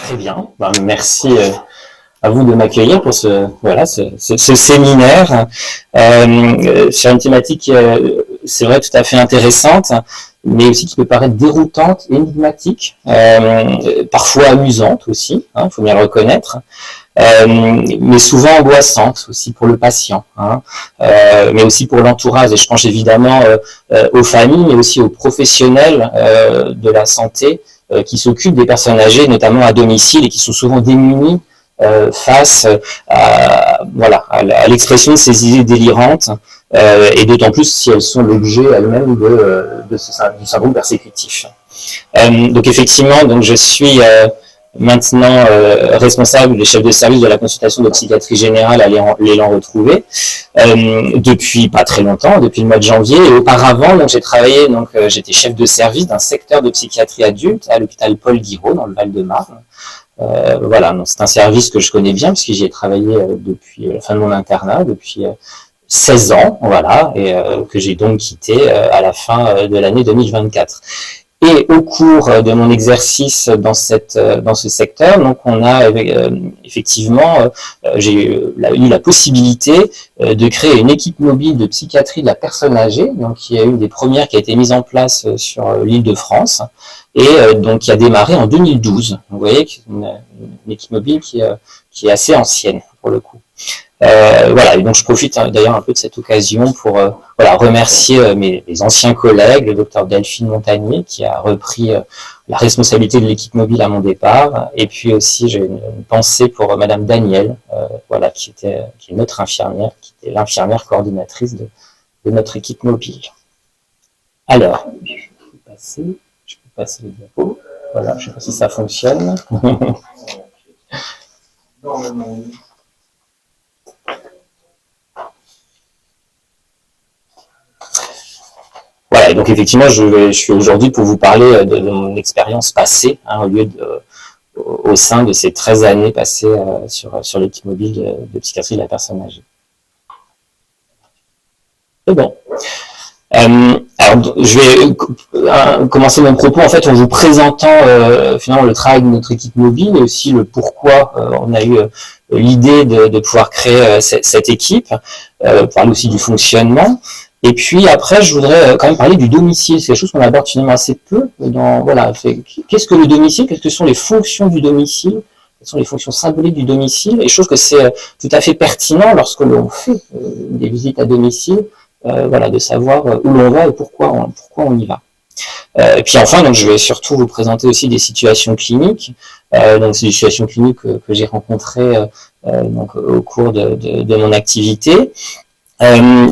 Très bien. Ben, merci à vous de m'accueillir pour ce séminaire sur une thématique, c'est vrai, tout à fait intéressante, mais aussi qui peut paraître déroutante, énigmatique, parfois amusante aussi, il faut bien le reconnaître, mais souvent angoissante aussi pour le patient, mais aussi pour l'entourage. Et je pense évidemment aux familles, mais aussi aux professionnels de la santé qui s'occupent des personnes âgées, notamment à domicile, et qui sont souvent démunis face à l'expression de ces idées délirantes, et d'autant plus si elles sont l'objet elles-mêmes du syndrome persécutif. Donc effectivement, donc je suis maintenant responsable des chefs de service de la consultation de psychiatrie générale à l'Élan Retrouvé depuis pas très longtemps, depuis le mois de janvier. Et auparavant, donc j'ai travaillé, j'étais chef de service d'un secteur de psychiatrie adulte à l'hôpital Paul Guiraud dans le Val-de-Marne. Donc c'est un service que je connais bien parce que j'y ai travaillé depuis la fin de mon internat, depuis 16 ans, et que j'ai donc quitté à la fin de l'année 2024. Et au cours de mon exercice dans ce secteur, donc on a effectivement, j'ai eu la possibilité de créer une équipe mobile de psychiatrie de la personne âgée, donc qui est une des premières qui a été mise en place sur l'Île-de-France, et donc qui a démarré en 2012. Vous voyez, une équipe mobile qui est assez ancienne pour le coup. Et donc je profite d'ailleurs un peu de cette occasion pour remercier mes anciens collègues, le docteur Delphine Montagnier qui a repris la responsabilité de l'équipe mobile à mon départ, et puis aussi j'ai une pensée pour Madame Danielle, qui est notre infirmière, qui était l'infirmière coordinatrice de notre équipe mobile. Alors, je peux passer le diapo. Voilà, je ne sais pas si ça fonctionne. Et donc effectivement, je suis aujourd'hui pour vous parler de mon expérience passée, au sein de ces 13 années passées sur l'équipe mobile de psychiatrie de la personne âgée. C'est bon. Alors, je vais commencer mon propos en fait en vous présentant finalement le travail de notre équipe mobile et aussi le pourquoi on a eu l'idée de pouvoir créer cette équipe, parler aussi du fonctionnement. Et puis après, je voudrais quand même parler du domicile. C'est quelque chose qu'on aborde finalement assez peu. Qu'est-ce que le domicile? Quelles sont les fonctions du domicile? Quelles sont les fonctions symboliques du domicile? Et je trouve que c'est tout à fait pertinent lorsque l'on fait des visites à domicile, de savoir où l'on va et pourquoi on y va. Et puis enfin, donc je vais surtout vous présenter aussi des situations cliniques. Donc c'est des situations cliniques que j'ai rencontrées au cours de mon activité.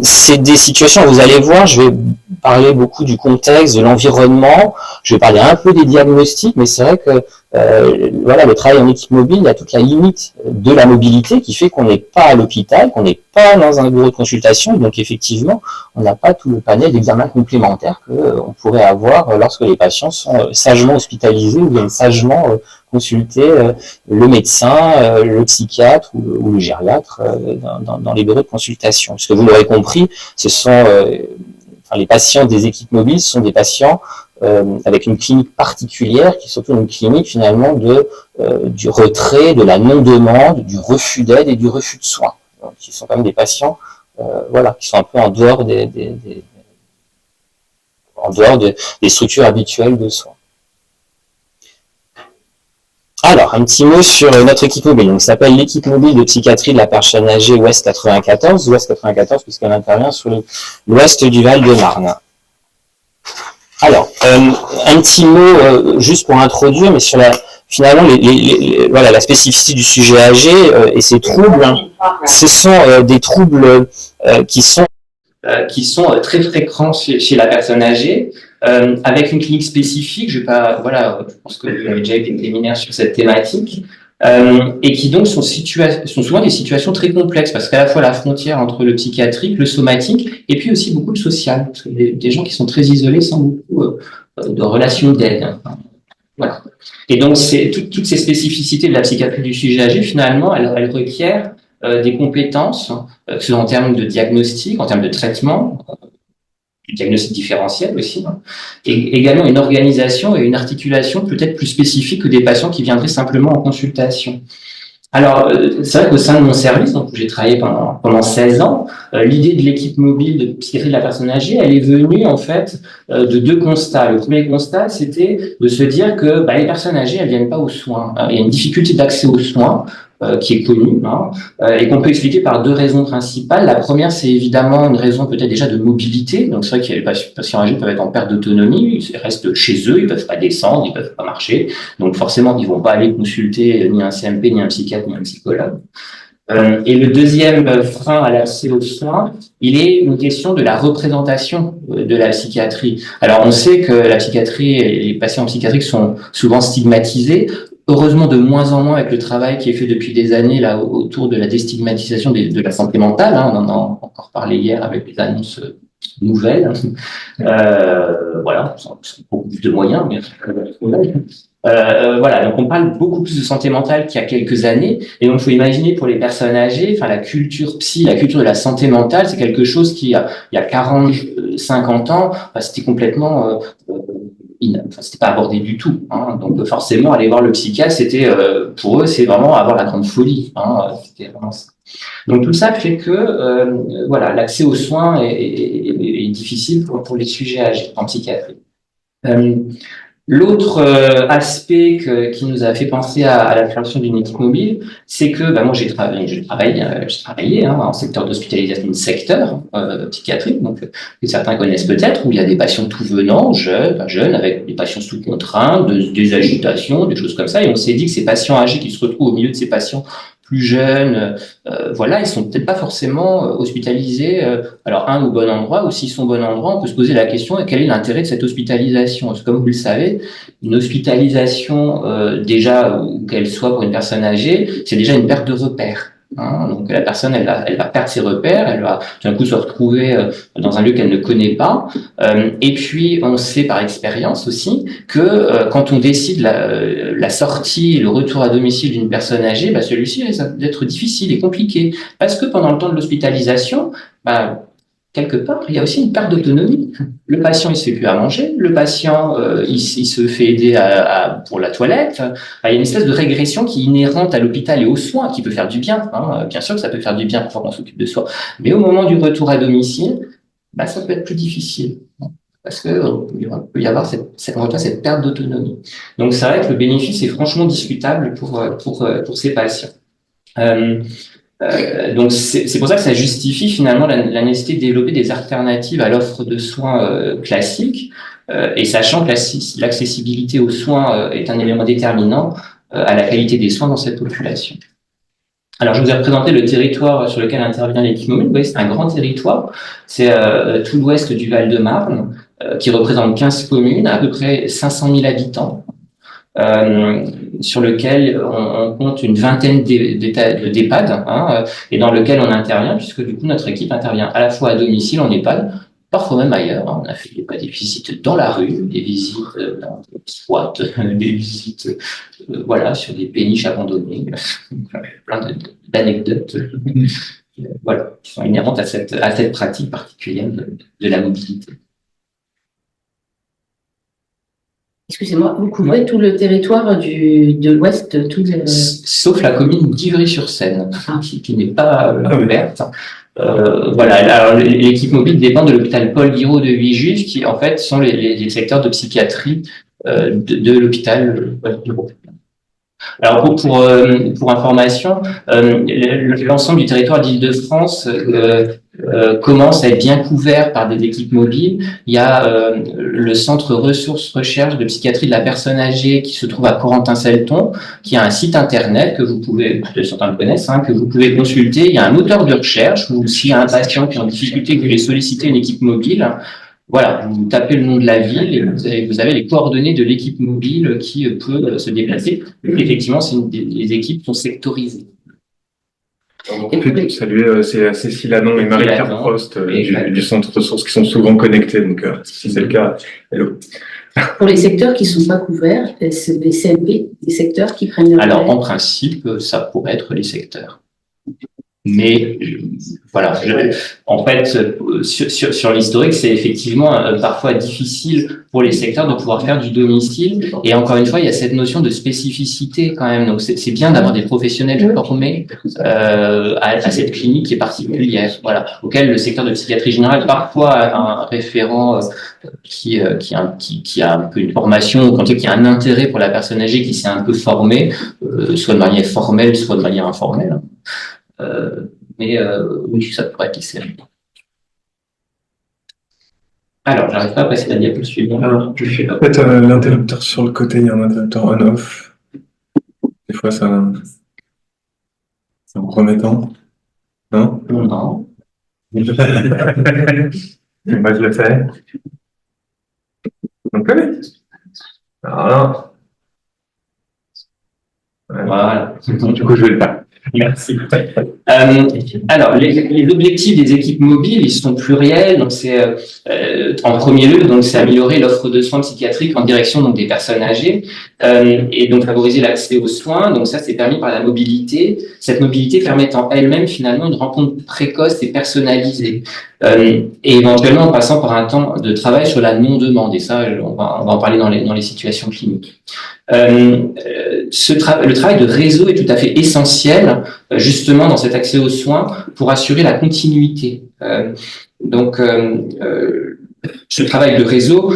C'est des situations, vous allez voir, je vais parler beaucoup du contexte, de l'environnement, je vais parler un peu des diagnostics, mais c'est vrai que le travail en équipe mobile, il y a toute la limite de la mobilité qui fait qu'on n'est pas à l'hôpital, qu'on n'est pas dans un bureau de consultation, donc effectivement, on n'a pas tout le panel d'examens complémentaires qu'on pourrait avoir lorsque les patients sont sagement hospitalisés ou viennent sagement consulter le médecin, le psychiatre ou le gériatre dans les bureaux de consultation. Parce que vous l'aurez compris, ce sont les patients des équipes mobiles sont des patients avec une clinique particulière, qui est surtout une clinique finalement du retrait, de la non-demande, du refus d'aide et du refus de soins. Donc, qui sont quand même des patients qui sont un peu en dehors des structures habituelles de soins. Alors, un petit mot sur notre équipe mobile. Donc, ça s'appelle l'équipe mobile de psychiatrie de la personne âgée Ouest 94. Ouest 94, puisqu'elle intervient sur l'ouest du Val-de-Marne. Alors, un petit mot juste pour introduire, mais sur finalement la spécificité du sujet âgé et ses troubles. Ce sont des troubles qui sont très fréquents chez la personne âgée. Avec une clinique spécifique, je pense que vous avez déjà eu des séminaires sur cette thématique, et qui donc sont souvent des situations très complexes, parce qu'à la fois la frontière entre le psychiatrique, le somatique, et puis aussi beaucoup le social, parce que des gens qui sont très isolés sans beaucoup de relations d'aide. Voilà. Et donc toutes ces spécificités de la psychiatrie du sujet âgé, finalement, elles requièrent des compétences, que ce soit en termes de diagnostic, en termes de traitement, du diagnostic différentiel aussi, hein, et également une organisation et une articulation peut-être plus spécifique que des patients qui viendraient simplement en consultation. Alors, c'est vrai qu'au sein de mon service, donc, où j'ai travaillé pendant 16 ans, l'idée de l'équipe mobile de psychiatrie de la personne âgée, elle est venue en fait de deux constats. Le premier constat, c'était de se dire que les personnes âgées, elles viennent pas aux soins. Il y a une difficulté d'accès aux soins qui est connue, hein, et qu'on peut expliquer par deux raisons principales. La première, c'est évidemment une raison peut-être déjà de mobilité. Donc c'est vrai que les patients âgés peuvent être en perte d'autonomie, ils restent chez eux, ils peuvent pas descendre, ils peuvent pas marcher. Donc forcément, ils vont pas aller consulter ni un CMP, ni un psychiatre, ni un psychologue. Et le deuxième frein à l'accès aux soins, il est une question de la représentation de la psychiatrie. Alors on sait que la psychiatrie et les patients psychiatriques sont souvent stigmatisés. Heureusement, de moins en moins avec le travail qui est fait depuis des années là autour de la déstigmatisation de la santé mentale. Hein, on en a encore parlé hier avec les annonces nouvelles. Voilà, beaucoup plus de moyens, mais voilà, donc on parle beaucoup plus de santé mentale qu'il y a quelques années, et donc il faut imaginer pour les personnes âgées, enfin la culture psy, la culture de la santé mentale, c'est quelque chose qui il y a 40, 50 ans, c'était complètement c'était pas abordé du tout, hein. Donc forcément aller voir le psychiatre, c'était pour eux c'est vraiment avoir la grande folie, hein. C'était vraiment ça. Donc tout ça fait que voilà, l'accès aux soins est difficile pour les sujets âgés en psychiatrie. L'autre aspect qui nous a fait penser à la création d'une équipe mobile, c'est que moi j'ai travaillé en secteur d'hospitalisation de secteur psychiatrique, donc que certains connaissent peut-être, où il y a des patients tout venant, jeunes, avec des patients sous contrainte, des agitations, des choses comme ça, et on s'est dit que ces patients âgés qui se retrouvent au milieu de ces patients plus jeunes, voilà, ils sont peut-être pas forcément hospitalisés alors au bon endroit, ou s'ils sont au bon endroit, on peut se poser la question quel est l'intérêt de cette hospitalisation? Parce que comme vous le savez, une hospitalisation déjà où qu'elle soit pour une personne âgée, c'est déjà une perte de repères. Hein, donc la personne, elle va perdre ses repères, elle va d'un coup se retrouver dans un lieu qu'elle ne connaît pas. Et puis on sait par expérience aussi que quand on décide la sortie et le retour à domicile d'une personne âgée, celui-ci risque d'être difficile et compliqué, parce que pendant le temps de l'hospitalisation, quelque part, il y a aussi une perte d'autonomie. Le patient, il se fait plus à manger. Le patient, il se fait aider pour la toilette. Il y a une espèce de régression qui est inhérente à l'hôpital et aux soins, qui peut faire du bien. Hein. Bien sûr que ça peut faire du bien pour qu'on s'occupe de soi. Mais au moment du retour à domicile, ça peut être plus difficile. Parce que il peut y avoir cette perte d'autonomie. Donc c'est vrai que le bénéfice est franchement discutable pour ces patients. Donc c'est pour ça que ça justifie finalement la nécessité de développer des alternatives à l'offre de soins classique, et sachant que l'accessibilité aux soins est un élément déterminant à la qualité des soins dans cette population. Alors je vous ai présenté le territoire sur lequel intervient l'équipe mobile. Vous voyez, c'est un grand territoire, c'est tout l'ouest du Val-de-Marne, qui représente 15 communes, à peu près 500 000 habitants. Sur lequel on compte une vingtaine d'EHPAD, et dans lequel on intervient, puisque du coup notre équipe intervient à la fois à domicile en EHPAD, parfois même ailleurs. On a fait des visites dans la rue, des visites dans des squats, des visites sur des péniches abandonnées, plein d'anecdotes voilà, qui sont inhérentes à cette pratique particulière de la mobilité. Excusez-moi, vous couvrez tout le territoire de l'Ouest, sauf la commune d'Ivry-sur-Seine, qui n'est pas ouverte. Voilà. Alors, l'équipe mobile dépend de l'hôpital Paul Guiraud de Villejuif, qui en fait sont les secteurs de psychiatrie de l'hôpital Paul Guiraud. Alors pour information, l'ensemble du territoire d'Île-de-France commence à être bien couvert par des équipes mobiles. Il y a le centre ressources recherche de psychiatrie de la personne âgée qui se trouve à Corentin-Selton, qui a un site internet que vous pouvez, certains le connaissent, que vous pouvez consulter. Il y a un moteur de recherche où s'il y a un patient qui est en difficulté, que vous voulez solliciter une équipe mobile, voilà, vous tapez le nom de la ville et vous avez les coordonnées de l'équipe mobile qui peut se déplacer. Effectivement, les équipes sont sectorisées. On peut saluer Cécile Anon et Marie-Pierre Prost du centre ressources qui sont souvent connectés. Donc, si c'est le cas, hello. Pour les secteurs qui ne sont pas couverts, c'est des CMP, des secteurs qui prennent le relais. Alors, en principe, ça pourrait être les secteurs. Mais voilà, en fait, sur l'historique, c'est effectivement parfois difficile pour les secteurs de pouvoir faire du domicile. Et encore une fois, il y a cette notion de spécificité quand même. Donc c'est bien d'avoir des professionnels formés à cette clinique qui est particulière, voilà, auquel le secteur de psychiatrie générale parfois a un référent qui a un peu une formation, ou en tout cas qui a un intérêt pour la personne âgée, qui s'est un peu formée, soit de manière formelle, soit de manière informelle. Mais oui, ça pourrait être lycéen. Alors, j'arrive pas à passer la diapo suivante. Alors, en fait, l'interrupteur sur le côté, il y a un interrupteur on-off. Des fois, c'est compromettant. Non? Non. Moi, je le fais. Donc, oui. Voilà. Voilà. Du coup, je vais le faire. Merci. Alors, les objectifs des équipes mobiles, ils sont pluriels. Donc, c'est en premier lieu, donc c'est améliorer l'offre de soins psychiatriques en direction donc des personnes âgées et donc favoriser l'accès aux soins. Donc ça, c'est permis par la mobilité. Cette mobilité permet en elle-même finalement une rencontre précoce et personnalisée. Et éventuellement en passant par un temps de travail sur la non-demande. Et ça, on va en parler dans les situations cliniques. Le travail de réseau est tout à fait essentiel, justement, dans cet accès aux soins pour assurer la continuité. Ce travail de réseau,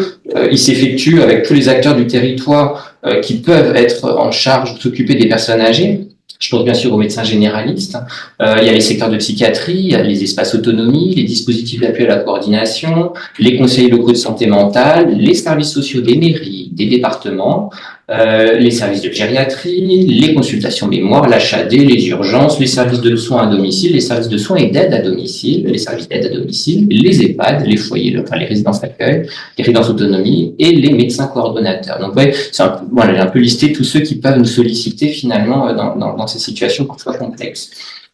il s'effectue avec tous les acteurs du territoire qui peuvent être en charge de s'occuper des personnes âgées. Je pense bien sûr aux médecins généralistes. Il y a les secteurs de psychiatrie, il y a les espaces autonomie, les dispositifs d'appui à la coordination, les conseils locaux de santé mentale, les services sociaux des mairies, des départements, les services de gériatrie, les consultations mémoire, l'HAD, les urgences, les services de soins à domicile, les services de soins et d'aide à domicile, les services d'aide à domicile, les EHPAD, les foyers, enfin les résidences d'accueil, les résidences autonomie et les médecins coordonnateurs. Donc ouais, j'ai un peu listé tous ceux qui peuvent nous solliciter finalement dans ces situations parfois complexes.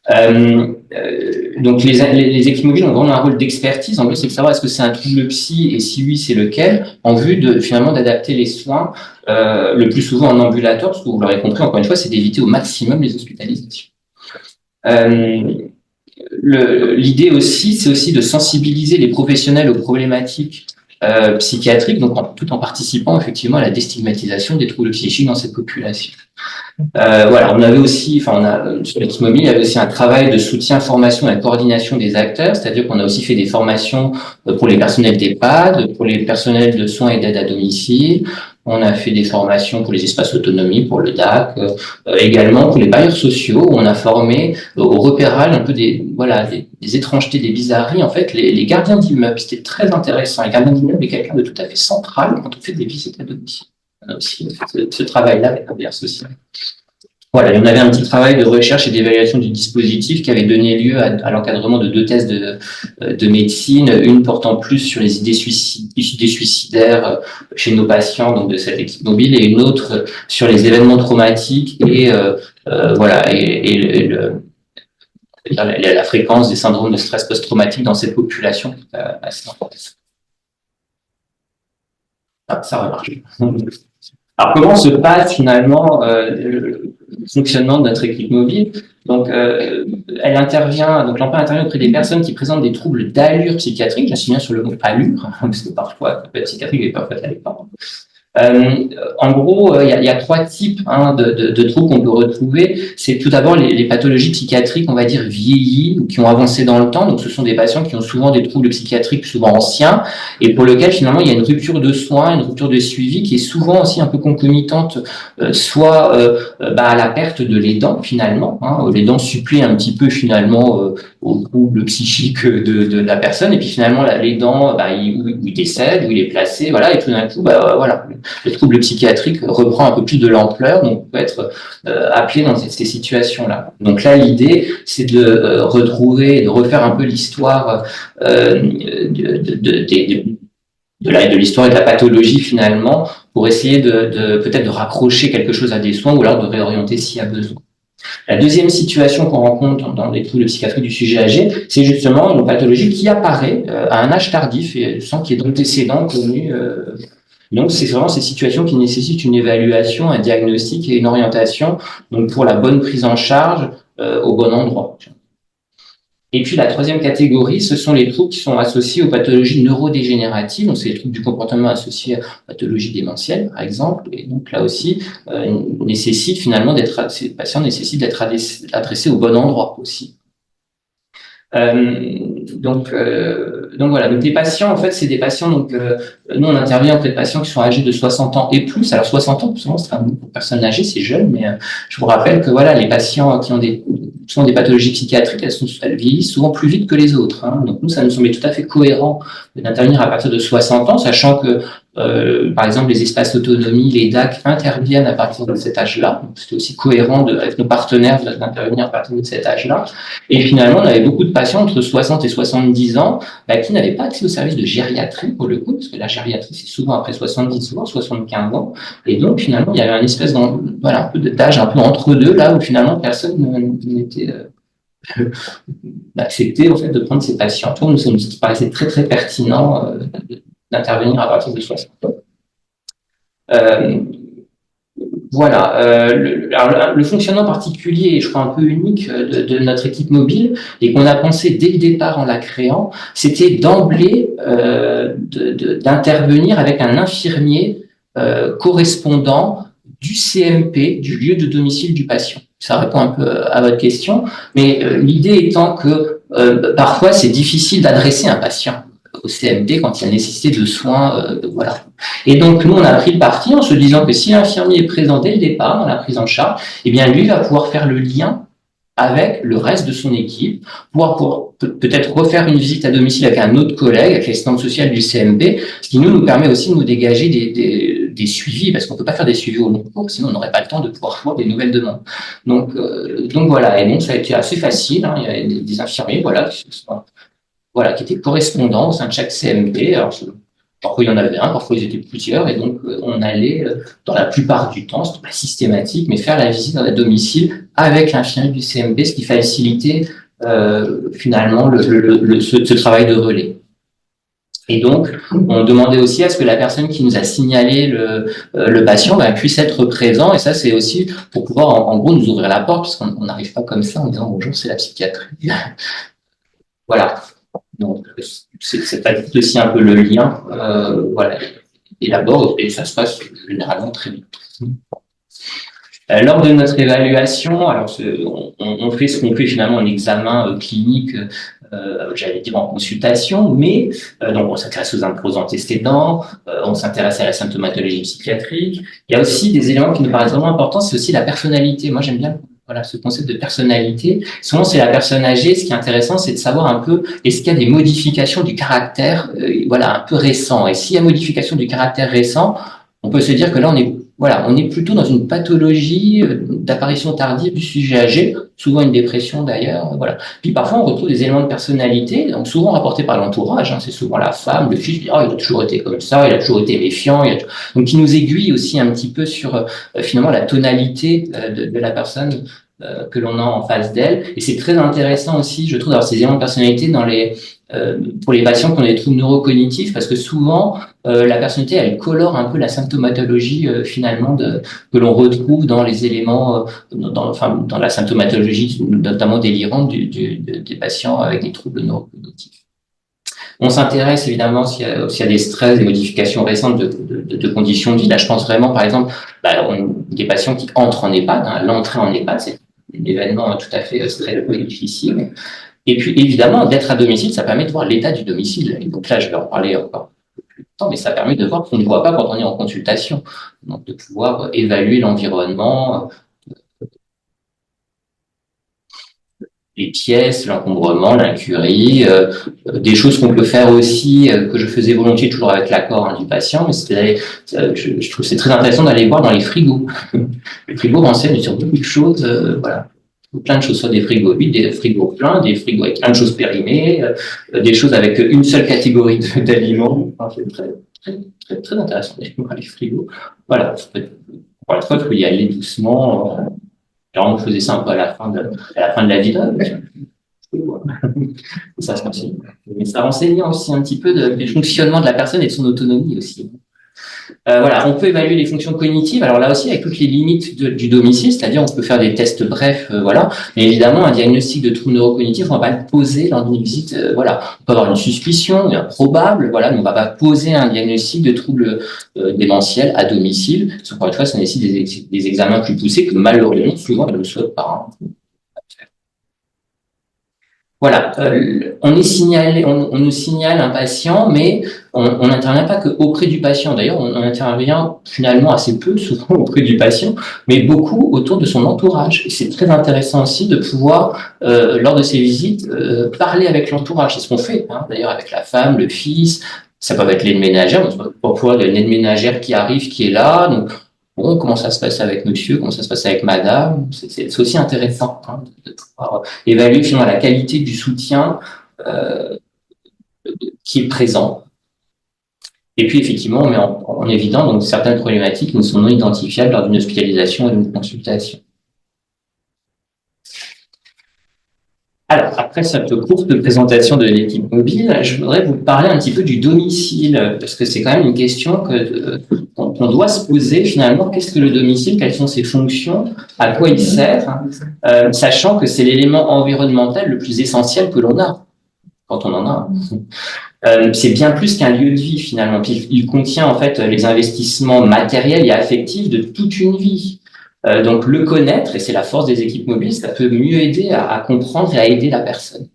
Donc les équipes mobiles ont vraiment un rôle d'expertise. En plus, c'est de savoir est-ce que c'est un trouble psy et si oui, c'est lequel, en vue de finalement d'adapter les soins le plus souvent en ambulatoire, parce que vous l'aurez compris, encore une fois, c'est d'éviter au maximum les hospitalisations. L'idée aussi, c'est aussi de sensibiliser les professionnels aux problématiques psychiatriques, donc tout en participant effectivement à la déstigmatisation des troubles psychiques dans cette population. Voilà, on avait aussi, sur l'équipe mobile, il y avait aussi un travail de soutien, formation et coordination des acteurs, c'est-à-dire qu'on a aussi fait des formations pour les personnels d'EHPAD, pour les personnels de soins et d'aide à domicile. On a fait des formations pour les espaces autonomie, pour le DAC, également pour les bailleurs sociaux, où on a formé au repérage un peu des étrangetés, des bizarreries. En fait, les gardiens d'immeubles, c'était très intéressant. Les gardiens d'immeubles est quelqu'un de tout à fait central quand on fait des visites à domicile. On a aussi fait ce travail-là avec un bailleur social. Voilà, on avait un petit travail de recherche et d'évaluation du dispositif qui avait donné lieu à l'encadrement de 2 thèses de médecine, une portant plus sur les idées suicidaires chez nos patients, donc de cette équipe mobile, et une autre sur les événements traumatiques et la fréquence des syndromes de stress post-traumatique dans cette population assez importante. Ah, ça va marcher. Alors, comment se passe finalement le fonctionnement de notre équipe mobile? Donc, l'AMPA intervient auprès des personnes qui présentent des troubles d'allure psychiatrique. J'insiste bien sur le mot allure, parce que parfois, ça peut être psychiatrique et parfois ça l'est pas. En gros, il y a 3 types de troubles qu'on peut retrouver. C'est tout d'abord les pathologies psychiatriques, on va dire vieillies, ou qui ont avancé dans le temps. Donc, ce sont des patients qui ont souvent des troubles psychiatriques souvent anciens, et pour lesquels finalement il y a une rupture de soins, une rupture de suivi qui est souvent aussi un peu concomitante, soit à la perte de l'aidant finalement. L'aidant supplée un petit peu finalement au trouble psychique de la personne, et puis finalement l'aidant, il décède, ou il est placé, voilà, et tout d'un coup, voilà. Le trouble psychiatrique reprend un peu plus de l'ampleur, donc on peut être appelé dans ces situations-là. Donc là, l'idée, c'est de retrouver, de refaire un peu l'histoire de l'histoire et de la pathologie finalement, pour essayer peut-être de raccrocher quelque chose à des soins, ou alors de réorienter s'il y a besoin. La deuxième situation qu'on rencontre dans les troubles psychiatriques du sujet âgé, c'est justement une pathologie qui apparaît à un âge tardif et sans qu'il y ait d'antécédents connus. Donc, c'est vraiment ces situations qui nécessitent une évaluation, un diagnostic et une orientation, donc pour la bonne prise en charge au bon endroit. Et puis la troisième catégorie, ce sont les troubles qui sont associés aux pathologies neurodégénératives. Donc c'est les troubles du comportement associés à pathologies démentielles, par exemple. Et donc là aussi, nécessite finalement ces patients nécessitent d'être adressés au bon endroit aussi. Donc voilà. Donc les patients, en fait, c'est des patients. Donc nous, on intervient auprès de patients qui sont âgés de 60 ans et plus. Alors 60 ans, souvent, pour personnes âgées, c'est jeune, mais je vous rappelle que voilà, les patients qui ont souvent des pathologies psychiatriques, elles vieillissent souvent plus vite que les autres. Hein. Donc nous, ça nous semblait tout à fait cohérent d'intervenir à partir de 60 ans, sachant que par exemple, les espaces d'autonomie, les DAC interviennent à partir de cet âge-là. C'était aussi cohérent avec nos partenaires d'intervenir à partir de cet âge-là. Et finalement, on avait beaucoup de patients entre 60 et 70 ans qui n'avaient pas accès au service de gériatrie, pour le coup, parce que la gériatrie, c'est souvent après 70 ans, 75 ans. Et donc, finalement, il y avait un espèce un peu d'âge un peu entre deux, là où finalement, personne n'était accepté, en fait, de prendre ces patients. Nous, ça nous paraissait très, très pertinent d'intervenir à partir de 60 ans. Voilà. Le fonctionnement particulier, je crois un peu unique de notre équipe mobile, et qu'on a pensé dès le départ en la créant, c'était d'emblée d'intervenir avec un infirmier correspondant du CMP, du lieu de domicile du patient. Ça répond un peu à votre question, mais l'idée étant que parfois c'est difficile d'adresser un patient au CMP quand il y a nécessité de soins, voilà. Et donc nous on a pris le parti en se disant que si l'infirmier est présent dès le départ dans la prise en charge, eh bien lui va pouvoir faire le lien avec le reste de son équipe, pour peut-être refaire une visite à domicile avec un autre collègue, avec l'assistante sociale du CMP, ce qui nous permet aussi de nous dégager des suivis, parce qu'on peut pas faire des suivis au long cours, sinon on n'aurait pas le temps de pouvoir faire des nouvelles demandes. Donc voilà, et donc ça a été assez facile, hein. Il y a des infirmiers, voilà, qui étaient correspondants au sein de chaque CMP. Alors, parfois il y en avait un, parfois ils étaient plusieurs, et donc on allait, dans la plupart du temps, c'était pas systématique, mais faire la visite dans la domicile avec l'infirmier du CMP, ce qui facilitait finalement ce travail de relais. Et donc, on demandait aussi à ce que la personne qui nous a signalé le patient puisse être présent, et ça c'est aussi pour pouvoir en gros nous ouvrir la porte, parce qu'on n'arrive pas comme ça en disant bonjour, c'est la psychiatrie. Voilà. Donc, c'est aussi un peu le lien, voilà, et d'abord, et ça se passe généralement très vite. Lors de notre évaluation, alors on fait ce qu'on fait finalement en examen clinique, j'allais dire en consultation, mais donc on s'intéresse aux antécédents, on s'intéresse à la symptomatologie psychiatrique. Il y a aussi des éléments qui nous paraissent vraiment importants, c'est aussi la personnalité. Moi, j'aime bien ce concept de personnalité. Souvent, c'est la personne âgée. Ce qui est intéressant, c'est de savoir un peu, est-ce qu'il y a des modifications du caractère, un peu récent. Et s'il y a modification du caractère récent, on peut se dire que là, on est plutôt dans une pathologie d'apparition tardive du sujet âgé, souvent une dépression d'ailleurs, voilà. Puis parfois, on retrouve des éléments de personnalité, donc souvent rapportés par l'entourage, hein, c'est souvent la femme, le fils, il a toujours été comme ça, il a toujours été méfiant, donc qui nous aiguille aussi un petit peu sur finalement la tonalité de la personne que l'on a en face d'elle. Et c'est très intéressant aussi, je trouve, d'avoir ces éléments de personnalité pour les patients qui ont des troubles neurocognitifs, parce que souvent, la personnalité, elle colore un peu la symptomatologie finalement que l'on retrouve dans les éléments, dans la symptomatologie notamment délirante des patients avec des troubles neurocognitifs. On s'intéresse évidemment s'il y a des stress, des modifications récentes de conditions de vie. Là, je pense vraiment, par exemple, des patients qui entrent en EHPAD. Hein, l'entrée en EHPAD, c'est un événement tout à fait stressant et difficile. Et puis, évidemment, d'être à domicile, ça permet de voir l'état du domicile. Et donc là, je vais en parler encore plus tard, mais ça permet de voir qu'on ne voit pas quand on est en consultation. Donc, de pouvoir évaluer l'environnement, les pièces, l'encombrement, l'incurie, des choses qu'on peut faire aussi, que je faisais volontiers toujours avec l'accord du patient, mais je trouve que c'est très intéressant d'aller voir dans les frigos. Les frigos renseignent sur beaucoup de choses, voilà. Plein de choses, soit des frigos vides, des frigos pleins, des frigos avec plein de choses périmées, des choses avec une seule catégorie d'aliments. Enfin, c'est très, très, très, très intéressant, les frigos. Voilà. Pour la fois, il faut y aller doucement. Alors, on faisait ça un peu à la fin de la vie. Ça se continue. Mais ça renseignait aussi un petit peu du fonctionnement de la personne et de son autonomie aussi. Voilà, on peut évaluer les fonctions cognitives. Alors là aussi, avec toutes les limites du domicile, c'est-à-dire on peut faire des tests brefs, voilà. Mais évidemment, un diagnostic de trouble neurocognitif, on va pas le poser lors d'une visite. Voilà, on peut avoir une suspicion, probable, voilà, mais on va pas poser un diagnostic de trouble démentiel à domicile. Parce qu'encore une fois, ça nécessite des examens plus poussés que malheureusement, souvent, ne le souhaitent pas. Hein. Voilà, on nous signale un patient, mais on n'intervient pas qu'auprès du patient. D'ailleurs, on intervient finalement assez peu, souvent auprès du patient, mais beaucoup autour de son entourage. Et c'est très intéressant aussi de pouvoir, lors de ces visites, parler avec l'entourage. C'est ce qu'on fait, hein, d'ailleurs, avec la femme, le fils. Ça peut être l'aide ménagère, parfois il y a une aide ménagère qui arrive, qui est là. Donc, bon, comment ça se passe avec monsieur, comment ça se passe avec madame, c'est aussi intéressant, hein, de pouvoir évaluer finalement la qualité du soutien qui est présent. Et puis effectivement, on met en évidence donc certaines problématiques qui ne sont non identifiables lors d'une hospitalisation et d'une consultation. Alors, après cette courte présentation de l'équipe mobile, je voudrais vous parler un petit peu du domicile, parce que c'est quand même une question qu'on doit se poser finalement. Qu'est-ce que le domicile? Quelles sont ses fonctions? À quoi il sert? Sachant que c'est l'élément environnemental le plus essentiel que l'on a, quand on en a. C'est bien plus qu'un lieu de vie finalement. Puis, il contient en fait les investissements matériels et affectifs de toute une vie. Donc le connaître, et c'est la force des équipes mobiles, ça peut mieux aider à comprendre et à aider la personne.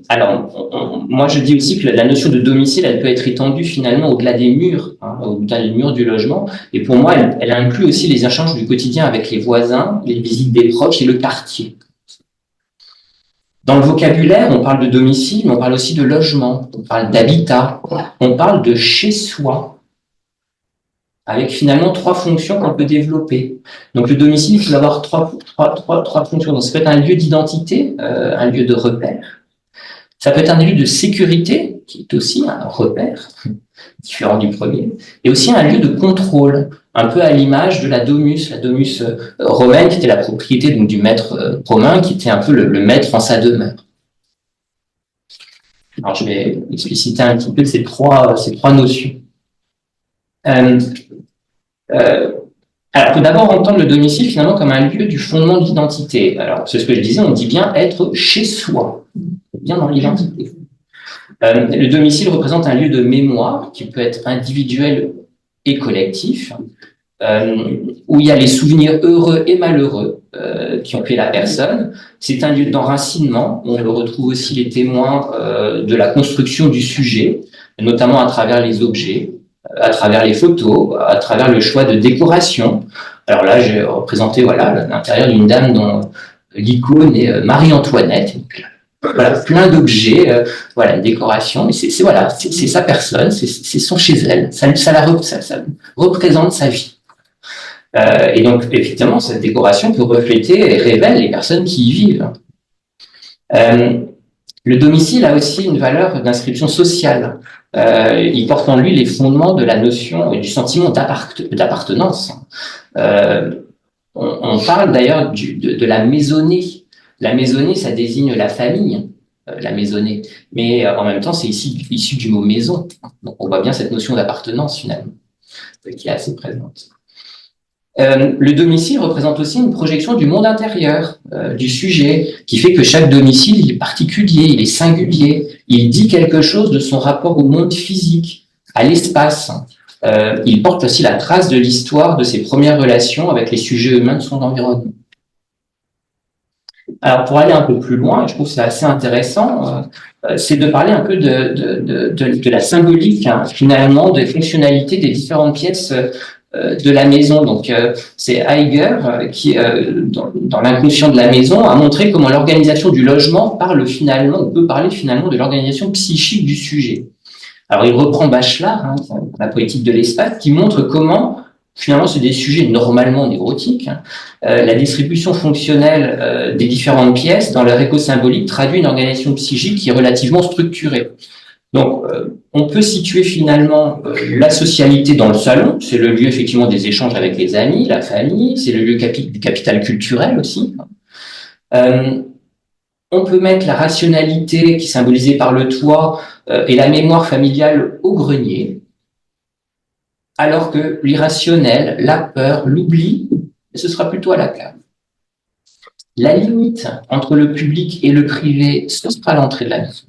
Alors, moi je dis aussi que la notion de domicile, elle peut être étendue finalement au-delà des murs, hein, au-delà des murs du logement. Et pour moi, elle inclut aussi les échanges du quotidien avec les voisins, les visites des proches et le quartier. Dans le vocabulaire, on parle de domicile, mais on parle aussi de logement, on parle d'habitat, on parle de chez-soi, avec finalement 3 fonctions qu'on peut développer. Donc le domicile, il peut avoir trois fonctions. Donc ça peut être un lieu d'identité, un lieu de repère. Ça peut être un lieu de sécurité, qui est aussi un repère, différent du premier, et aussi un lieu de contrôle, un peu à l'image de la domus romaine, qui était la propriété donc, du maître romain, qui était un peu le maître en sa demeure. Alors je vais expliciter un petit peu ces trois notions. Alors, faut d'abord entendre le domicile finalement comme un lieu du fondement de l'identité. Alors, c'est ce que je disais, on dit bien être chez soi, bien dans l'identité. Le domicile représente un lieu de mémoire qui peut être individuel et collectif, où il y a les souvenirs heureux et malheureux qui ont fait la personne. C'est un lieu d'enracinement, où on retrouve aussi les témoins de la construction du sujet, notamment à travers les objets, à travers les photos, à travers le choix de décoration. Alors là, j'ai représenté l'intérieur d'une dame dont l'icône est Marie-Antoinette. Voilà, plein d'objets, une décoration. Mais c'est sa personne, c'est son chez elle. Ça représente sa vie. Et donc, effectivement, cette décoration peut refléter et révèle les personnes qui y vivent. Le domicile a aussi une valeur d'inscription sociale. Il porte en lui les fondements de la notion et du sentiment d'appartenance. On parle d'ailleurs de la maisonnée. La maisonnée, ça désigne la famille, la maisonnée. Mais en même temps, c'est issu du mot maison. Donc on voit bien cette notion d'appartenance finalement, qui est assez présente. Le domicile représente aussi une projection du monde intérieur, du sujet, qui fait que chaque domicile il est particulier, il est singulier, il dit quelque chose de son rapport au monde physique, à l'espace. Il porte aussi la trace de l'histoire de ses premières relations avec les sujets humains de son environnement. Alors pour aller un peu plus loin, je trouve que c'est assez intéressant, c'est de parler un peu de la symbolique, hein, finalement, des fonctionnalités des différentes pièces de la maison. Donc, c'est Heidegger qui, dans l'inconscient de la maison, a montré comment l'organisation du logement on peut parler finalement de l'organisation psychique du sujet. Alors, il reprend Bachelard, hein, la poétique de l'espace, qui montre comment, finalement, c'est des sujets normalement névrotiques. Hein, la distribution fonctionnelle des différentes pièces dans leur écho symbolique traduit une organisation psychique qui est relativement structurée. Donc, on peut situer finalement la socialité dans le salon, c'est le lieu effectivement des échanges avec les amis, la famille, c'est le lieu du capital culturel aussi. On peut mettre la rationalité qui est symbolisée par le toit et la mémoire familiale au grenier. alors que l'irrationnel, la peur, l'oubli, ce sera plutôt à la cave. La limite entre le public et le privé, ce sera l'entrée de la maison.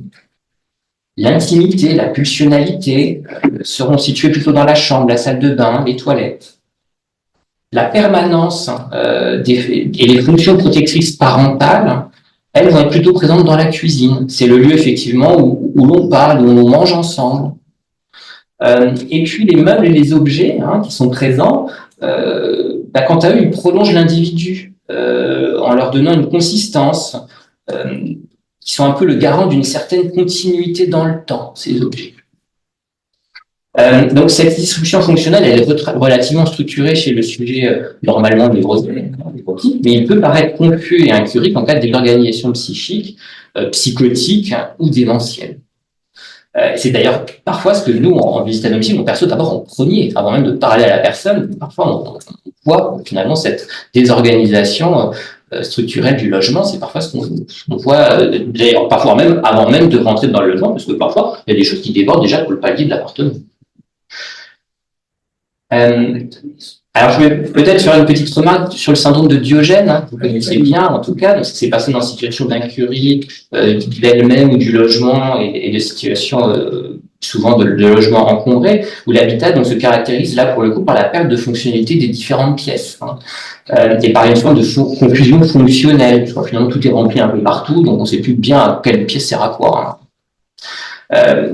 L'intimité, la pulsionalité seront situées plutôt dans la chambre, la salle de bain, les toilettes. La permanence et les fonctions protectrices parentales, elles vont être plutôt présentes dans la cuisine. C'est le lieu effectivement où l'on parle, où on mange ensemble. Et puis les meubles et les objets qui sont présents, quant à eux, ils prolongent l'individu en leur donnant une consistance, qui sont un peu le garant d'une certaine continuité dans le temps, ces objets. Donc cette distribution fonctionnelle, elle est relativement structurée chez le sujet normalement névrotique, mais il peut paraître confus et incurique en cas de désorganisation psychique, psychotique ou démentielle. C'est d'ailleurs parfois ce que nous, en visite à domicile, on perçoit d'abord en premier, avant même de parler à la personne. Parfois, on voit finalement cette désorganisation structurelle du logement. C'est parfois ce qu'on voit, d'ailleurs, parfois même avant même de rentrer dans le logement, parce que parfois, il y a des choses qui débordent déjà pour le palier de l'appartement. Alors, je vais peut-être faire une petite remarque sur le syndrome de Diogène, vous connaissez bien, en tout cas. Donc, c'est passé dans une situation d'incurie d'elle-même ou du logement et de situations souvent de logement encombré, où l'habitat donc se caractérise là pour le coup par la perte de fonctionnalité des différentes pièces et par une forme de confusion fonctionnelle. Finalement, tout est rempli un peu partout, donc on ne sait plus bien quelle pièce sert à quoi.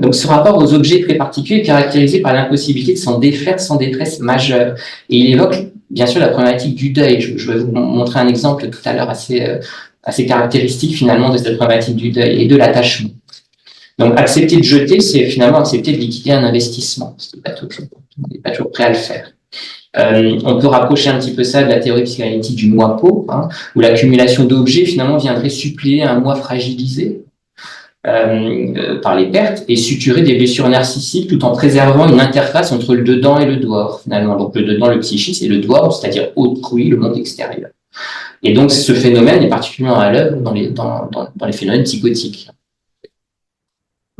Donc ce rapport aux objets très particulier est caractérisé par l'impossibilité de s'en défaire sans détresse majeure. Et il évoque bien sûr la problématique du deuil. Je vais vous montrer un exemple tout à l'heure assez caractéristique finalement de cette problématique du deuil et de l'attachement. Donc accepter de jeter, c'est finalement accepter de liquider un investissement. On n'est pas toujours prêt à le faire. On peut rapprocher un petit peu ça de la théorie psychanalytique du moi pauvre, où l'accumulation d'objets finalement viendrait suppléer un moi fragilisé par les pertes et suturer des blessures narcissiques tout en préservant une interface entre le dedans et le dehors finalement. Donc le dedans, le psychisme, et le dehors, c'est-à-dire autrui, le monde extérieur. Et donc ce phénomène est particulièrement à l'œuvre dans les phénomènes psychotiques.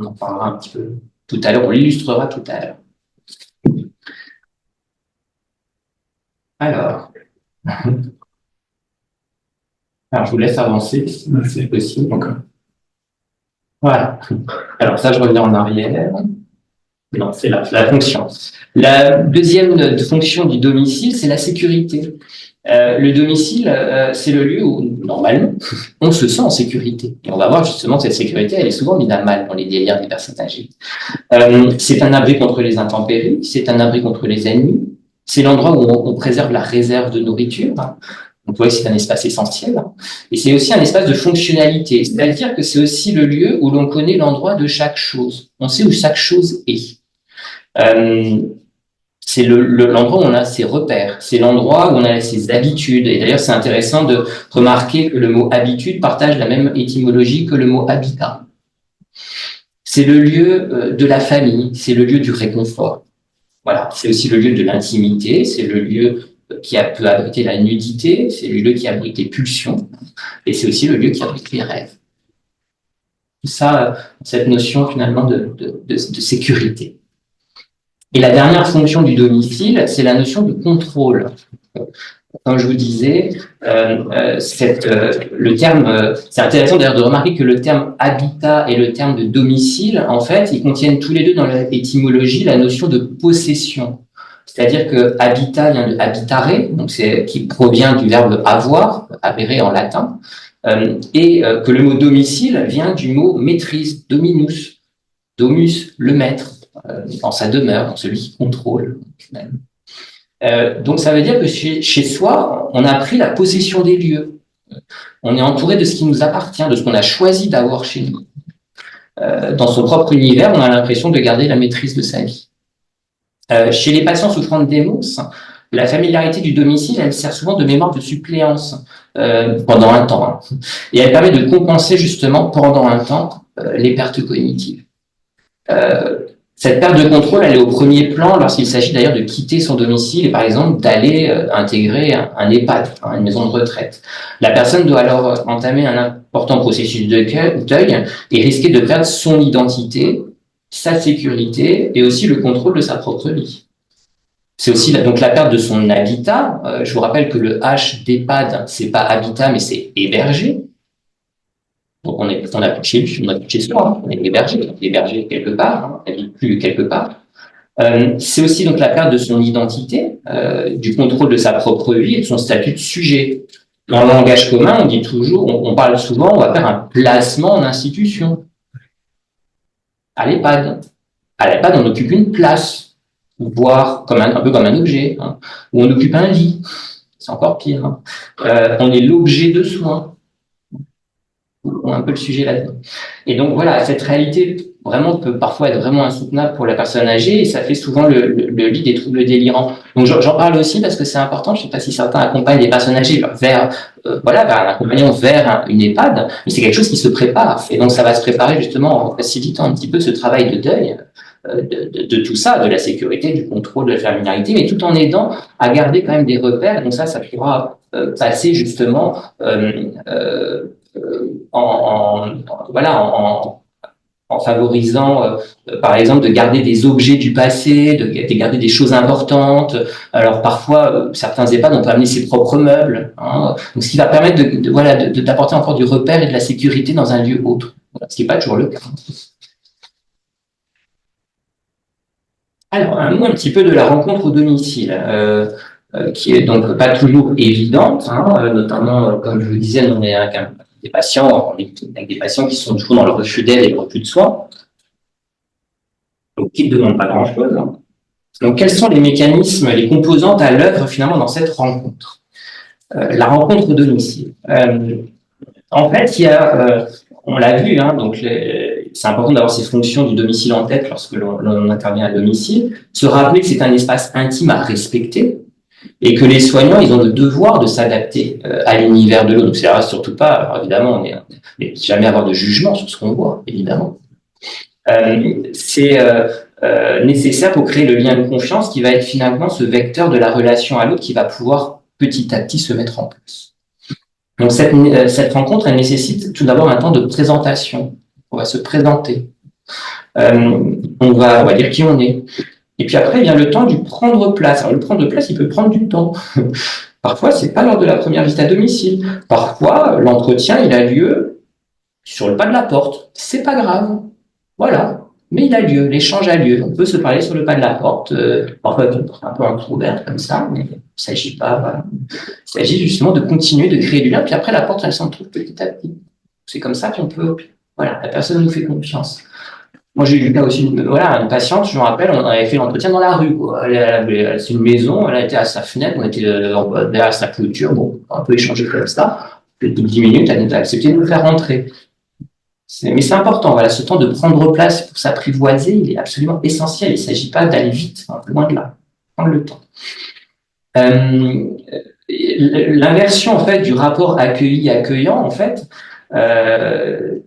On en parlera un petit peu tout à l'heure, on l'illustrera tout à l'heure. Alors, je vous laisse avancer si c'est possible. Voilà. Alors ça, je reviens en arrière. Non, c'est la fonction. La deuxième fonction du domicile, c'est la sécurité. Le domicile, c'est le lieu où, normalement, on se sent en sécurité. Et on va voir justement que cette sécurité, elle est souvent mise à mal dans les délires des personnes âgées. C'est un abri contre les intempéries, c'est un abri contre les ennemis, c'est l'endroit où on préserve la réserve de nourriture. Donc, vous voyez que c'est un espace essentiel. Et c'est aussi un espace de fonctionnalité. C'est-à-dire que c'est aussi le lieu où l'on connaît l'endroit de chaque chose. On sait où chaque chose est. C'est l'endroit où on a ses repères. C'est l'endroit où on a ses habitudes. Et d'ailleurs, c'est intéressant de remarquer que le mot habitude partage la même étymologie que le mot habitat. C'est le lieu de la famille. C'est le lieu du réconfort. Voilà. C'est aussi le lieu de l'intimité. C'est le lieu qui peut abriter la nudité, c'est le lieu qui abrite les pulsions, et c'est aussi le lieu qui abrite les rêves. Tout ça, cette notion finalement de sécurité. Et la dernière fonction du domicile, c'est la notion de contrôle. Comme je vous disais, le terme, c'est intéressant d'ailleurs de remarquer que le terme habitat et le terme de domicile, en fait, ils contiennent tous les deux dans l'étymologie la notion de possession. C'est-à-dire que habitat vient de habitare, donc qui provient du verbe avoir, habere en latin, et que le mot domicile vient du mot maîtrise, dominus, domus, le maître, dans sa demeure, dans celui qui contrôle. Donc ça veut dire que chez soi, on a pris la possession des lieux. On est entouré de ce qui nous appartient, de ce qu'on a choisi d'avoir chez nous. Dans son propre univers, on a l'impression de garder la maîtrise de sa vie. Chez les patients souffrant de démence, la familiarité du domicile, elle sert souvent de mémoire de suppléance pendant un temps. Et elle permet de compenser justement pendant un temps les pertes cognitives. Cette perte de contrôle, elle est au premier plan lorsqu'il s'agit d'ailleurs de quitter son domicile et par exemple d'aller intégrer un EHPAD, une maison de retraite. La personne doit alors entamer un important processus de deuil et risquer de perdre son identité, sa sécurité et aussi le contrôle de sa propre vie. C'est aussi donc la perte de son habitat. Je vous rappelle que le H d'EHPAD, c'est pas habitat, mais c'est hébergé. Donc on a plus de chez lui, on a plus de chez soi, hein. On est hébergé quelque part, hein. On n'habite plus quelque part. C'est aussi donc la perte de son identité, du contrôle de sa propre vie et de son statut de sujet. Dans le langage commun, on dit toujours, on parle souvent, on va faire un placement en institution. À l'EHPAD. À l'EHPAD, on occupe une place, voire un peu comme un objet, hein, ou on occupe un lit. C'est encore pire. Hein. On est l'objet de soins. On a un peu le sujet là-dedans. Et donc voilà, cette réalité vraiment peut parfois être vraiment insoutenable pour la personne âgée et ça fait souvent le lit des troubles délirants. Donc j'en parle aussi parce que c'est important. Je ne sais pas si certains accompagnent des personnes âgées vers un accompagnement vers une EHPAD, mais c'est quelque chose qui se prépare. Et donc ça va se préparer justement en facilitant un petit peu ce travail de deuil de tout ça, de la sécurité, du contrôle, de la familiarité, mais tout en aidant à garder quand même des repères. Donc ça pourra passer justement en favorisant, par exemple, de garder des objets du passé, de garder des choses importantes. Alors parfois, certains EHPAD, on peut amener ses propres meubles, hein. Donc ce qui va permettre d'apporter encore du repère et de la sécurité dans un lieu autre. Voilà, ce qui n'est pas toujours le cas. Alors, un mot un petit peu de la rencontre au domicile, qui est donc pas toujours évidente, hein, notamment, comme je vous disais, on est avec des patients, avec des patients qui sont toujours dans le refus d'aide et le refus de soins, donc qui ne demandent pas grand-chose. Hein. Donc, quels sont les mécanismes, les composantes à l'œuvre finalement dans cette rencontre? La rencontre au domicile. En fait, il y a, on l'a vu, hein, donc c'est important d'avoir ces fonctions du domicile en tête lorsque l'on intervient à domicile, se rappeler que c'est un espace intime à respecter et que les soignants, ils ont le devoir de s'adapter à l'univers de l'autre. Donc, c'est surtout pas, alors évidemment, on n'est jamais avoir de jugement sur ce qu'on voit, évidemment. C'est nécessaire pour créer le lien de confiance qui va être finalement ce vecteur de la relation à l'autre qui va pouvoir petit à petit se mettre en place. Donc, cette rencontre, elle nécessite tout d'abord un temps de présentation. On va se présenter. On va dire qui on est. Et puis après, vient le temps du prendre place. Alors, le prendre place, il peut prendre du temps. Parfois, c'est pas lors de la première visite à domicile. Parfois, l'entretien, il a lieu sur le pas de la porte. C'est pas grave. Voilà. Mais il a lieu. L'échange a lieu. On peut se parler sur le pas de la porte. Parfois, un peu entrouverte comme ça, mais il s'agit pas, voilà. Il s'agit justement de continuer de créer du lien. Puis après, la porte, elle s'en trouve petit à petit. C'est comme ça qu'on peut, voilà, la personne nous fait confiance. Moi, j'ai eu le cas aussi, une patiente, je me rappelle, on avait fait l'entretien dans la rue, quoi. C'est une maison, elle était à sa fenêtre, on était derrière sa clôture, bon, un peu échangé comme ça. Au bout de 10 minutes, elle a accepté de nous faire rentrer. Mais c'est important, voilà, ce temps de prendre place pour s'apprivoiser, il est absolument essentiel. Il ne s'agit pas d'aller vite, hein, loin de là. Prendre le temps. L'inversion, en fait, du rapport accueilli-accueillant, en fait, j'allais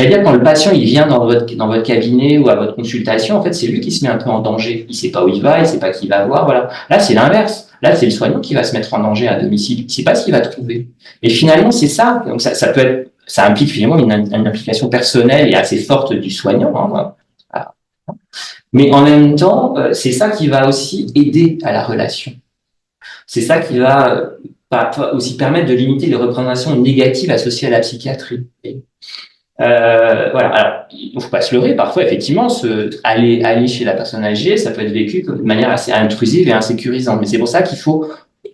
dire, quand le patient il vient dans votre cabinet ou à votre consultation, en fait, c'est lui qui se met un peu en danger. Il sait pas où il va, il sait pas qui va voir, voilà. Là, c'est l'inverse. Là, c'est le soignant qui va se mettre en danger à domicile. Il sait pas ce qu'il va trouver. Et finalement, c'est ça. Donc, ça peut être, ça implique finalement une implication personnelle et assez forte du soignant, hein. Mais en même temps, c'est ça qui va aussi aider à la relation. C'est ça qui va aussi permettre de limiter les représentations négatives associées à la psychiatrie. Voilà. Alors, il ne faut pas se leurrer. Parfois, effectivement, aller chez la personne âgée, ça peut être vécu de manière assez intrusive et insécurisante. Mais c'est pour ça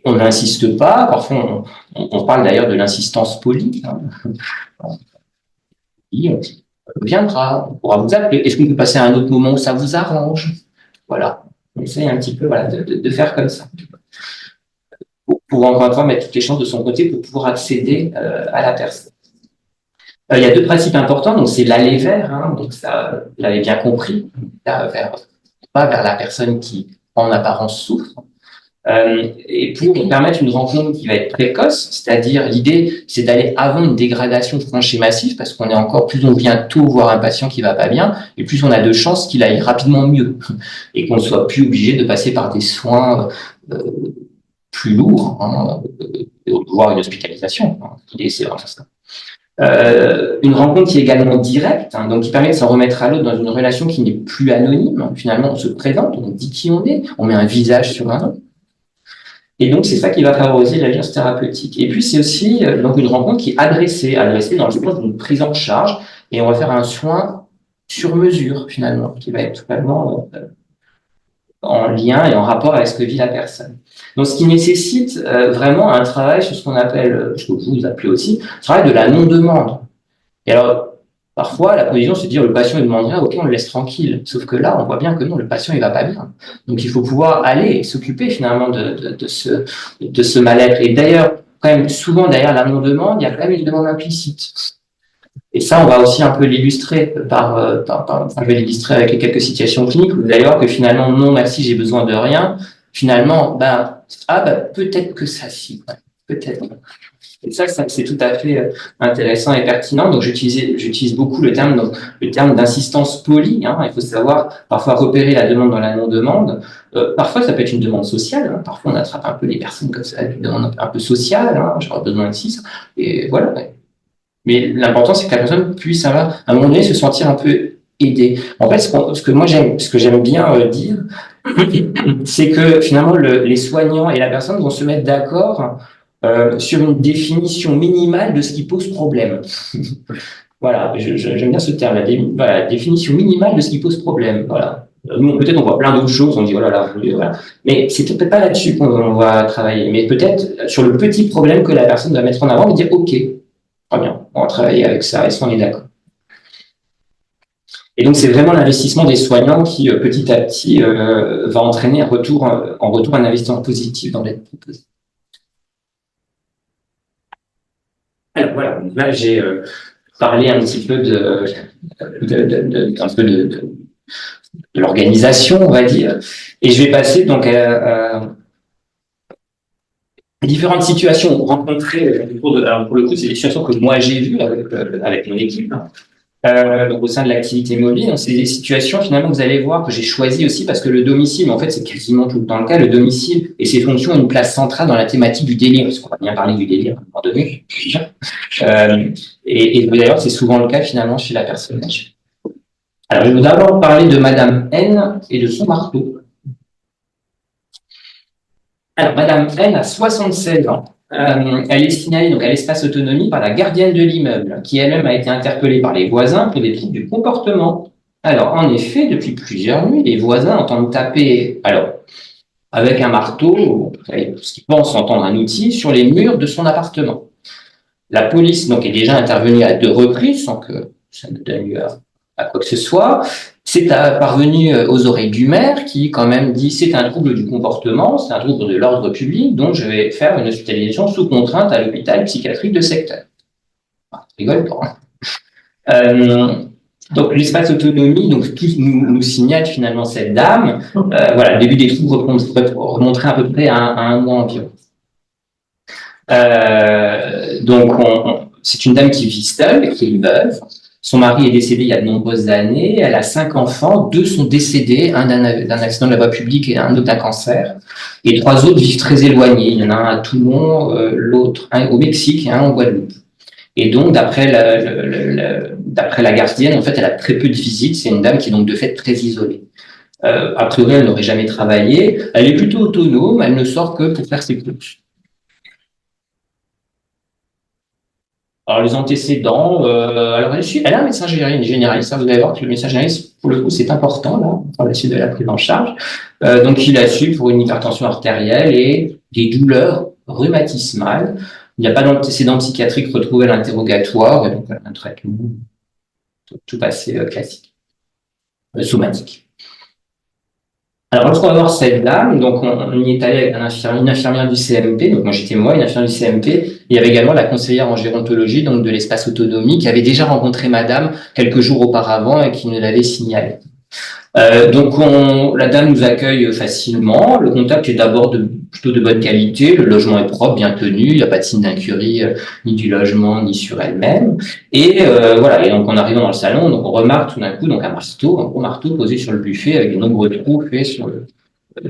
on n'insiste pas. Parfois, on parle d'ailleurs de l'insistance polie. Hein. On viendra, on pourra vous appeler. Est-ce qu'on peut passer à un autre moment où ça vous arrange? Voilà. On essaye un petit peu, voilà, de faire comme ça. Pour encore une fois mettre toutes les chances de son côté pour pouvoir accéder à la personne. Il y a deux principes importants, donc c'est l'aller vers, hein, donc ça, vous l'avez bien compris, pas vers la personne qui en apparence souffre. Et pour permettre une rencontre qui va être précoce, c'est-à-dire l'idée c'est d'aller avant une dégradation franche et massive, parce qu'on est encore, plus on vient tôt voir un patient qui va pas bien, et plus on a de chances qu'il aille rapidement mieux, et qu'on ne soit plus obligé de passer par des soins plus lourds, hein, voire une hospitalisation. L'idée c'est vraiment ça. Une rencontre qui est également directe, hein, donc qui permet de s'en remettre à l'autre dans une relation qui n'est plus anonyme. Finalement, on se présente, on dit qui on est, on met un visage sur un nom. Et donc, c'est ça qui va favoriser l'alliance thérapeutique. Et puis, c'est aussi donc une rencontre qui est adressée dans le sens d'une prise en charge, et on va faire un soin sur mesure, finalement, qui va être totalement en lien et en rapport avec ce que vit la personne. Donc, ce qui nécessite vraiment un travail sur ce qu'on appelle, ce que vous appelez aussi, le travail de la non-demande. Et alors, parfois, la position, c'est de dire le patient il demande rien, ok, on le laisse tranquille. Sauf que là, on voit bien que non, le patient il va pas bien. Donc, il faut pouvoir aller et s'occuper finalement de ce mal-être. Et d'ailleurs, quand même, souvent derrière la non-demande, il y a quand même une demande implicite. Et ça, on va aussi un peu l'illustrer je vais l'illustrer avec les quelques situations cliniques où vous allez voir que finalement, non, merci, j'ai besoin de rien. Finalement, peut-être que ça, si, peut-être. Et ça, c'est tout à fait intéressant et pertinent. Donc, j'utilise beaucoup le terme d'insistance polie. Hein. Il faut savoir parfois repérer la demande dans la non-demande. Parfois, ça peut être une demande sociale. Hein. Parfois, on attrape un peu les personnes comme ça, une demande un peu sociale. Hein. J'aurais besoin de 6. Et voilà. Mais l'important, c'est que la personne puisse, à un moment donné, se sentir un peu aidée. En fait, ce que j'aime bien dire, c'est que finalement, les soignants et la personne vont se mettre d'accord sur une définition minimale de ce qui pose problème. Voilà, j'aime bien ce terme, la définition minimale de ce qui pose problème. Voilà. Nous, peut-être on voit plein d'autres choses, on dit voilà. Mais c'est peut-être pas là-dessus qu'on va travailler, mais peut-être sur le petit problème que la personne doit mettre en avant et dire ok, très bien, on va travailler avec ça, est-ce qu'on est d'accord? Et donc c'est vraiment l'investissement des soignants qui petit à petit va entraîner en retour un investissement positif dans l'aide proposée. Alors voilà, donc là j'ai parlé un petit peu de l'organisation, on va dire, et je vais passer donc à différentes situations rencontrées pour le coup, c'est des situations que moi j'ai vues avec mon équipe. Donc au sein de l'activité mobile, donc c'est des situations finalement que vous allez voir que j'ai choisi aussi parce que le domicile, en fait c'est quasiment tout le temps le cas, le domicile et ses fonctions ont une place centrale dans la thématique du délire, parce qu'on va bien parler du délire à un moment donné. Et d'ailleurs c'est souvent le cas finalement chez la personne âgée. Alors je vais d'abord parler de Madame N et de son marteau. Alors Madame N a 76 ans. Elle est signalée donc à l'espace autonomie par la gardienne de l'immeuble, qui elle-même a été interpellée par les voisins pour des troubles du comportement. Alors, en effet, depuis plusieurs nuits, les voisins entendent taper, avec un marteau, ce qu'ils pensent entendre un outil, sur les murs de son appartement. La police donc est déjà intervenue à 2 reprises, sans que ça ne donne lieu à quoi que ce soit. C'est parvenu aux oreilles du maire qui, quand même, dit c'est un trouble du comportement, c'est un trouble de l'ordre public, donc je vais faire une hospitalisation sous contrainte à l'hôpital psychiatrique de secteur. Rigole pas. Donc l'espace autonomie, donc nous signale finalement cette dame. Voilà, le début des troubles remonterait à peu près à un mois environ. Donc c'est une dame qui vit seule, qui est une veuve. Son mari est décédé il y a de nombreuses années. Elle a 5 enfants. 2 sont décédés, un d'un accident de la voie publique et un autre d'un cancer. Et 3 autres vivent très éloignés. Il y en a un à Toulon, l'autre un au Mexique et un en Guadeloupe. Et donc, d'après la gardienne, en fait, elle a très peu de visites. C'est une dame qui est donc de fait très isolée. A priori, elle n'aurait jamais travaillé. Elle est plutôt autonome. Elle ne sort que pour faire ses courses. Alors, les antécédents, alors elle a un médecin généraliste. Vous allez voir que le médecin généraliste, pour le coup, c'est important, là, pour la suite de la prise en charge. Donc, il a su pour une hypertension artérielle et des douleurs rhumatismales. Il n'y a pas d'antécédents psychiatriques retrouvés à l'interrogatoire, et donc un traitement tout assez classique, somatique. Alors, lorsqu'on va voir cette dame, donc on y est allé avec une infirmière du CMP, donc moi j'étais une infirmière du CMP, et il y avait également la conseillère en gérontologie, donc de l'espace autonomie, qui avait déjà rencontré madame quelques jours auparavant et qui nous l'avait signalé. Donc la dame nous accueille facilement, le contact est d'abord plutôt de bonne qualité, le logement est propre, bien tenu, il n'y a pas de signe d'incurie ni du logement ni sur elle-même. Et voilà, et donc en arrivant dans le salon, donc on remarque tout d'un coup donc un gros marteau posé sur le buffet avec de nombreux trous faits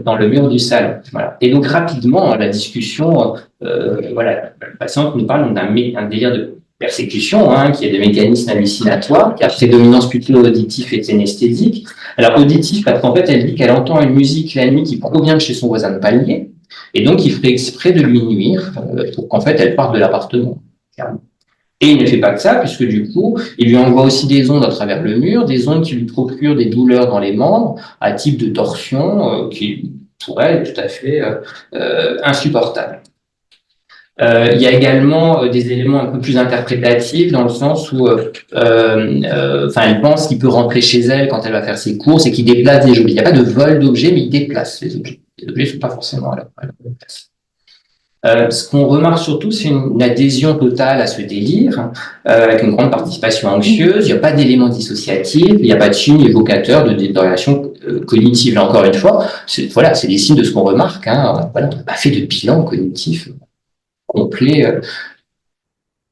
dans le mur du salon. Voilà. Et donc rapidement la discussion, voilà, la patiente nous parle d'un délire de persécution, qui est des mécanismes hallucinatoires, qui a prédominance plutôt auditif et synesthésique. Alors auditif parce qu'en fait elle dit qu'elle entend une musique la nuit qui provient de chez son voisin de palier, et donc il ferait exprès de lui nuire pour qu'en fait elle parte de l'appartement. Et il ne fait pas que ça, puisque du coup, il lui envoie aussi des ondes à travers le mur, des ondes qui lui procurent des douleurs dans les membres, à type de torsion, qui pourrait être tout à fait insupportable. Il y a également des éléments un peu plus interprétatifs, dans le sens où elle pense qu'il peut rentrer chez elle quand elle va faire ses courses et qu'il déplace des objets. Il n'y a pas de vol d'objets, mais il déplace les objets. Les objets ne sont pas forcément à la bonne place. Ce qu'on remarque surtout, c'est une adhésion totale à ce délire, avec une grande participation anxieuse. Il n'y a pas d'éléments dissociatifs, il n'y a pas de signes évocateurs de détérioration cognitive. Là, encore une fois, c'est des signes de ce qu'on remarque. On n'a pas fait de bilan cognitif complet,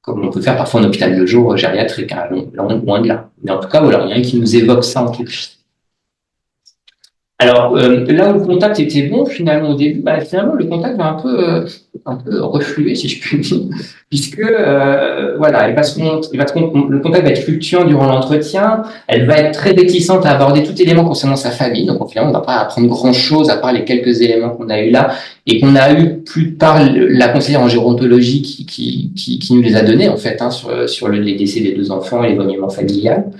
comme on peut faire parfois en hôpital de jour gériatrique, loin de là. Mais en tout cas, il n'y a rien qui nous évoque ça en tout cas. Alors, là où le contact était bon, finalement, au début, finalement, le contact va un peu refluer, si je puis dire, puisque, le contact va être fluctuant durant l'entretien, elle va être très réticente à aborder tout élément concernant sa famille, donc, finalement, on ne va pas apprendre grand-chose, à part les quelques éléments qu'on a eu là, et qu'on a eu plus par la conseillère en gérontologie qui nous les a donnés, en fait, sur les décès des 2 enfants et l'éloignement familial.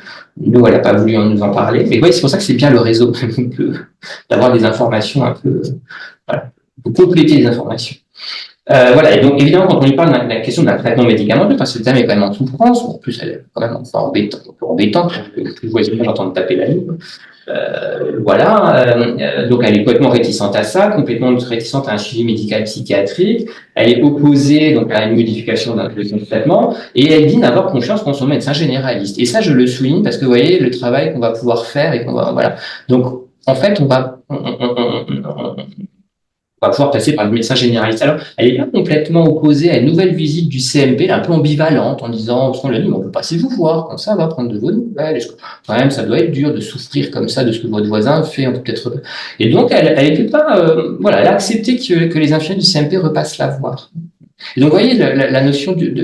Nous, elle n'a pas voulu nous en parler. Mais oui, c'est pour ça que c'est bien le réseau, d'avoir des informations un peu, pour compléter les informations. Et donc, évidemment, quand on lui parle de la question d'un traitement médicamenteux, parce que le terme est quand même en souffrance, en plus, elle est quand même un peu embêtante, je vois j'entends taper la ligne. Donc elle est complètement réticente à ça, complètement réticente à un suivi médical psychiatrique. Elle est opposée donc à une modification de son traitement, et elle dit n'avoir confiance qu'en son médecin généraliste. Et ça, je le souligne parce que vous voyez le travail qu'on va pouvoir faire et qu'on va Donc en fait, on va pouvoir passer par le médecin généraliste. Alors, elle est pas complètement opposée à une nouvelle visite du CMP, elle est un peu ambivalente, en disant, on lui dit, on peut passer vous voir, comme ça, on va prendre de vos nouvelles. Quand même, ça doit être dur de souffrir comme ça de ce que votre voisin fait, on peut peut-être... Et donc, elle était pas, elle a accepté que les infirmiers du CMP repassent la voir. Et donc, vous voyez, la notion du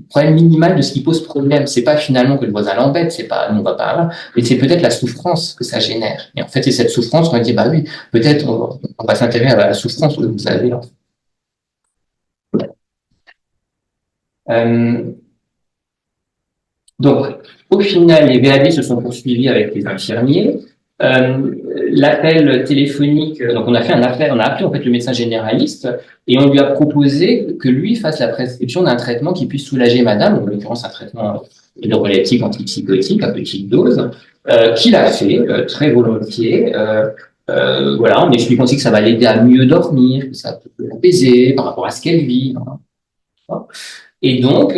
problème minimal de ce qui pose problème, c'est pas finalement que le voisin l'embête, c'est pas, on va pas, mais c'est peut-être la souffrance que ça génère. Et en fait, c'est cette souffrance qu'on va dire, oui, peut-être on va s'intéresser à la souffrance que vous avez. Donc, au final, les VAD se sont poursuivis avec les infirmiers. L'appel téléphonique, donc on a appelé en fait le médecin généraliste et on lui a proposé que lui fasse la prescription d'un traitement qui puisse soulager madame, en l'occurrence un traitement neuroleptique antipsychotique à petite dose, qu'il a fait très volontiers, en expliquant aussi que ça va l'aider à mieux dormir, que ça peut l'apaiser par rapport à ce qu'elle vit. Et donc,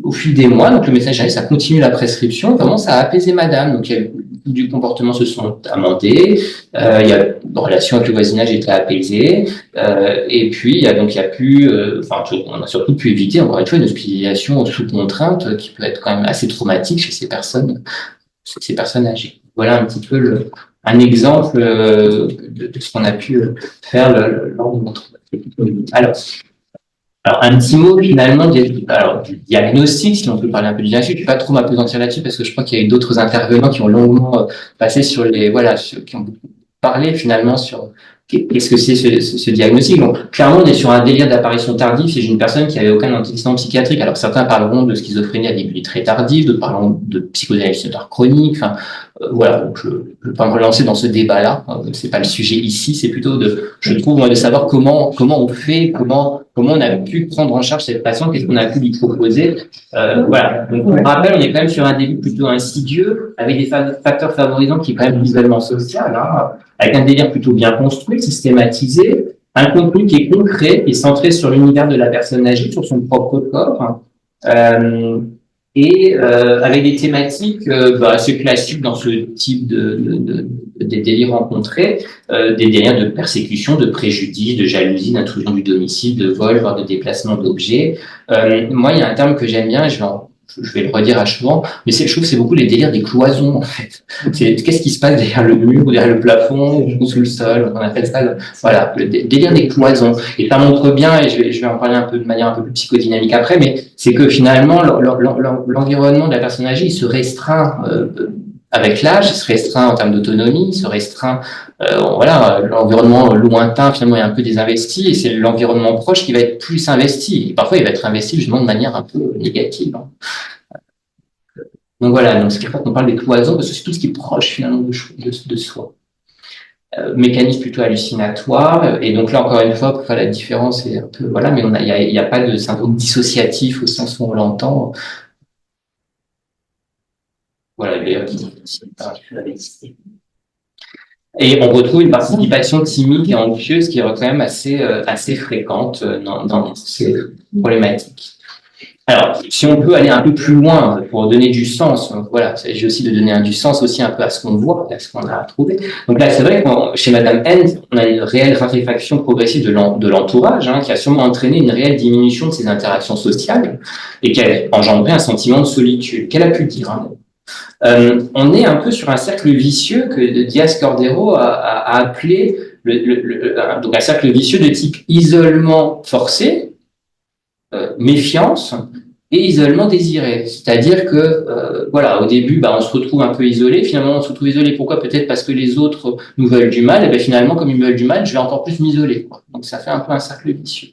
au fil des mois, donc le médecin généraliste a continué la prescription, commence à apaiser madame. Donc, du comportement se sont amendés, il y a une relation avec le voisinage était apaisée, et puis on a surtout pu éviter encore une fois une hospitalisation sous contrainte qui peut être quand même assez traumatique chez ces personnes âgées. Voilà un petit peu un exemple de ce qu'on a pu faire lors de notre travail. Alors, un petit mot finalement du diagnostic, si on peut parler un peu du diagnostic. Je ne vais pas trop m'appesantir là-dessus parce que je crois qu'il y a eu d'autres intervenants qui ont longuement passé qui ont parlé finalement sur qu'est-ce que c'est ce diagnostic. Donc, clairement, on est sur un délire d'apparition tardive chez une personne qui n'avait aucun antécédent psychiatrique. Alors, certains parleront de schizophrénie à début très tardif, d'autres parleront de psychose hallucinatoire chronique. Donc je ne vais pas me relancer dans ce débat-là. C'est pas le sujet ici. C'est plutôt de savoir comment on fait, comment on a pu prendre en charge cette patiente, qu'est-ce qu'on a pu lui proposer. Donc, pour rappel, on est quand même sur un début plutôt insidieux, avec des facteurs favorisants qui est quand même l'isolement social, avec un délire plutôt bien construit, systématisé, un contenu qui est concret, qui est centré sur l'univers de la personne âgée, sur son propre corps, avec des thématiques assez classiques dans ce type des délires rencontrés, des délires de persécution, de préjudice, de jalousie, d'intrusion du domicile, de vol, voire de déplacement d'objets. Moi, il y a un terme que j'aime bien, je je vais le redire à cheval, mais je trouve que c'est beaucoup les délires des cloisons, en fait. Qu'est-ce qui se passe derrière le mur, ou derrière le plafond, ou sous le sol, on appelle ça, voilà, le délire des cloisons. Et ça montre bien, et je vais en parler un peu de manière un peu plus psychodynamique après, mais c'est que finalement, l'environnement de la personne âgée, il se restreint avec l'âge, il se restreint en termes d'autonomie, il se restreint, voilà, l'environnement lointain finalement est un peu désinvesti, et c'est l'environnement proche qui va être plus investi. Et parfois, il va être investi justement de manière un peu négative. Hein. Donc voilà, donc c'est pour ça qu'on parle des cloisons, parce que c'est tout ce qui est proche finalement de soi. Mécanisme plutôt hallucinatoire, et donc là encore une fois, pour faire la différence, c'est un peu voilà, mais il y a pas de syndrome dissociatif au sens où on l'entend. Voilà, et on retrouve une participation timide et anxieuse qui est quand même assez fréquente dans ces problématiques. Alors, si on peut aller un peu plus loin pour donner du sens, voilà, il s'agit aussi de donner du sens aussi un peu à ce qu'on voit, à ce qu'on a trouvé. Donc là, c'est vrai que chez Madame N, on a une réelle raréfaction progressive de l'entourage, hein, qui a sûrement entraîné une réelle diminution de ses interactions sociales et qui a engendré un sentiment de solitude. Qu'elle a pu dire, hein. On est un peu sur un cercle vicieux que Diaz Cordero a appelé donc un cercle vicieux de type isolement forcé, méfiance et isolement désiré. C'est-à-dire que voilà, au début, on se retrouve un peu isolé. Finalement, on se retrouve isolé. Pourquoi? Peut-être parce que les autres nous veulent du mal. Et bien finalement, comme ils me veulent du mal, je vais encore plus m'isoler. Donc ça fait un peu un cercle vicieux.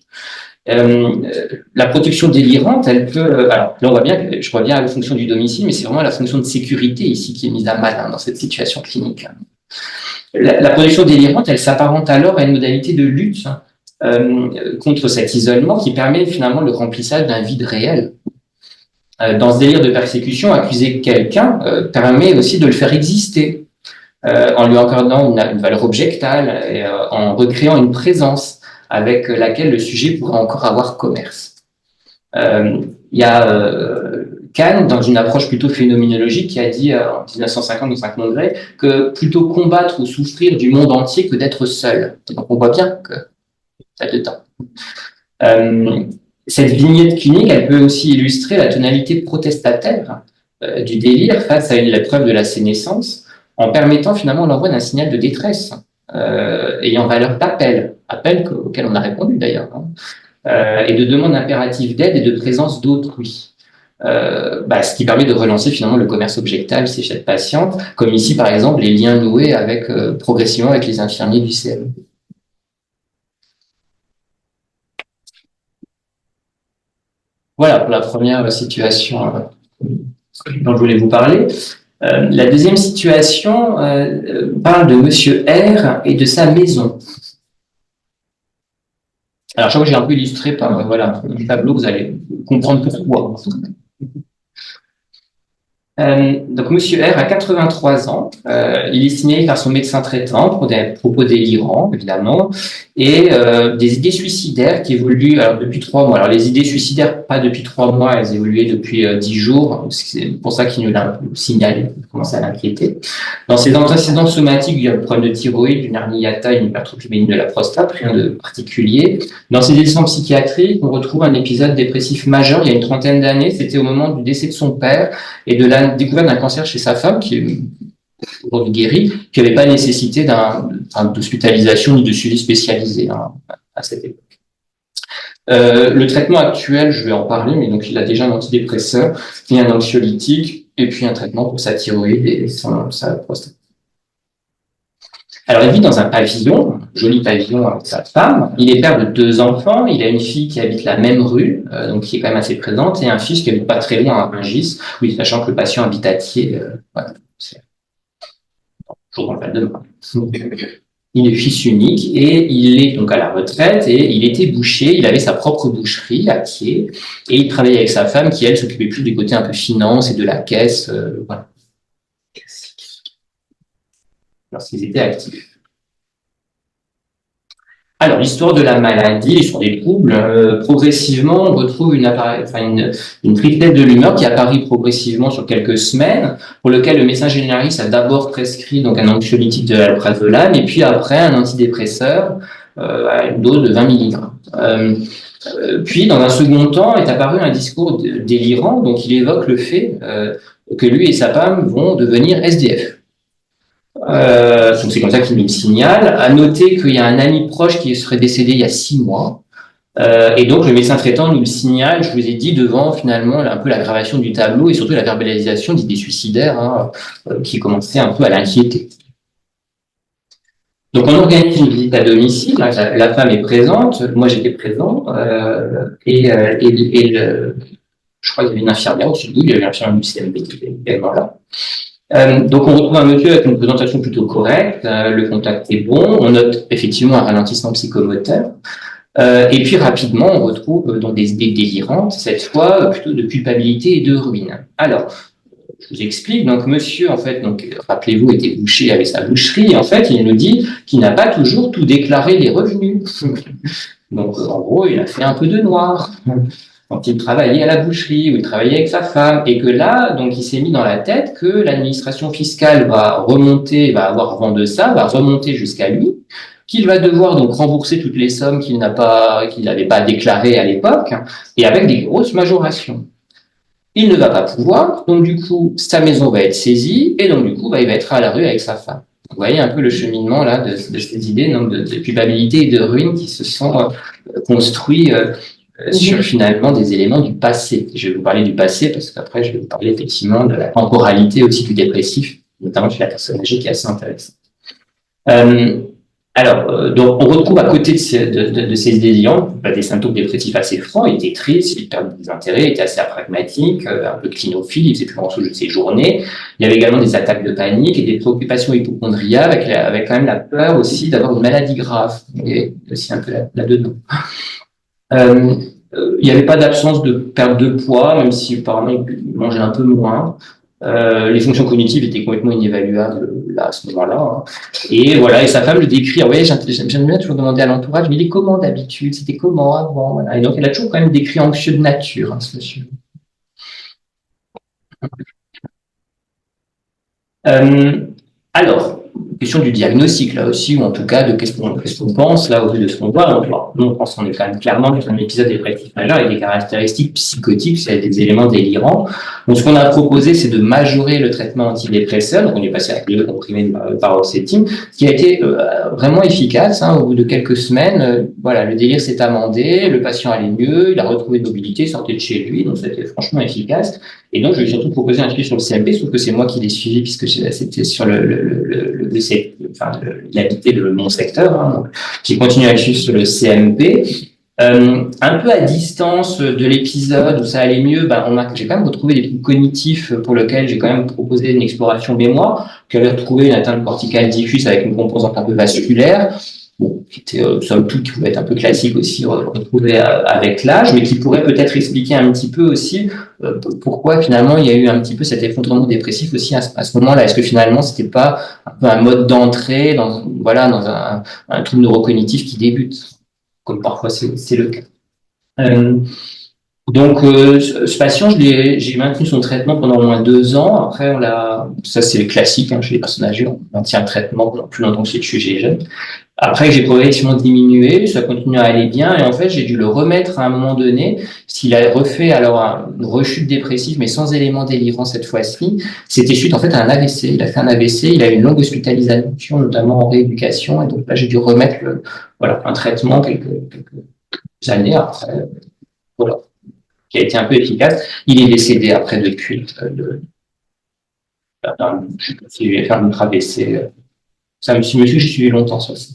La protection délirante, elle peut. Alors là, on voit bien que je reviens à la fonction du domicile, mais c'est vraiment la fonction de sécurité ici qui est mise à mal dans cette situation clinique. La protection délirante, elle s'apparente alors à une modalité de lutte contre cet isolement qui permet finalement le remplissage d'un vide réel. Dans ce délire de persécution, accuser quelqu'un permet aussi de le faire exister en lui accordant une valeur objectale et en recréant une présence avec laquelle le sujet pourrait encore avoir commerce. Il y a Kahn, dans une approche plutôt phénoménologique, qui a dit en 1950 dans 5 degrés que plutôt combattre ou souffrir du monde entier que d'être seul. Donc on voit bien que ça a de temps. Cette vignette clinique, elle peut aussi illustrer la tonalité protestataire du délire face à l'épreuve de la sénescence, en permettant finalement l'envoi d'un signal de détresse ayant valeur d'appel auquel on a répondu d'ailleurs, hein, et de demande impérative d'aide et de présence d'autrui. Ce qui permet de relancer finalement le commerce objectable chez cette patiente, comme ici par exemple les liens noués progressivement avec les infirmiers du CM. Voilà pour la première situation dont je voulais vous parler. La deuxième situation parle de Monsieur R et de sa maison. Alors, je crois que j'ai un peu illustré par un tableau, vous allez comprendre pourquoi. Donc, Monsieur R a 83 ans. Il est signalé par son médecin traitant pour des propos délirants, évidemment, et des idées suicidaires qui évoluent depuis 3 mois. Alors, les idées suicidaires, pas depuis 3 mois, elles évoluaient depuis 10 jours. C'est pour ça qu'il nous l'a signalé, il commence à l'inquiéter. Dans ses antécédents somatiques, il y a un problème de thyroïde, une hernie hiatale, une hypertrophie bénigne de la prostate, rien de particulier. Dans ses antécédents psychiatriques, on retrouve un épisode dépressif majeur il y a une 30aine d'années. C'était au moment du décès de son père et de la découverte d'un cancer chez sa femme, qui est aujourd'hui guérie, qui n'avait pas nécessité d'hospitalisation ni de suivi spécialisé à cette époque. Le traitement actuel, je vais en parler, mais donc il a déjà un antidépresseur, puis un anxiolytique, et puis un traitement pour sa thyroïde et sa prostate. Alors, il vit dans un pavillon, un joli pavillon avec sa femme. Il est père de 2 enfants. Il a une fille qui habite la même rue, donc qui est quand même assez présente, et un fils qui habite pas très loin à Rungis, oui, sachant que le patient habite à Thiers. Voilà, c'est toujours dans le Val-de-Marne. Il est fils unique et il est donc à la retraite et il était boucher. Il avait sa propre boucherie à Thiers et il travaillait avec sa femme qui, elle, s'occupait plus du côté un peu finance et de la caisse. Voilà. Lorsqu'ils étaient actifs. Alors, l'histoire de la maladie, l'histoire des troubles, progressivement, on retrouve une tristesse de l'humeur qui apparaît progressivement sur quelques semaines, pour lequel le médecin généraliste a d'abord prescrit donc un anxiolytique de l'alprazolam, et puis après un antidépresseur à une dose de 20 mg. Puis, dans un second temps, est apparu un discours délirant, donc il évoque le fait que lui et sa femme vont devenir SDF. Donc c'est comme ça qu'il nous le signale. À noter qu'il y a un ami proche qui serait décédé il y a 6 mois. Et donc le médecin traitant nous le signale, je vous ai dit, devant finalement un peu l'aggravation du tableau et surtout la verbalisation d'idées suicidaires qui commençait un peu à l'inquiéter. Donc on organise une visite à domicile, la femme est présente, moi j'étais présent, je crois qu'il y avait une infirmière au-dessus de nous, il y avait l'infirmière du CMP qui était également là. Donc on retrouve un monsieur avec une présentation plutôt correcte, le contact est bon, on note effectivement un ralentissement psychomoteur, et puis rapidement on retrouve donc des idées délirantes, cette fois plutôt de culpabilité et de ruine. Alors, je vous explique, donc monsieur, en fait, donc rappelez-vous, était boucher avec sa boucherie, et en fait il nous dit qu'il n'a pas toujours tout déclaré les revenus. Donc en gros, il a fait un peu de noir quand il travaillait à la boucherie, où il travaillait avec sa femme, et que là, donc, il s'est mis dans la tête que l'administration fiscale va avoir vent de ça, va remonter jusqu'à lui, qu'il va devoir donc rembourser toutes les sommes qu'il n'avait pas déclarées à l'époque, et avec des grosses majorations. Il ne va pas pouvoir, donc du coup, sa maison va être saisie, et donc du coup, il va être à la rue avec sa femme. Vous voyez un peu le cheminement là de ces idées donc, de culpabilité et de ruine qui se sont construits sur finalement des éléments du passé. Je vais vous parler du passé parce qu'après je vais vous parler effectivement de la temporalité aussi du dépressif, notamment chez la personne âgée qui est assez intéressante. Donc on retrouve à côté de ces délirants des symptômes dépressifs assez francs. Il était triste, il perdait des intérêts, il était assez pragmatique, un peu clinophile, il faisait plus grand chose de ses journées. Il y avait également des attaques de panique et des préoccupations hypocondriaques avec quand même la peur aussi d'avoir une maladie grave. Et aussi un peu là-dedans. Il n'y avait pas d'absence de perte de poids, même si apparemment il mangeait un peu moins. Les fonctions cognitives étaient complètement inévaluables là à ce moment-là. Hein. Et voilà, et sa femme le décrit. Ouais, j'aime bien toujours demander à l'entourage, mais il est comment d'habitude? C'était comment avant? Voilà. Et donc elle a toujours quand même décrit anxieux de nature, hein, ce monsieur. Alors, question du diagnostic là aussi, ou en tout cas de qu'est-ce qu'on pense là au vu de ce qu'on voit. Nous, on pense qu'on est quand même clairement dans un épisode dépressif majeur avec des caractéristiques psychotiques, c'est des éléments délirants. Donc ce qu'on a proposé, c'est de majorer le traitement antidépresseur. Donc on est passé à le comprimé de paroxétine, qui a été vraiment efficace. Hein, au bout de quelques semaines, voilà, le délire s'est amendé, le patient allait mieux, il a retrouvé de mobilité, sortait de chez lui, donc c'était franchement efficace. Et donc je vais surtout proposer un suivi sur le CMP, sauf que c'est moi qui l'ai suivi puisque c'était sur l'habité de mon secteur. Hein, donc j'ai continué à le suivre sur le CMP. Un peu à distance de l'épisode où ça allait mieux, j'ai quand même retrouvé des trucs cognitifs pour lesquels j'ai quand même proposé une exploration mémoire, qui avait retrouvé une atteinte corticale diffuse avec une composante un peu vasculaire, qui était somme toute qui pouvait être un peu classique aussi retrouvé avec l'âge, mais qui pourrait peut-être expliquer un petit peu aussi pourquoi finalement il y a eu un petit peu cet effondrement dépressif aussi à ce moment-là. Est-ce que finalement c'était pas un peu un mode d'entrée dans un trouble neurocognitif qui débute, comme parfois c'est le cas. Ce patient, j'ai maintenu son traitement pendant au moins 2 ans. Après, ça c'est classique hein, chez les personnes âgées, on maintient le traitement pendant plus longtemps que chez les jeunes. Après, j'ai progressivement diminué, ça continue à aller bien, et en fait, j'ai dû le remettre à un moment donné. S'il a refait alors une rechute dépressive, mais sans éléments délirants cette fois-ci, c'était suite en fait à un AVC. Il a fait un AVC, il a eu une longue hospitalisation, notamment en rééducation, et donc là, j'ai dû remettre un traitement quelques années après, qui a été un peu efficace. Il est décédé après depuis. Je sais pas si je vais faire notre AVC. Ça, monsieur, j'ai suivi longtemps sur ça.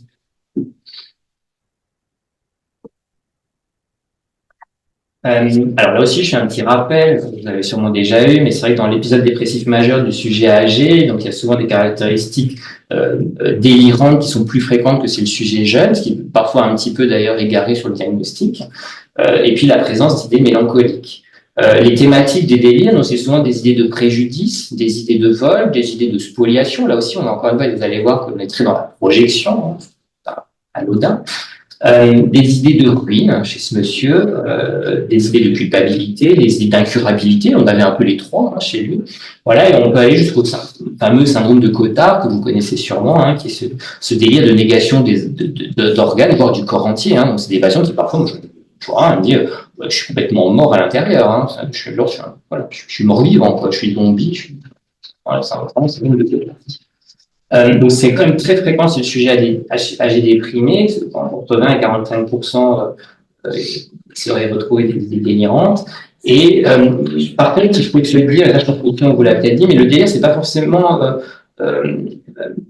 Alors là aussi, je fais un petit rappel, vous l'avez sûrement déjà eu, mais c'est vrai que dans l'épisode dépressif majeur du sujet âgé, donc il y a souvent des caractéristiques délirantes qui sont plus fréquentes que c'est le sujet jeune, ce qui est parfois un petit peu d'ailleurs égaré sur le diagnostic, et puis la présence d'idées mélancoliques. Les thématiques des délires, donc c'est souvent des idées de préjudice, des idées de vol, des idées de spoliation. Là aussi, on a encore une fois, vous allez voir qu'on est très dans la projection, hein, anodin. Des idées de ruine chez ce monsieur, des idées de culpabilité, des idées d'incurabilité. On avait un peu les trois chez lui. Voilà, et on peut aller jusqu'au fameux syndrome de Cotard que vous connaissez sûrement, qui est ce délire de négation d'organes, voire du corps entier. Donc c'est des patients qui parfois, me disent, je suis complètement mort à l'intérieur. Je suis mort-vivant, quoi. Je suis zombie. Voilà, ça vraiment c'est une de donc c'est quand même très fréquent ce sujet âgé déprimé, entre 20 et 45% seraient retrouvés des idées délirantes. Et par contre, il faut se le dire, là je pense que vous l'avez peut-être dit, mais le délire c'est pas forcément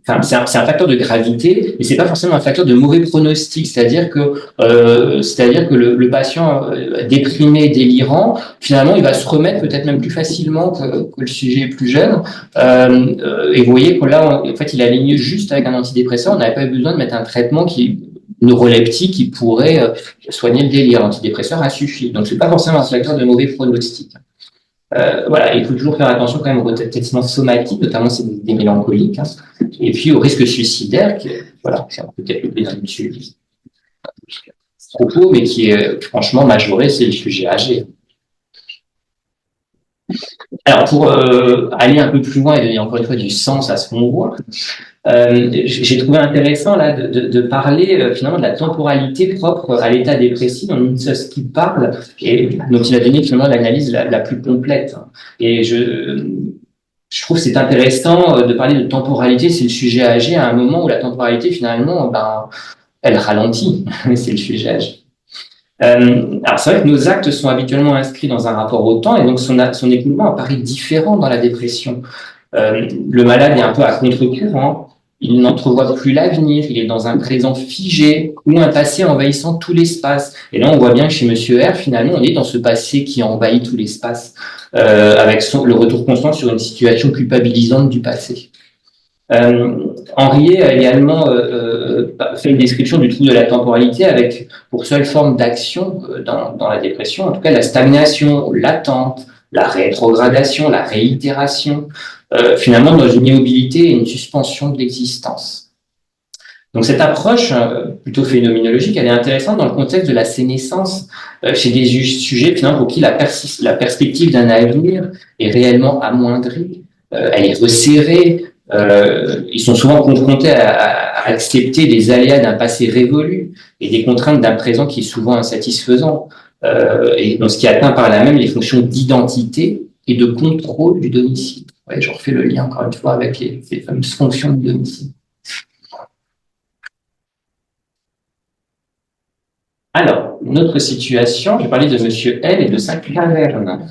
c'est un facteur de gravité, mais c'est pas forcément un facteur de mauvais pronostic. C'est-à-dire que le patient déprimé, délirant, finalement, il va se remettre peut-être même plus facilement que le sujet plus jeune. Et vous voyez que là, en fait, il aligne juste avec un antidépresseur. On n'avait pas eu besoin de mettre un traitement neuroleptique qui pourrait soigner le délire. L'antidépresseur a suffi. Donc, c'est pas forcément un facteur de mauvais pronostic. Voilà, il faut toujours faire attention quand même aux retraitements somatiques, notamment c'est des mélancoliques, et puis au risque suicidaire, qui voilà, c'est peut-être le bénéfice du propos, mais qui est franchement majoré, c'est le sujet âgé. Alors, pour aller un peu plus loin et donner encore une fois du sens à ce qu'on voit, j'ai trouvé intéressant là de parler finalement de la temporalité propre à l'état dépressif dont Nitzowski parle et dont il a donné finalement l'analyse la plus complète. Et je trouve que c'est intéressant de parler de temporalité, c'est le sujet âgé à un moment où la temporalité finalement, elle ralentit, c'est le sujet âgé. Alors c'est vrai que nos actes sont habituellement inscrits dans un rapport au temps et donc son écoulement apparaît différent dans la dépression. Le malade est un peu à contre-courant, il n'entrevoit plus l'avenir, il est dans un présent figé ou un passé envahissant tout l'espace. Et là on voit bien que chez Monsieur R, finalement, on est dans ce passé qui envahit tout l'espace, avec le retour constant sur une situation culpabilisante du passé. Henriet a également fait une description du trouble de la temporalité avec pour seule forme d'action dans la dépression, en tout cas la stagnation, l'attente, la rétrogradation, la réitération, finalement dans une immobilité et une suspension de l'existence. Donc cette approche plutôt phénoménologique, elle est intéressante dans le contexte de la sénescence chez des sujets finalement pour qui la perspective d'un avenir est réellement amoindrie, elle est resserrée. Ils sont souvent confrontés à accepter les aléas d'un passé révolu et des contraintes d'un présent qui est souvent insatisfaisant, et donc ce qui atteint par là même les fonctions d'identité et de contrôle du domicile. Ouais, je refais le lien encore une fois avec les fameuses fonctions du domicile. Alors, une autre situation, je vais parler de Monsieur L et de Saint-Claverne.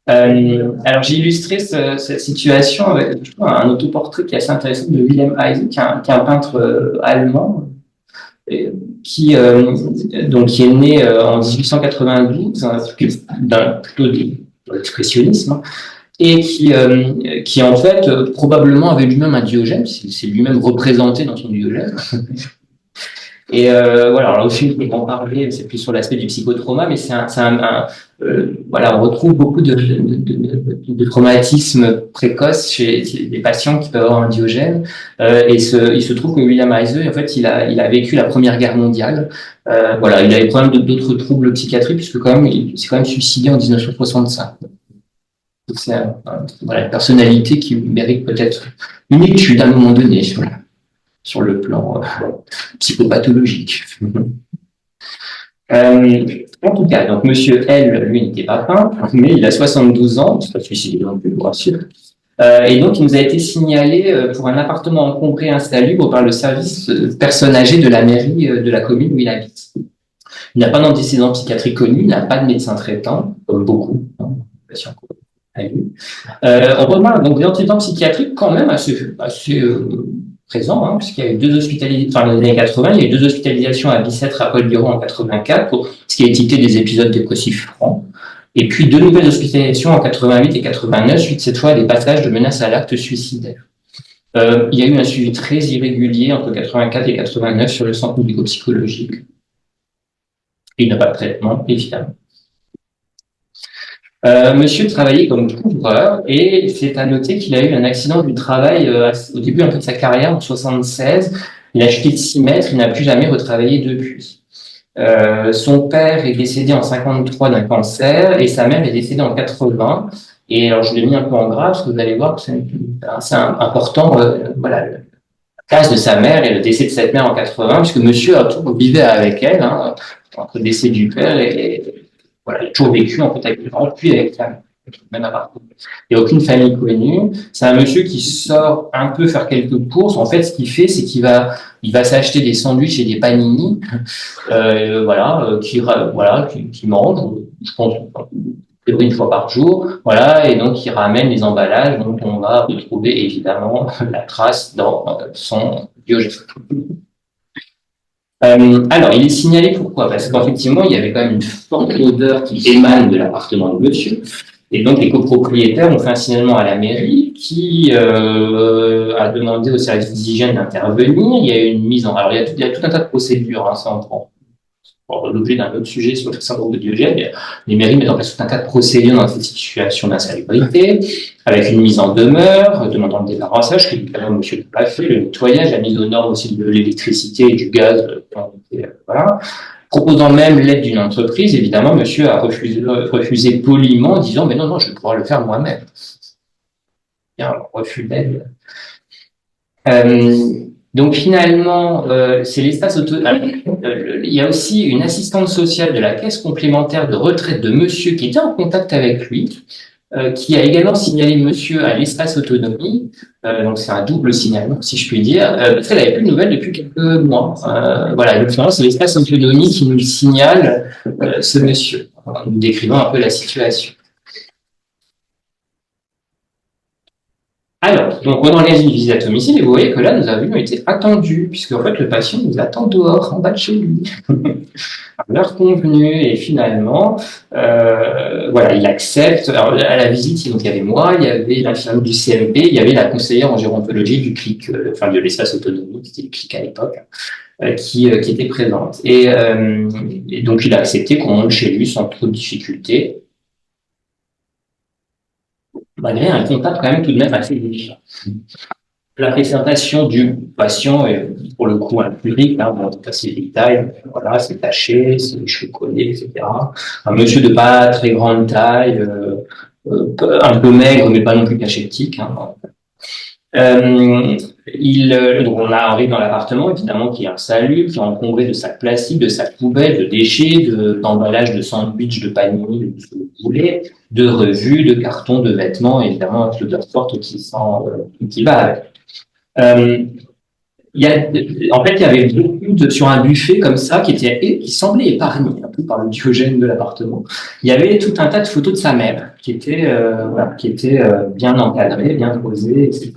Alors, j'ai illustré cette situation avec un autoportrait qui est assez intéressant de Wilhelm Heise, qui est un peintre allemand, qui est né en 1892, plutôt de l'expressionnisme, et qui en fait probablement avait lui-même un Diogène, c'est lui-même représenté dans son Diogène. Et voilà, alors aussi, je peux en parler, c'est plus sur l'aspect du psychotrauma, mais voilà, on retrouve beaucoup de traumatismes précoces chez des patients qui peuvent avoir un Diogène. Il se trouve que Wilhelm Heise, en fait, il a vécu la Première Guerre mondiale. Voilà, il a eu problème d'autres troubles psychiatriques, puisque il s'est quand même suicidé en 1965. Donc c'est voilà, une personnalité qui mérite peut-être une étude à un moment donné sur le plan psychopathologique. En tout cas, donc Monsieur L, lui, n'était pas peintre, mais il a 72 ans, c'est pas suicidé non plus, pour rassurer. Et donc, il nous a été signalé pour un appartement encombré insalubre par le service personnes âgées de la mairie de la commune où il habite. Il n'a pas d'antécédent psychiatrique connu, il n'a pas de médecin traitant, comme beaucoup, patients a eu. On remarque donc des antécédents psychiatriques quand même assez présent, puisqu'il y a eu deux hospitalisations, dans les années 80, il y a eu 2 hospitalisations à Bicêtre, à Paul-Biron en 84, pour ce qui est étiqueté des épisodes dépressifs francs. Et puis 2 nouvelles hospitalisations en 88 et 89, suite cette fois à des passages de menaces à l'acte suicidaire. Il y a eu un suivi très irrégulier entre 84 et 89 sur le centre médico-psychologique. Et il n'a pas de traitement, évidemment. Monsieur travaillait comme couvreur et c'est à noter qu'il a eu un accident du travail au début un peu de sa carrière en 76 Il a chuté de 6 mètres, il n'a plus jamais retravaillé depuis. Son père est décédé en 53 d'un cancer et sa mère est décédée en 80. Et alors, je l'ai mis un peu en gras parce que vous allez voir que c'est important. Voilà, la place de sa mère et le décès de cette mère en 80, puisque monsieur a toujours vivait avec elle, hein, entre le décès du père et voilà, il a toujours vécu en contact avec les parents, puis avec la mère. Même appartement. Il n'y a aucune famille connue. C'est un monsieur qui sort un peu faire quelques courses. En fait, ce qu'il fait, c'est qu'il va s'acheter des sandwichs et des panini, qui mange, je pense, une fois par jour, voilà, et donc il ramène les emballages, donc on va retrouver évidemment la trace dans son Diogène. Alors, il est signalé pourquoi? Parce qu'effectivement, il y avait quand même une forte odeur qui émane de l'appartement de monsieur. Et donc, les copropriétaires ont fait un signalement à la mairie qui a demandé au service d'hygiène d'intervenir. Il y a eu une mise en... Alors, il y a tout un tas de procédures, hein, ça en prend l'objet d'un autre sujet sur le syndrome de Diogène. Les mairies mettent en place tout un tas de procédures dans cette situation d'insalubrité, avec une mise en demeure, demandant le débarrassage, que évidemment monsieur n'a pas fait, le nettoyage, la mise aux normes aussi de l'électricité et du gaz, voilà. Proposant même l'aide d'une entreprise, évidemment, monsieur a refusé poliment, en disant, mais non, je vais pouvoir le faire moi-même. Il y a un refus d'aide. Donc finalement, c'est l'espace autonome. Il y a aussi une assistante sociale de la caisse complémentaire de retraite de monsieur qui était en contact avec lui, qui a également signalé monsieur à l'espace autonomie. Donc c'est un double signalement, si je puis dire, parce qu'elle n'avait plus de nouvelles depuis quelques mois. Voilà, donc c'est l'espace autonomie qui nous signale ce monsieur, en nous décrivant un peu la situation. Alors, donc on organise une visite à domicile et vous voyez que là, nous avions été attendus, puisque en fait, le patient nous attend dehors, en bas de chez lui, à l'heure convenue, et finalement, voilà, il accepte. Alors, à la visite, donc, il y avait moi, il y avait l'infirmière du CMP, il y avait la conseillère en gérontologie du CLIC, enfin de l'espace autonomie, c'était le CLIC à l'époque, qui était présente. Et donc, il a accepté qu'on monte chez lui sans trop de difficultés, malgré un contact quand même tout de même assez délicat. La présentation du patient est pour le coup un public, hein, en tout cas c'est détail, voilà, c'est taché, c'est les cheveux collés, etc. Un monsieur de pas très grande taille, un peu maigre mais pas non plus cachétique. Hein. Donc on arrive dans l'appartement, évidemment, qui est insalubre, qui est encombré de sacs plastiques, de sacs poubelles, de déchets, d'emballages de sandwichs, de panini, de tout ce que vous voulez, de revues, de cartons, de vêtements, évidemment, avec l'odeur forte qui va avec. En fait, il y avait beaucoup sur un buffet comme ça qui semblait épargné un peu par le Diogène de l'appartement. Il y avait tout un tas de photos de sa mère qui étaient bien encadrées, bien posées, etc.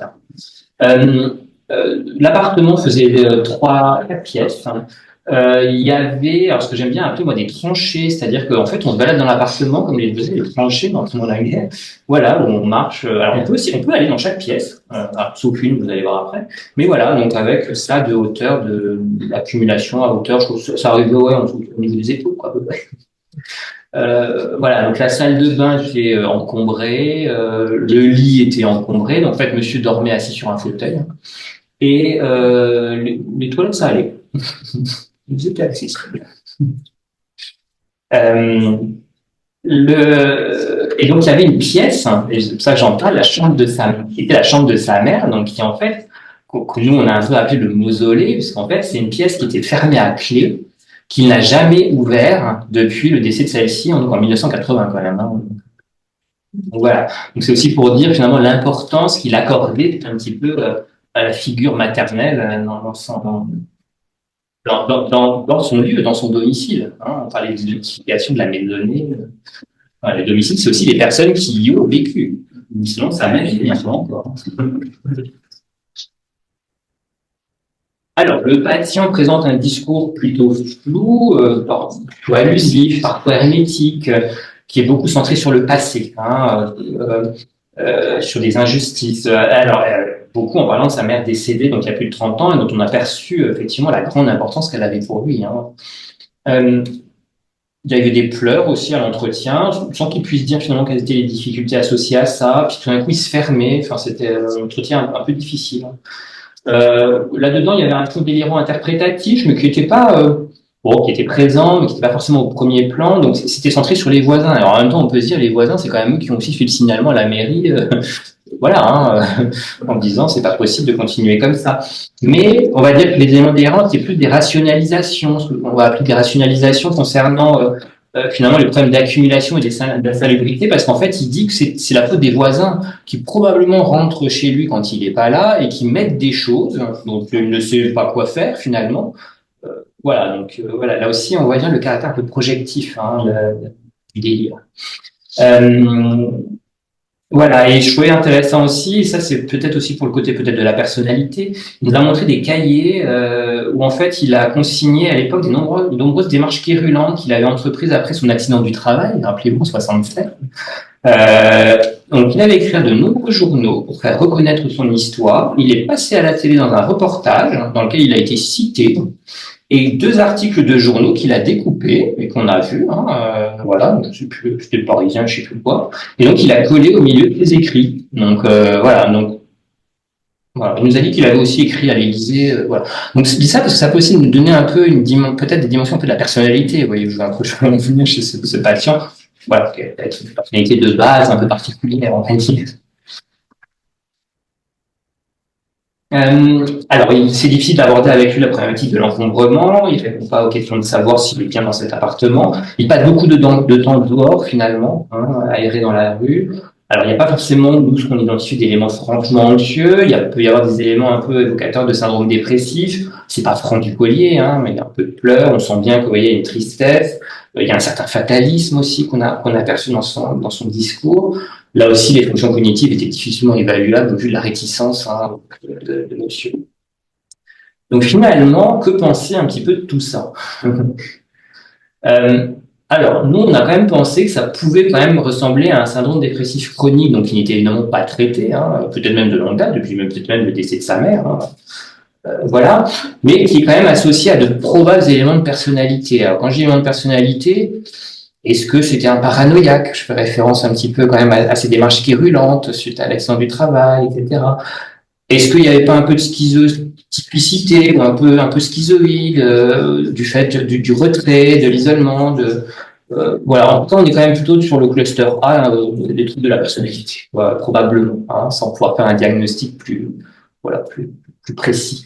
L'appartement faisait 4 pièces. Il y avait, alors ce que j'aime bien appeler moi des tranchées, c'est-à-dire qu'en fait on se balade dans l'appartement comme les tranchées dans la guerre. Voilà, où on marche. Alors on peut aller dans chaque pièce, sauf une, vous allez voir après. Mais voilà, donc avec ça de hauteur, de l'accumulation à hauteur, je trouve que ça arrivait au niveau des épaules, quoi, à peu près. Voilà, donc la salle de bain était encombrée, le lit était encombré, donc en fait monsieur dormait assis sur un fauteuil, et les toilettes ça allait. Ils étaient accessibles. Et donc il y avait une pièce, et c'est pour ça que j'en parle, qui était la chambre de sa mère, donc qui en fait, que nous on a un peu appelé le mausolée, puisqu'en fait c'est une pièce qui était fermée à clé, qu'il n'a jamais ouvert depuis le décès de celle-ci, en 1980 quand même. Hein. Donc voilà. Donc c'est aussi pour dire finalement l'importance qu'il accordait un petit peu à la figure maternelle dans son lieu, dans son domicile. Hein. On parlait de l'identification de la maisonnée. Le domicile, c'est aussi les personnes qui y ont vécu. Sinon, ça mène évidemment encore. Alors, le patient présente un discours plutôt flou, parfois allusif, parfois hermétique, qui est beaucoup centré sur le passé, hein, sur des injustices. Alors, beaucoup en parlant de sa mère décédée, donc il y a plus de 30 ans, et dont on a perçu effectivement la grande importance qu'elle avait pour lui. Hein. Il y avait des pleurs aussi à l'entretien, sans qu'il puisse dire finalement quelles étaient les difficultés associées à ça. Puis tout d'un coup, il se fermait. Enfin, c'était un entretien un peu difficile. Là-dedans, il y avait un fond délirant interprétatif, mais qui était pas qui était présent, mais qui n'était pas forcément au premier plan. Donc, c'était centré sur les voisins. Alors, en même temps, on peut se dire, les voisins, c'est quand même eux qui ont aussi fait le signalement à la mairie. Voilà, en disant, c'est pas possible de continuer comme ça. Mais on va dire que les éléments délirants, c'est plus des rationalisations, ce qu'on va appeler des rationalisations concernant finalement les problèmes d'accumulation et d'insalubrité, parce qu'en fait, il dit que c'est la faute des voisins qui probablement rentrent chez lui quand il n'est pas là et qui mettent des choses, donc il ne sait pas quoi faire finalement. Voilà, donc voilà, là aussi, on voit bien le caractère un peu projectif du délire. Voilà, et je trouvais intéressant aussi, et ça c'est peut-être aussi pour le côté peut-être de la personnalité, il nous a montré des cahiers où en fait il a consigné à l'époque de nombreuses démarches quérulantes qu'il avait entreprises après son accident du travail, rappelez-vous, 67. Donc il avait écrit de nombreux journaux pour faire reconnaître son histoire. Il est passé à la télé dans un reportage dans lequel il a été cité, et 2 articles de journaux qu'il a découpés et qu'on a vus, voilà, donc c'était le Parisien, je sais plus quoi, et donc il a collé au milieu des écrits. Donc voilà, il nous a dit qu'il avait aussi écrit à l'Élysée, voilà. Donc je dis ça parce que ça peut aussi nous donner un peu peut-être des dimensions un peu de la personnalité. Vous voyez, je vais en venir chez ce patient, voilà, qui a peut-être une personnalité de base un peu particulière, on va dire. Alors, c'est difficile d'aborder avec lui la problématique de l'encombrement. Il répond pas aux questions de savoir s'il est bien dans cet appartement. Il passe beaucoup de temps dehors, finalement, aéré dans la rue. Alors, il n'y a pas forcément, nous, ce qu'on identifie d'éléments franchement anxieux. Peut y avoir des éléments un peu évocateurs de syndrome dépressif. C'est pas franc du collier, mais il y a un peu de pleurs. On sent bien qu'il y a une tristesse. Il y a un certain fatalisme aussi qu'on a aperçu dans son discours. Là aussi, les fonctions cognitives étaient difficilement évaluables au vu de la réticence de monsieur. Donc finalement, que penser un petit peu de tout ça? Alors, nous, on a quand même pensé que ça pouvait quand même ressembler à un syndrome dépressif chronique, donc qui n'était évidemment pas traité, peut-être même de longue date, depuis peut-être même le décès de sa mère, voilà, mais qui est quand même associé à de probables éléments de personnalité. Alors, quand je dis éléments de personnalité, est-ce que c'était un paranoïaque? Je fais référence un petit peu quand même à ces démarches quérulantes suite à l'accident du travail, etc. Est-ce qu'il n'y avait pas un peu de schizotypicité ou un peu schizoïde du fait du retrait, de l'isolement, voilà. En tout cas, on est quand même plutôt sur le cluster A des troubles de la personnalité, voilà, probablement, sans pouvoir faire un diagnostic plus précis.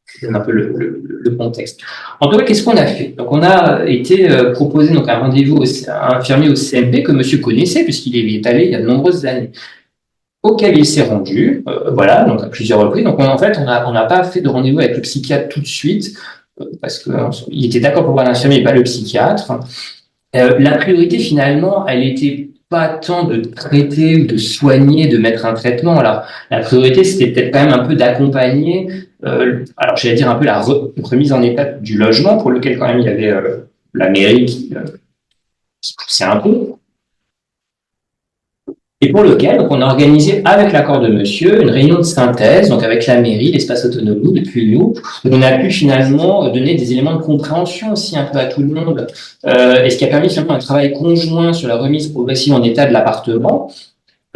C'est un peu le contexte. En tout cas, qu'est-ce qu'on a fait? Donc, on a été proposé donc un rendez-vous à un infirmier au CMP que monsieur connaissait puisqu'il y est allé il y a de nombreuses années, auquel il s'est rendu, voilà, donc à plusieurs reprises. Donc, en fait, on n'a pas fait de rendez-vous avec le psychiatre tout de suite parce que il était d'accord pour voir l'infirmier et pas le psychiatre. La priorité, finalement, elle était pas tant de traiter ou de soigner, de mettre un traitement. Alors, la priorité, c'était peut-être quand même un peu d'accompagner, alors j'allais dire un peu la remise en état du logement, pour lequel quand même il y avait la mairie qui poussait un peu. Et pour lequel, donc, on a organisé avec l'accord de monsieur une réunion de synthèse, donc avec la mairie, l'espace autonomie, depuis nous, où on a pu finalement donner des éléments de compréhension aussi un peu à tout le monde, et ce qui a permis finalement un travail conjoint sur la remise progressive en état de l'appartement,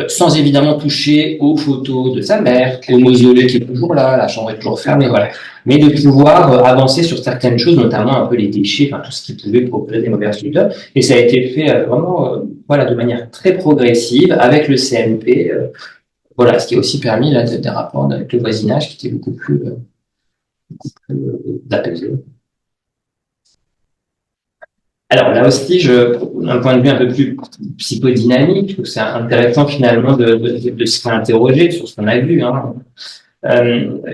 sans évidemment toucher aux photos de sa mère, au mausolée qui est toujours là, la chambre est toujours fermée, voilà. Mais de pouvoir avancer sur certaines choses, notamment un peu les déchets, tout ce qui pouvait proposer des mauvais résultats. Et ça a été fait vraiment, de manière très progressive avec le CMP, voilà, ce qui a aussi permis là des rapports avec le voisinage qui étaient beaucoup plus apaisés. Alors là aussi, d'un point de vue un peu plus psychodynamique, je trouve que c'est intéressant finalement de se réinterroger sur ce qu'on a vu.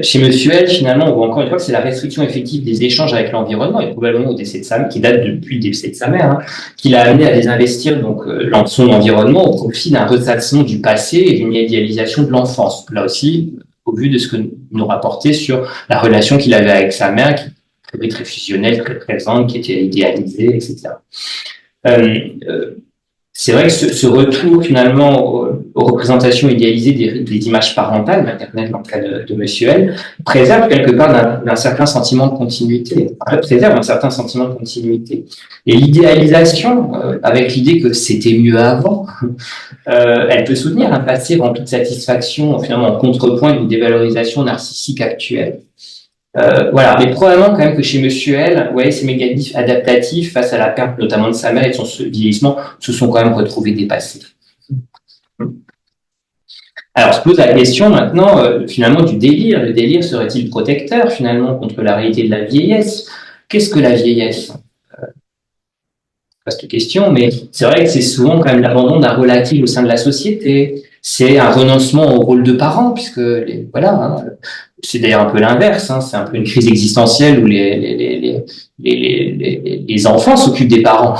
Chez Monsieur L, finalement, on voit encore une fois que c'est la restriction effective des échanges avec l'environnement et probablement au décès de sa mère, qui date depuis le décès de sa mère, qui l'a amené à désinvestir donc son environnement au profit d'un ressassement du passé et d'une idéalisation de l'enfance. Là aussi, au vu de ce que nous rapportait sur la relation qu'il avait avec sa mère, qui très fusionnelle, très présente, qui était idéalisée, etc. c'est vrai que ce retour finalement aux représentations idéalisées des images parentales, maternelles dans le cas de Monsieur L, préserve quelque part d'un certain sentiment de continuité, préserve un certain sentiment de continuité. Et l'idéalisation, avec l'idée que c'était mieux avant, elle peut soutenir un passé rempli de satisfaction, finalement en contrepoint d'une dévalorisation narcissique actuelle. Voilà, mais probablement quand même que chez Monsieur L, vous voyez, ces mécanismes adaptatifs face à la perte notamment de sa mère et de son vieillissement se sont quand même retrouvés dépassés. Alors se pose la question maintenant finalement du délire. Le délire serait-il protecteur finalement contre la réalité de la vieillesse? Qu'est-ce que la vieillesse? Vaste question, mais c'est vrai que c'est souvent quand même l'abandon d'un relatif au sein de la société. C'est un renoncement au rôle de parent, puisque voilà, hein, c'est d'ailleurs un peu l'inverse. Hein, c'est un peu une crise existentielle où les enfants s'occupent des parents.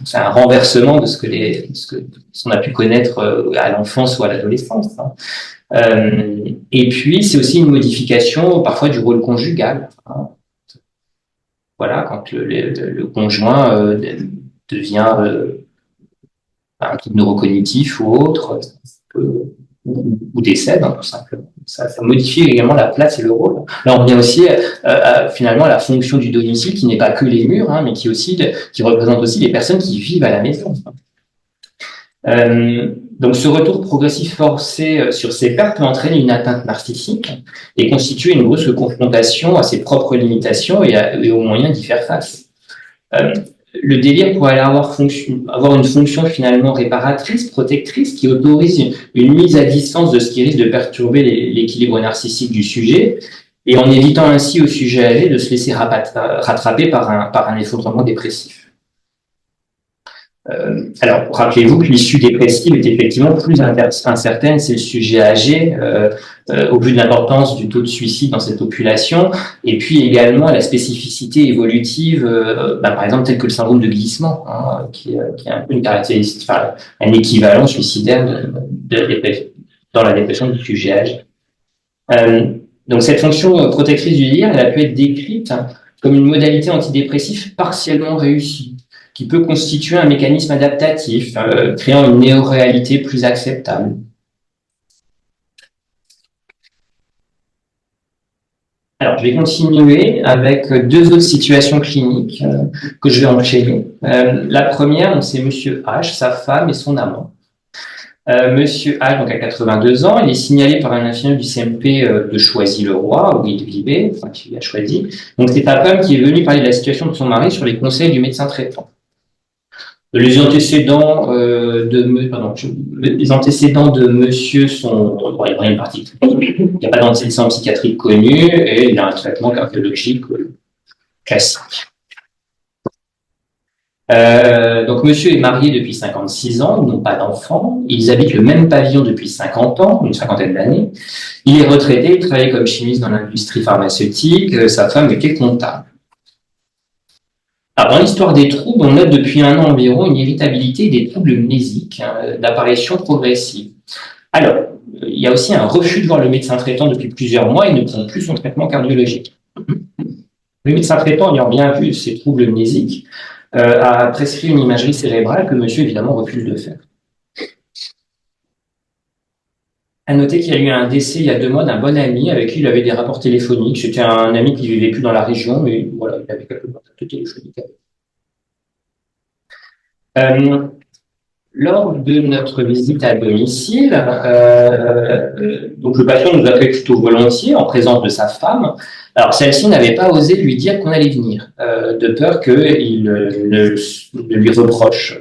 C'est un renversement de ce qu'on a pu connaître à l'enfance ou à l'adolescence. Hein. Et puis c'est aussi une modification parfois du rôle conjugal. Hein. Voilà, quand le conjoint devient un trouble neurocognitif ou autre, ou décède, hein, tout simplement. Ça modifie également la place et le rôle. Là, on revient aussi finalement à la fonction du domicile, qui n'est pas que les murs, hein, mais qui représente aussi les personnes qui vivent à la maison. Donc, ce retour progressif forcé sur ces pertes peut entraîner une atteinte narcissique et constituer une grosse confrontation à ses propres limitations et aux moyens d'y faire face. Le délire pourrait avoir une fonction finalement réparatrice, protectrice, qui autorise une mise à distance de ce qui risque de perturber l'équilibre narcissique du sujet, et en évitant ainsi au sujet âgé de se laisser rattraper par un effondrement dépressif. Alors, rappelez-vous que l'issue dépressive est effectivement plus incertaine, c'est le sujet âgé, au vu de l'importance du taux de suicide dans cette population, et puis également la spécificité évolutive, par exemple, telle que le syndrome de glissement, hein, qui est un peu une caractéristique, enfin, un équivalent suicidaire dans la dépression du sujet âgé. Donc, cette fonction protectrice du délire, elle a pu être décrite comme une modalité antidépressive partiellement réussie, qui peut constituer un mécanisme adaptatif, créant une néo-réalité plus acceptable. Alors, je vais continuer avec deux autres situations cliniques que je vais enchaîner. La première, c'est Monsieur H, sa femme et son amant. Monsieur H, donc à 82 ans, il est signalé par un infirmier du CMP de Choisy-le-Roi, où il vivait, enfin, qu'il a choisi. Donc, c'est sa femme qui est venue parler de la situation de son mari sur les conseils du médecin traitant. Les antécédents de monsieur sont, bon, il n'y a rien de particulier. Il n'y a pas d'antécédents psychiatriques connus et il a un traitement cardiologique classique. Donc monsieur est marié depuis 56 ans, ils n'ont pas d'enfants, ils habitent le même pavillon depuis 50 ans, une cinquantaine d'années. Il est retraité, il travaille comme chimiste dans l'industrie pharmaceutique, sa femme était comptable. Alors, dans l'histoire des troubles, on note depuis un an environ une irritabilité et des troubles mnésiques d'apparition progressive. Alors, il y a aussi un refus de voir le médecin traitant depuis plusieurs mois et ne prend plus son traitement cardiologique. Le médecin traitant, ayant bien vu ces troubles mnésiques, a prescrit une imagerie cérébrale que monsieur, évidemment, refuse de faire. À noter qu'il y a eu un décès il y a 2 mois d'un bon ami avec qui il avait des rapports téléphoniques. C'était un ami qui ne vivait plus dans la région, mais voilà, il avait quelques contacts téléphoniques. Lors de notre visite à domicile, donc le patient nous accueille plutôt volontiers en présence de sa femme. Alors celle-ci n'avait pas osé lui dire qu'on allait venir, de peur qu'il ne lui reproche.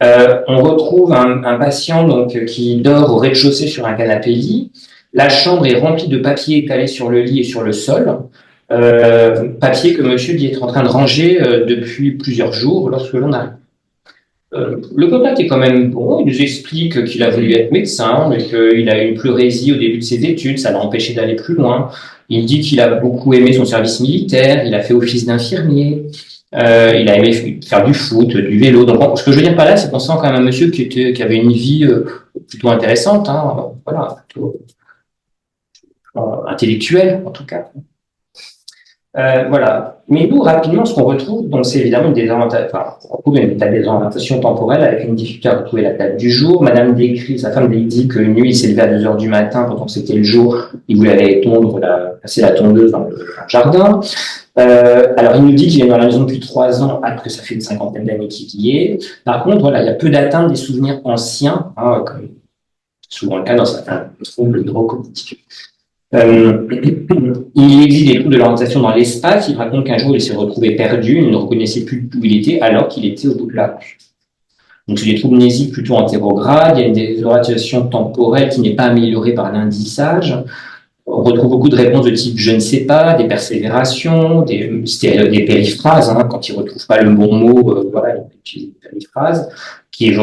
On retrouve un patient donc, qui dort au rez-de-chaussée sur un canapé-lit. La chambre est remplie de papiers étalés sur le lit et sur le sol. Papier que monsieur dit être en train de ranger depuis plusieurs jours lorsque l'on arrive. Le contact est quand même bon. Il nous explique qu'il a voulu être médecin, mais qu'il a eu une pleurésie au début de ses études. Ça l'a empêché d'aller plus loin. Il dit qu'il a beaucoup aimé son service militaire. Il a fait office d'infirmier. Il a aimé faire du foot, du vélo. Donc, ce que je veux dire par là, c'est qu'on sent quand même un monsieur qui avait une vie plutôt intéressante, hein, voilà, plutôt intellectuelle en tout cas. Voilà. Mais nous, rapidement, ce qu'on retrouve, donc c'est évidemment une désorientation, enfin, on retrouve une état de désorientation temporelle avec une difficulté à retrouver la date du jour. Madame décrit, sa femme dit qu'une nuit, il s'est levé à 2 heures du matin, pourtant c'était le jour, il voulait aller passer la tondeuse dans le jardin. Alors, il nous dit qu'il est dans la maison depuis 3 ans, alors que ça fait une cinquantaine d'années qu'il y est. Par contre, voilà, il y a peu d'atteinte des souvenirs anciens, hein, comme souvent le cas dans certains troubles neurocognitifs. Il existe des troubles de l'orientation dans l'espace. Il raconte qu'un jour, il s'est retrouvé perdu, il ne reconnaissait plus où il était, alors qu'il était au bout de la rue. Donc, c'est des troubles mnésiques plutôt antérogrades. Il y a une désorientation temporelle qui n'est pas améliorée par l'indissage. On retrouve beaucoup de réponses de type je ne sais pas, des persévérations, des périphrases, hein, quand il ne retrouve pas le bon mot, voilà, il utilise des périphrases, qui est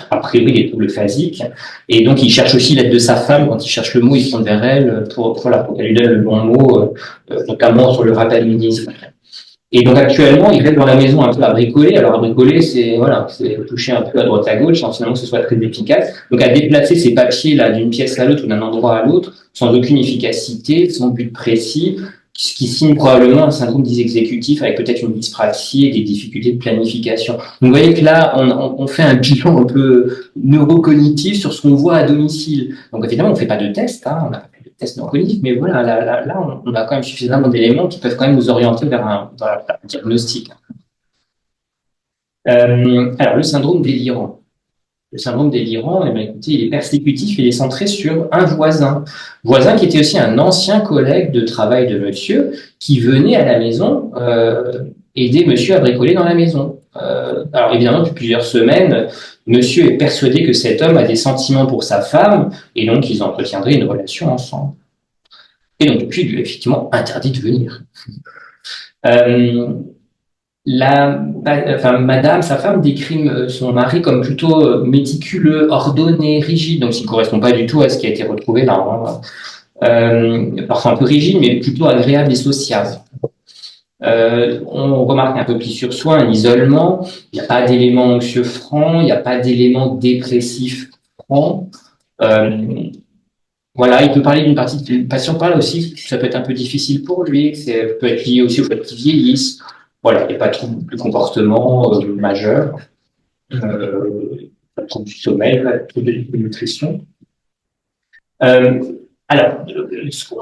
a priori des troubles phasiques. Et donc il cherche aussi l'aide de sa femme, quand il cherche le mot, il se tourne vers elle pour qu'elle lui donne le bon mot, notamment sur le rappalisme. Et donc actuellement, il reste dans la maison un peu à bricoler. Alors à bricoler, c'est toucher un peu à droite à gauche, sans finalement que ce soit très efficace. Donc à déplacer ces papiers là d'une pièce à l'autre ou d'un endroit à l'autre, sans aucune efficacité, sans but précis, ce qui signe probablement un syndrome dysexécutif avec peut-être une dyspraxie et des difficultés de planification. Donc vous voyez que là, on fait un bilan un peu neurocognitif sur ce qu'on voit à domicile. Donc évidemment, on ne fait pas de test, hein, on n'a pas fait de test neurocognitif, mais voilà, là, on a quand même suffisamment d'éléments qui peuvent quand même nous orienter vers un diagnostic. Alors, le syndrome délirant. Le syndrome délirant, eh bien, écoutez, il est persécutif, il est centré sur un voisin qui était aussi un ancien collègue de travail de monsieur, qui venait à la maison aider monsieur à bricoler dans la maison. Alors évidemment, depuis plusieurs semaines, monsieur est persuadé que cet homme a des sentiments pour sa femme, et donc ils entretiendraient une relation ensemble. Et donc depuis, il lui a effectivement interdit de venir. Madame, sa femme, décrit son mari comme plutôt méticuleux, ordonné, rigide, donc il ne correspond pas du tout à ce qui a été retrouvé là. Parfois un peu rigide, mais plutôt agréable et sociable. On remarque un peu pli sur soi, un isolement, il n'y a pas d'éléments anxieux francs, il n'y a pas d'éléments dépressifs francs. Voilà, il peut parler d'une partie du patient parle aussi, ça peut être un peu difficile pour lui, ça peut être lié aussi au fait qu'il vieillisse. Voilà, il n'y a pas de trouble de comportement majeur, pas de trouble du sommeil, pas de trouble de nutrition. Alors,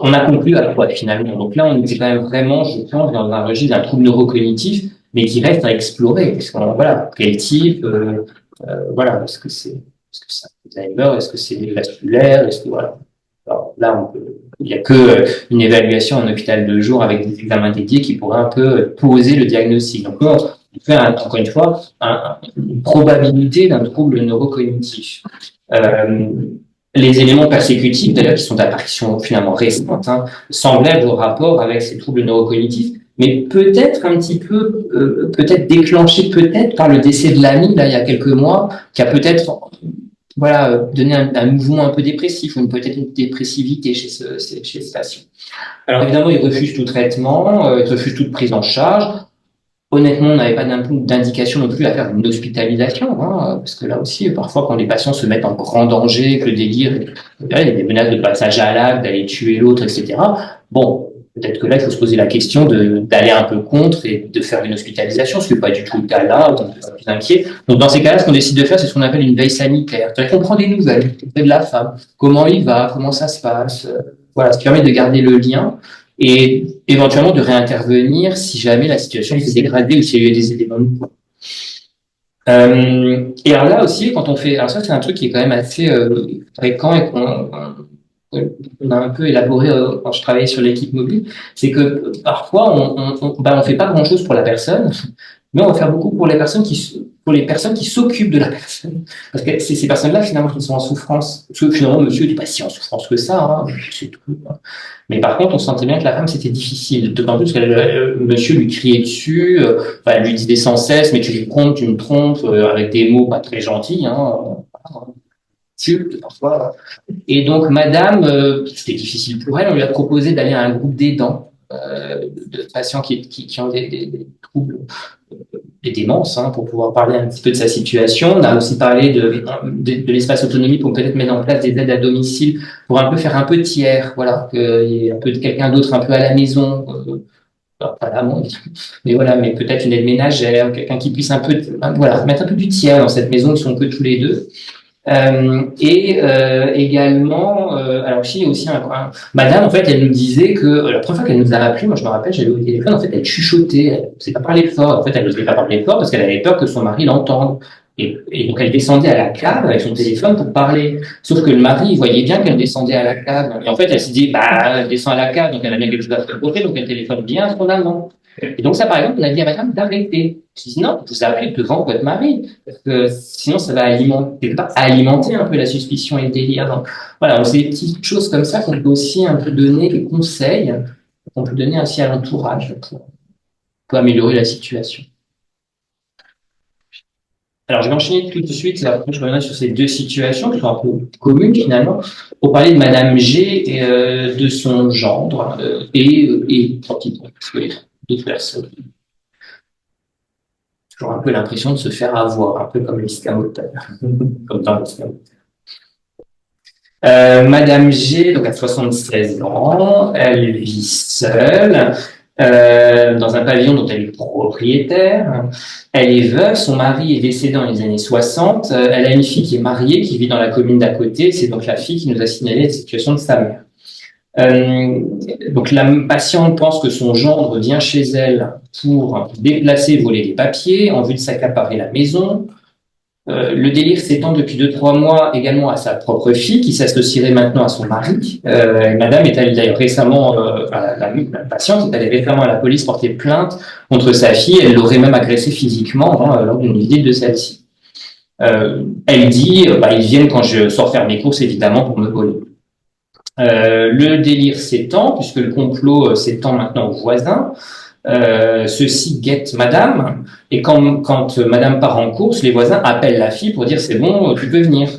on a conclu à quoi finalement? Donc là, on était quand même vraiment, je pense, dans un registre d'un trouble neurocognitif, mais qui reste à explorer. Parce que, voilà, quel type, voilà, est-ce que c'est Alzheimer, est-ce que c'est vasculaire, est-ce que voilà. Alors là, il n'y a une évaluation en hôpital de jour avec des examens dédiés qui pourraient un peu poser le diagnostic. Donc là, on fait encore une fois une probabilité d'un trouble neurocognitif. Les éléments persécutifs, d'ailleurs, qui sont d'apparition finalement récente, semblaient avoir rapport avec ces troubles neurocognitifs, mais peut-être un petit peu, peut-être déclenché peut-être par le décès de l'ami, là, il y a quelques mois, qui a peut-être donné un mouvement un peu dépressif, ou peut-être une dépressivité chez ce patient. Alors évidemment, il refuse tout traitement, il refuse toute prise en charge. Honnêtement, on n'avait pas d'indication non plus à faire une hospitalisation, parce que là aussi, parfois, quand les patients se mettent en grand danger, que le délire, il y a des menaces de passage à l'acte, d'aller tuer l'autre, etc. Bon, peut-être que là, il faut se poser la question d'aller un peu contre et de faire une hospitalisation, ce qui n'est pas du tout le cas là, on est plus inquiet. Donc, dans ces cas-là, ce qu'on décide de faire, c'est ce qu'on appelle une veille sanitaire. C'est-à-dire qu'on prend des nouvelles de la femme, comment il va, comment ça se passe, voilà, ce qui permet de garder le lien et éventuellement de réintervenir si jamais la situation s'est dégradée ou s'il y a eu des éléments de poids. Et alors là aussi, quand on fait, alors ça c'est un truc qui est quand même assez fréquent et qu'on a un peu élaboré quand je travaillais sur l'équipe mobile, c'est que parfois on fait pas grand chose pour la personne, mais on va faire beaucoup pour les personnes qui s'occupent de la personne. Parce que c'est ces personnes-là, finalement, qui sont en souffrance. Parce que finalement, monsieur n'est pas si en souffrance que ça, c'est tout. Mais par contre, on sentait bien que la femme, c'était difficile. D'autant plus que monsieur lui criait dessus, elle lui disait sans cesse, mais tu me trompes, avec des mots pas très gentils, parfois. Et donc, madame, c'était difficile pour elle, on lui a proposé d'aller à un groupe d'aidants, de patients qui ont des troubles démence, hein, pour pouvoir parler un petit peu de sa situation. On a aussi parlé de l'espace autonomie pour peut-être mettre en place des aides à domicile pour un peu faire un peu tiers, voilà, qu'il y ait un peu de quelqu'un d'autre un peu à la maison, pas là, bon, mais voilà, mais peut-être une aide ménagère, quelqu'un qui puisse un peu, voilà, mettre un peu du tiers dans cette maison, ils sont que tous les deux. Également, alors aussi, il y a aussi madame, en fait, elle nous disait que la première fois qu'elle nous a appelé, moi je me rappelle, j'avais au téléphone, en fait, elle chuchotait, elle ne savait pas parler fort, en fait, elle n'osait pas parler fort parce qu'elle avait peur que son mari l'entende. Et donc elle descendait à la cave avec son téléphone pour parler. Sauf que le mari, il voyait bien qu'elle descendait à la cave. Et en fait, elle s'est dit, bah, elle descend à la cave, donc elle a bien quelque chose à faire côté, donc elle téléphone bien à son amant. Et donc ça, par exemple, on a dit à madame d'arrêter. Je dis non, vous appelez devant votre mari, parce que sinon ça va alimenter un peu la suspicion et le délire. Donc voilà, c'est des petites choses comme ça qu'on peut aussi un peu donner, des conseils qu'on peut donner aussi à l'entourage pour améliorer la situation. Alors, je vais enchaîner tout de suite, et après je reviendrai sur ces deux situations qui sont un peu communes finalement, pour parler de Madame G et de son gendre et tranquillement, parce que d'autres personnes. Toujours un peu l'impression de se faire avoir, un peu comme l'escamoteur, comme dans l'escamoteur. Madame G, donc à 76 ans, elle vit seule. Dans un pavillon dont elle est propriétaire. Elle est veuve, son mari est décédé dans les années 60. Elle a une fille qui est mariée, qui vit dans la commune d'à côté. C'est donc la fille qui nous a signalé la situation de sa mère. Donc la patiente pense que son gendre vient chez elle pour déplacer, voler des papiers en vue de s'accaparer la maison. Le délire s'étend depuis 2-3 mois également à sa propre fille qui s'associerait maintenant à son mari. Madame est allée d'ailleurs récemment, la patiente est allée récemment à la police porter plainte contre sa fille. Elle l'aurait même agressée physiquement lors d'une visite de celle-ci. Elle dit, ils viennent quand je sors faire mes courses évidemment pour me voler. Le délire s'étend puisque le complot s'étend maintenant aux voisins. Ceux-ci guettent madame, et quand madame part en course, les voisins appellent la fille pour dire c'est bon, tu peux venir.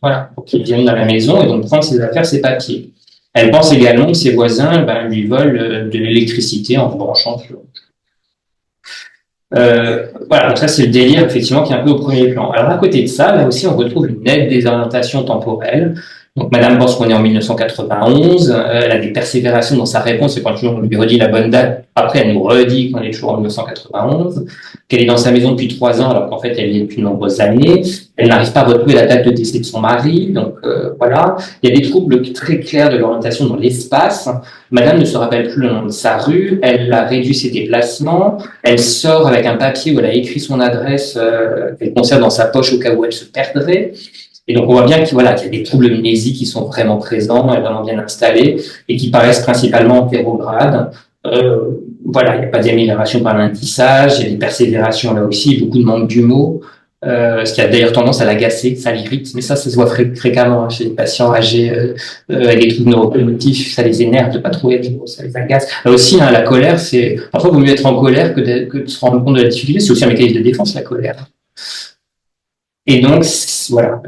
Voilà, pour qu'ils viennent dans la maison et donc prendre ses affaires, ses papiers. Elle pense également que ses voisins lui volent de l'électricité en branchant sur. Voilà, donc ça c'est le délire effectivement qui est un peu au premier plan. Alors à côté de ça, là aussi on retrouve une nette désorientation temporelle. Donc, madame pense qu'on est en 1991, elle a des persévérations dans sa réponse, et quand on lui redit la bonne date, après elle nous redit qu'on est toujours en 1991, qu'elle est dans sa maison depuis 3 ans, alors qu'en fait elle y est depuis de nombreuses années, elle n'arrive pas à retrouver la date de décès de son mari, donc voilà. Il y a des troubles très clairs de l'orientation dans l'espace, madame ne se rappelle plus le nom de sa rue, elle a réduit ses déplacements, elle sort avec un papier où elle a écrit son adresse qu'elle conserve dans sa poche au cas où elle se perdrait. Et donc, on voit bien qu'il y a des troubles mnésiques qui sont vraiment présents et vraiment bien installés et qui paraissent principalement antérogrades. Voilà, il n'y a pas d'amélioration par l'intissage, il y a des persévérations là aussi, beaucoup de manque d'humour, ce qui a d'ailleurs tendance à l'agacer, ça l'irrite, mais ça se voit fréquemment chez les patients âgés avec des troubles neurocognitifs, ça les énerve de pas trouver de mots, ça les agace. Là aussi, la colère, parfois, il vaut mieux être en colère que de se rendre compte de la difficulté, c'est aussi un mécanisme de défense, la colère. Et donc, voilà,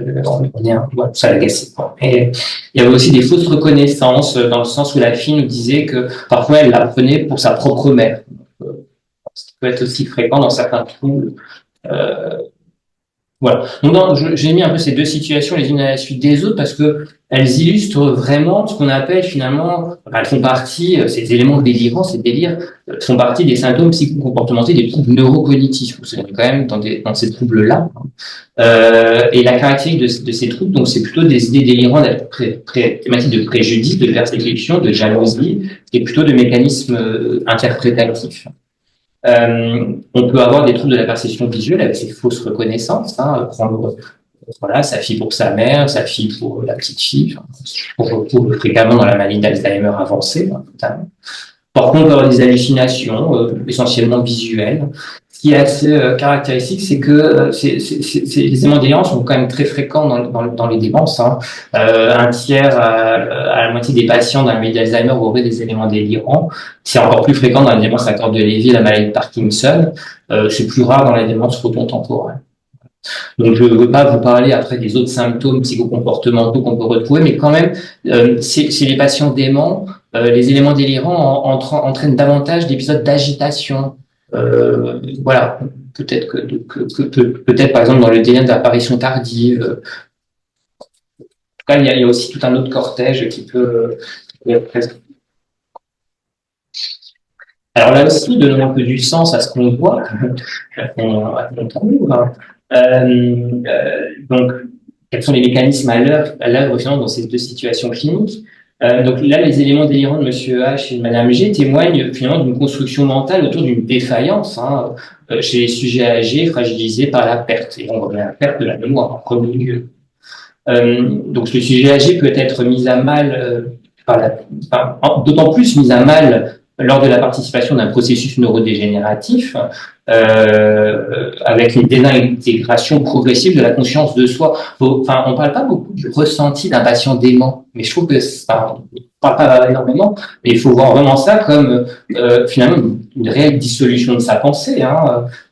ça l'agaçait. Et il y avait aussi des fausses reconnaissances, dans le sens où la fille nous disait que parfois elle la prenait pour sa propre mère. Ce qui peut être aussi fréquent dans certains troubles. Voilà. Donc, j'ai mis un peu ces deux situations les unes à la suite des autres parce que elles illustrent vraiment ce qu'on appelle finalement, elles font partie, ces éléments délirants, ces délires, font partie des symptômes psychocomportementaux, des troubles neurocognitifs. Vous savez quand même dans ces troubles-là. Et la caractéristique de ces troubles, donc, c'est plutôt des idées délirantes, thématiques de préjudice, de persécution, de jalousie, et plutôt de mécanismes interprétatifs. On peut avoir des troubles de la perception visuelle avec ces fausses reconnaissances, prendre sa fille pour sa mère, sa fille pour la petite fille, on retrouve fréquemment dans la maladie d'Alzheimer avancée, notamment. Par contre, on peut avoir des hallucinations, essentiellement visuelles. Ce qui est assez caractéristique, c'est que les éléments délirants sont quand même très fréquents dans les démences. Un tiers à la moitié des patients dans la maladie d'Alzheimer auraient des éléments délirants. C'est encore plus fréquent dans la démence à corps de Lévy, la maladie de Parkinson. C'est plus rare dans la démence phototemporelle. Donc, je ne veux pas vous parler après des autres symptômes psychocomportementaux qu'on peut retrouver, mais quand même, chez les patients déments, les éléments délirants entraînent davantage d'épisodes d'agitation, Voilà, peut-être peut-être par exemple dans le délire d'apparition tardive. En tout cas, il y a aussi tout un autre cortège qui peut être présent. Alors là aussi, donnons un peu du sens à ce qu'on voit, qu'on trouve. Donc, quels sont les mécanismes à l'œuvre finalement dans ces deux situations cliniques? Donc là, les éléments délirants de Monsieur H et de Madame G témoignent finalement d'une construction mentale autour d'une défaillance chez les sujets âgés fragilisés par la perte. Et on revient à la perte de la mémoire en premier lieu. Donc le sujet âgé peut être mis à mal d'autant plus mis à mal lors de la participation d'un processus neurodégénératif avec une désintégration progressive de la conscience de soi. Enfin, on parle pas beaucoup du ressenti d'un patient dément, mais je trouve que on parle pas énormément, mais il faut voir vraiment ça comme finalement une réelle dissolution de sa pensée,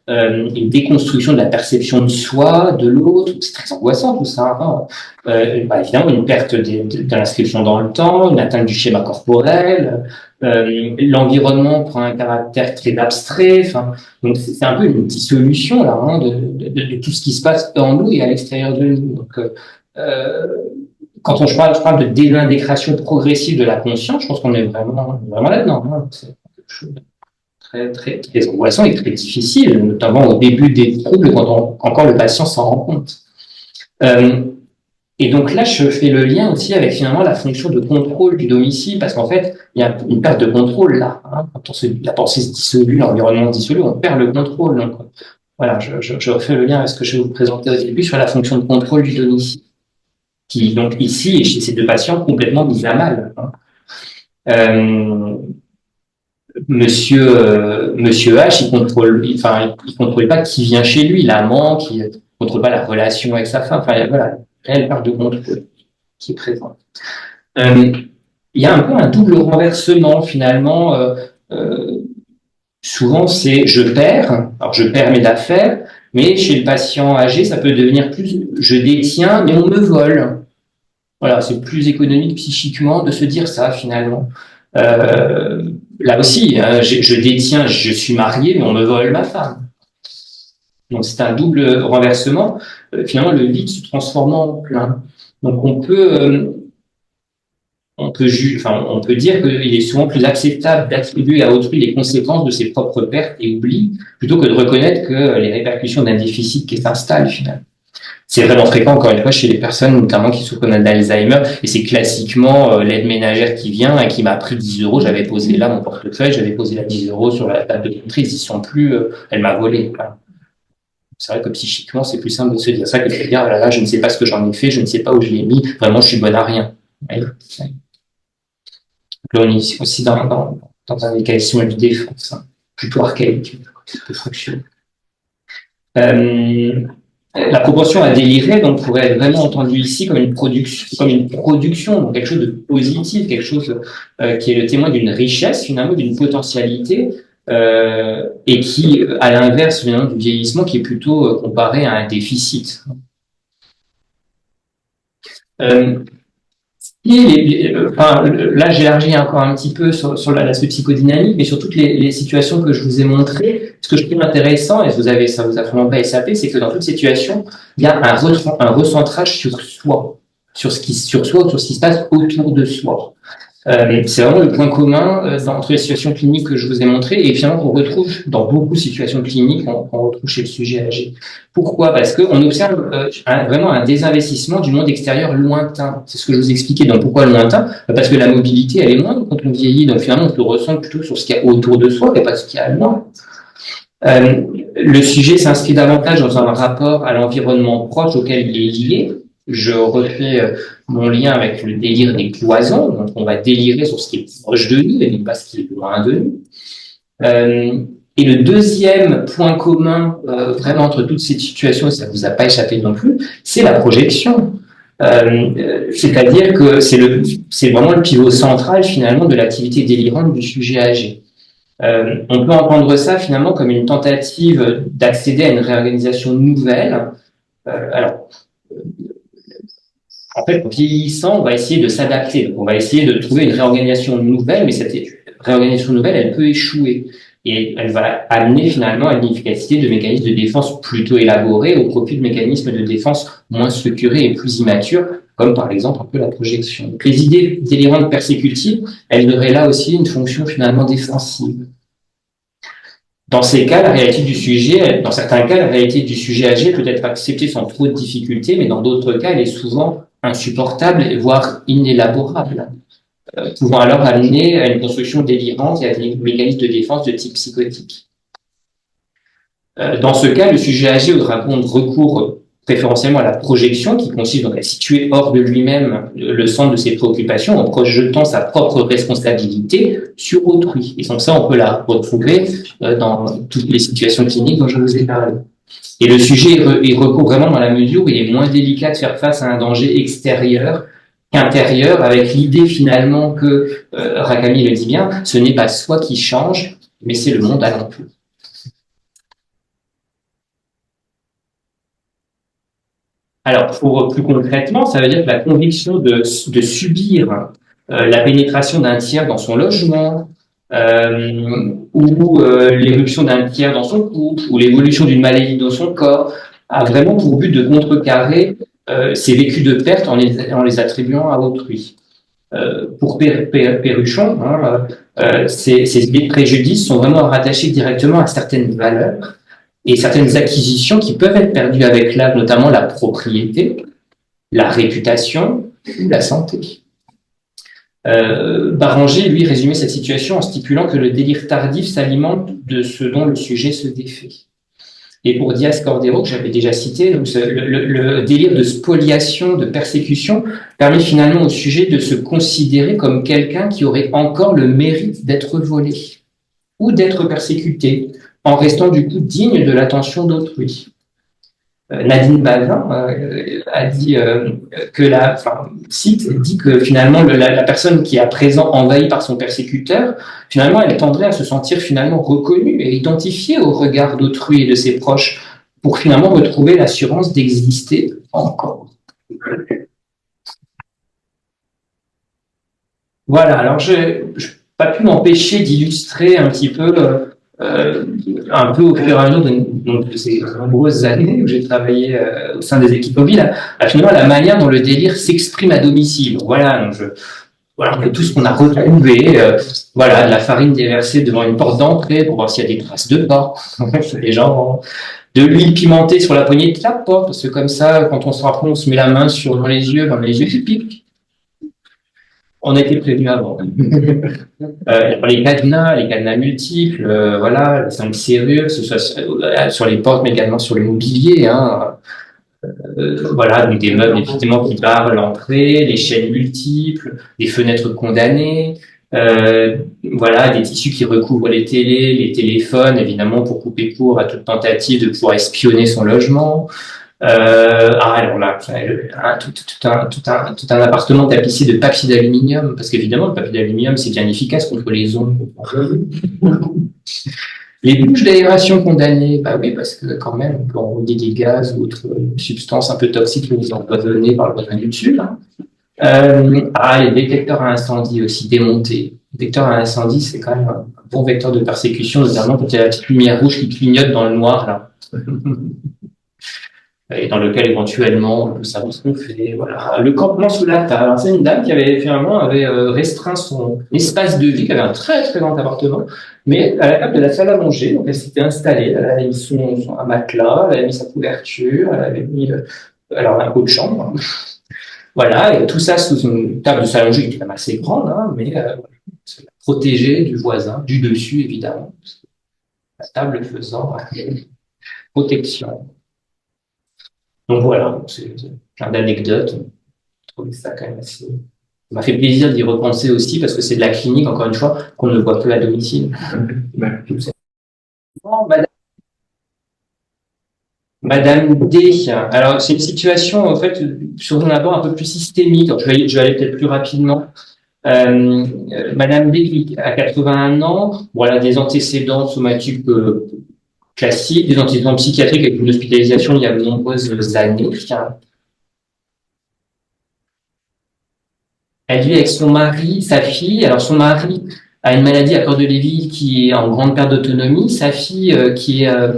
une déconstruction de la perception de soi, de l'autre. C'est très angoissant tout ça. Évidemment, une perte de l'inscription dans le temps, une atteinte du schéma corporel. L'environnement prend un caractère très abstrait. Donc c'est un peu une dissolution là de tout ce qui se passe en nous et à l'extérieur de nous. Donc quand je parle de désintégration progressive de la conscience, je pense qu'on est vraiment là-dedans. C'est quelque chose de très très angoissant et très difficile, notamment au début des troubles quand encore le patient s'en rend compte. Et donc là, je fais le lien aussi avec finalement la fonction de contrôle du domicile, parce qu'en fait, il y a une perte de contrôle là. Quand la pensée se dissolue, l'environnement se dissolue, on perd le contrôle. Donc voilà, je refais le lien avec ce que je vais vous présenter au début sur la fonction de contrôle du domicile, qui donc ici est chez ces deux patients complètement mise à mal. Monsieur H, il contrôle pas qui vient chez lui, l'amant, qui contrôle pas la relation avec sa femme. Enfin, voilà, réelle part de contrôle qui est présente. Il y a un peu un double renversement finalement. Souvent, c'est je perds mes affaires, mais chez le patient âgé, ça peut devenir plus je détiens, mais on me vole. Voilà, c'est plus économique psychiquement de se dire ça finalement. Là aussi, je détiens, je suis marié, mais on me vole ma femme. Donc c'est un double renversement. Finalement, le vide se transforme en plein. Donc on peut dire qu'il est souvent plus acceptable d'attribuer à autrui les conséquences de ses propres pertes et oublis, plutôt que de reconnaître que les répercussions d'un déficit qui s'installe finalement. C'est vraiment fréquent, encore une fois, chez les personnes, notamment qui souffrent d'Alzheimer, et c'est classiquement l'aide ménagère qui vient et qui m'a pris 10 euros, j'avais posé là mon portefeuille, j'avais posé là 10 euros sur la table de maîtrise, ils sont plus, elle m'a volé. Voilà. C'est vrai que psychiquement, c'est plus simple de se dire ça que de se dire, ah là là, je ne sais pas ce que j'en ai fait, je ne sais pas où je l'ai mis, vraiment, je suis bonne à rien. Ouais. Là, on est aussi dans un mécanisme de défense, plutôt archaïque, de fraction. La proportion à délirer donc pourrait être vraiment entendue ici comme une production, donc quelque chose de positif, quelque chose qui est le témoin d'une richesse finalement, d'une potentialité, et qui, à l'inverse finalement du vieillissement, qui est plutôt comparé à un déficit. Là, j'élargis encore un petit peu sur l'aspect psychodynamique, mais sur toutes les situations que je vous ai montrées. Ce que je trouve intéressant, et ça vous a vraiment pas échappé, c'est que dans toute situation, il y a un recentrage sur soi, sur ce qui se passe autour de soi. C'est vraiment le point commun entre les situations cliniques que je vous ai montrées et finalement qu'on retrouve dans beaucoup de situations cliniques qu'on retrouve chez le sujet âgé. Pourquoi ? Parce qu'on observe vraiment un désinvestissement du monde extérieur lointain. C'est ce que je vous expliquais. Donc pourquoi lointain ? Parce que la mobilité, elle est moindre quand on vieillit. Donc finalement, on se ressent plutôt sur ce qu'il y a autour de soi et pas ce qu'il y a loin. Le sujet s'inscrit davantage dans un rapport à l'environnement proche auquel il est lié. Je refais mon lien avec le délire des cloisons. Donc, on va délirer sur ce qui est proche de nous et non pas ce qui est loin de nous. Et le deuxième point commun vraiment entre toutes ces situations, ça ne vous a pas échappé non plus, c'est la projection. C'est-à-dire que c'est vraiment le pivot central finalement de l'activité délirante du sujet âgé. On peut entendre ça finalement comme une tentative d'accéder à une réorganisation nouvelle. En fait, en vieillissant, on va essayer de s'adapter. Donc, on va essayer de trouver une réorganisation nouvelle, mais cette réorganisation nouvelle, elle peut échouer. et elle va amener finalement à une efficacité de mécanismes de défense plutôt élaborés au profit de mécanismes de défense moins structurés et plus immatures, comme par exemple un peu la projection. Donc, les idées délirantes persécutives, elles auraient là aussi une fonction finalement défensive. Dans ces cas, la réalité du sujet, dans certains cas, la réalité du sujet âgé peut être acceptée sans trop de difficultés, mais dans d'autres cas, elle est souvent insupportable, voire inélaborable, pouvant alors amener à une construction délirante et à des mécanismes de défense de type psychotique. Dans ce cas, le sujet âgé aura donc recours préférentiellement à la projection, qui consiste donc à situer hors de lui-même le centre de ses préoccupations en projetant sa propre responsabilité sur autrui. Et donc ça, on peut la retrouver dans toutes les situations cliniques dont je vous ai parlé. Et le sujet il recourt vraiment dans la mesure où il est moins délicat de faire face à un danger extérieur qu'intérieur, avec l'idée finalement que, Rakami le dit bien, ce n'est pas soi qui change, mais c'est le monde alentour. Alors, pour plus concrètement, ça veut dire que la conviction de subir la pénétration d'un tiers dans son logement, ou l'éruption d'un tiers dans son couple, ou l'évolution d'une maladie dans son corps, a vraiment pour but de contrecarrer ces vécus de perte en les attribuant à autrui. Pour Perruchon, ces idées de préjudice sont vraiment rattachées directement à certaines valeurs et certaines acquisitions qui peuvent être perdues avec l'âge, notamment la propriété, la réputation ou la santé. Baranger, lui, résumait cette situation en stipulant que le délire tardif s'alimente de ce dont le sujet se défait. Et pour Diaz Cordero, que j'avais déjà cité, donc le délire de spoliation, de persécution, permet finalement au sujet de se considérer comme quelqu'un qui aurait encore le mérite d'être volé ou d'être persécuté, en restant du coup digne de l'attention d'autrui. Nadine Bazin a dit dit que finalement la personne qui est à présent envahie par son persécuteur, finalement elle tendrait à se sentir finalement reconnue et identifiée au regard d'autrui et de ses proches pour finalement retrouver l'assurance d'exister encore. Voilà, alors je n'ai pas pu m'empêcher d'illustrer un petit peu au fur et à mesure de ces nombreuses années où j'ai travaillé au sein des équipes mobiles, finalement la manière dont le délire s'exprime à domicile. Voilà, donc tout ce qu'on a retrouvé, de la farine déversée devant une porte d'entrée pour voir s'il y a des traces de pas, les gens, de l'huile pimentée sur la poignée de la porte, parce que comme ça, quand on se rapproche, on se met la main dans les yeux piquent. On a été prévenu avant. Les cadenas multiples, les 5 serrures, que ce soit sur les portes, mais également sur le mobilier. Donc des meubles effectivement qui barrent l'entrée, les chaînes multiples, des fenêtres condamnées, des tissus qui recouvrent les télés, les téléphones, évidemment pour couper court à toute tentative de pouvoir espionner son logement. Tout un appartement tapissé de papier d'aluminium, parce qu'évidemment le papier d'aluminium c'est bien efficace contre les ombres. Les bouches d'aération condamnées, oui, parce que quand même quand on dit des gaz ou autres substances un peu toxiques nous empoisonnés par le voisin du dessus. Les détecteurs à incendie aussi démontés. Le détecteur à incendie c'est quand même un bon vecteur de persécution, notamment quand il y a la petite lumière rouge qui clignote dans le noir là. Et dans lequel éventuellement on peut savoir ce qu'on fait. Voilà. Le campement sous la table. C'est une dame qui avait restreint son espace de vie, qui avait un très très grand appartement, mais à la table de la salle à manger, donc elle s'était installée, elle avait mis un matelas, elle avait mis sa couverture, elle avait mis un pot de chambre. Et tout ça sous une table de salle à manger qui est quand même assez grande, mais protégée du voisin, du dessus évidemment, la table faisant protection. Donc voilà, c'est plein d'anecdotes. Je trouvais ça quand même assez... Ça m'a fait plaisir d'y repenser aussi parce que c'est de la clinique, encore une fois, qu'on ne voit que à domicile. Madame D. Alors, c'est une situation, en fait, sur un abord un peu plus systémique. Alors, je vais aller peut-être plus rapidement. Madame D, qui a 81 ans, des antécédents somatiques classique, des antécédents psychiatriques avec une hospitalisation il y a de nombreuses années. Elle vit avec son mari, sa fille. Alors son mari a une maladie à cœur de Lévy qui est en grande perte d'autonomie, sa fille qui a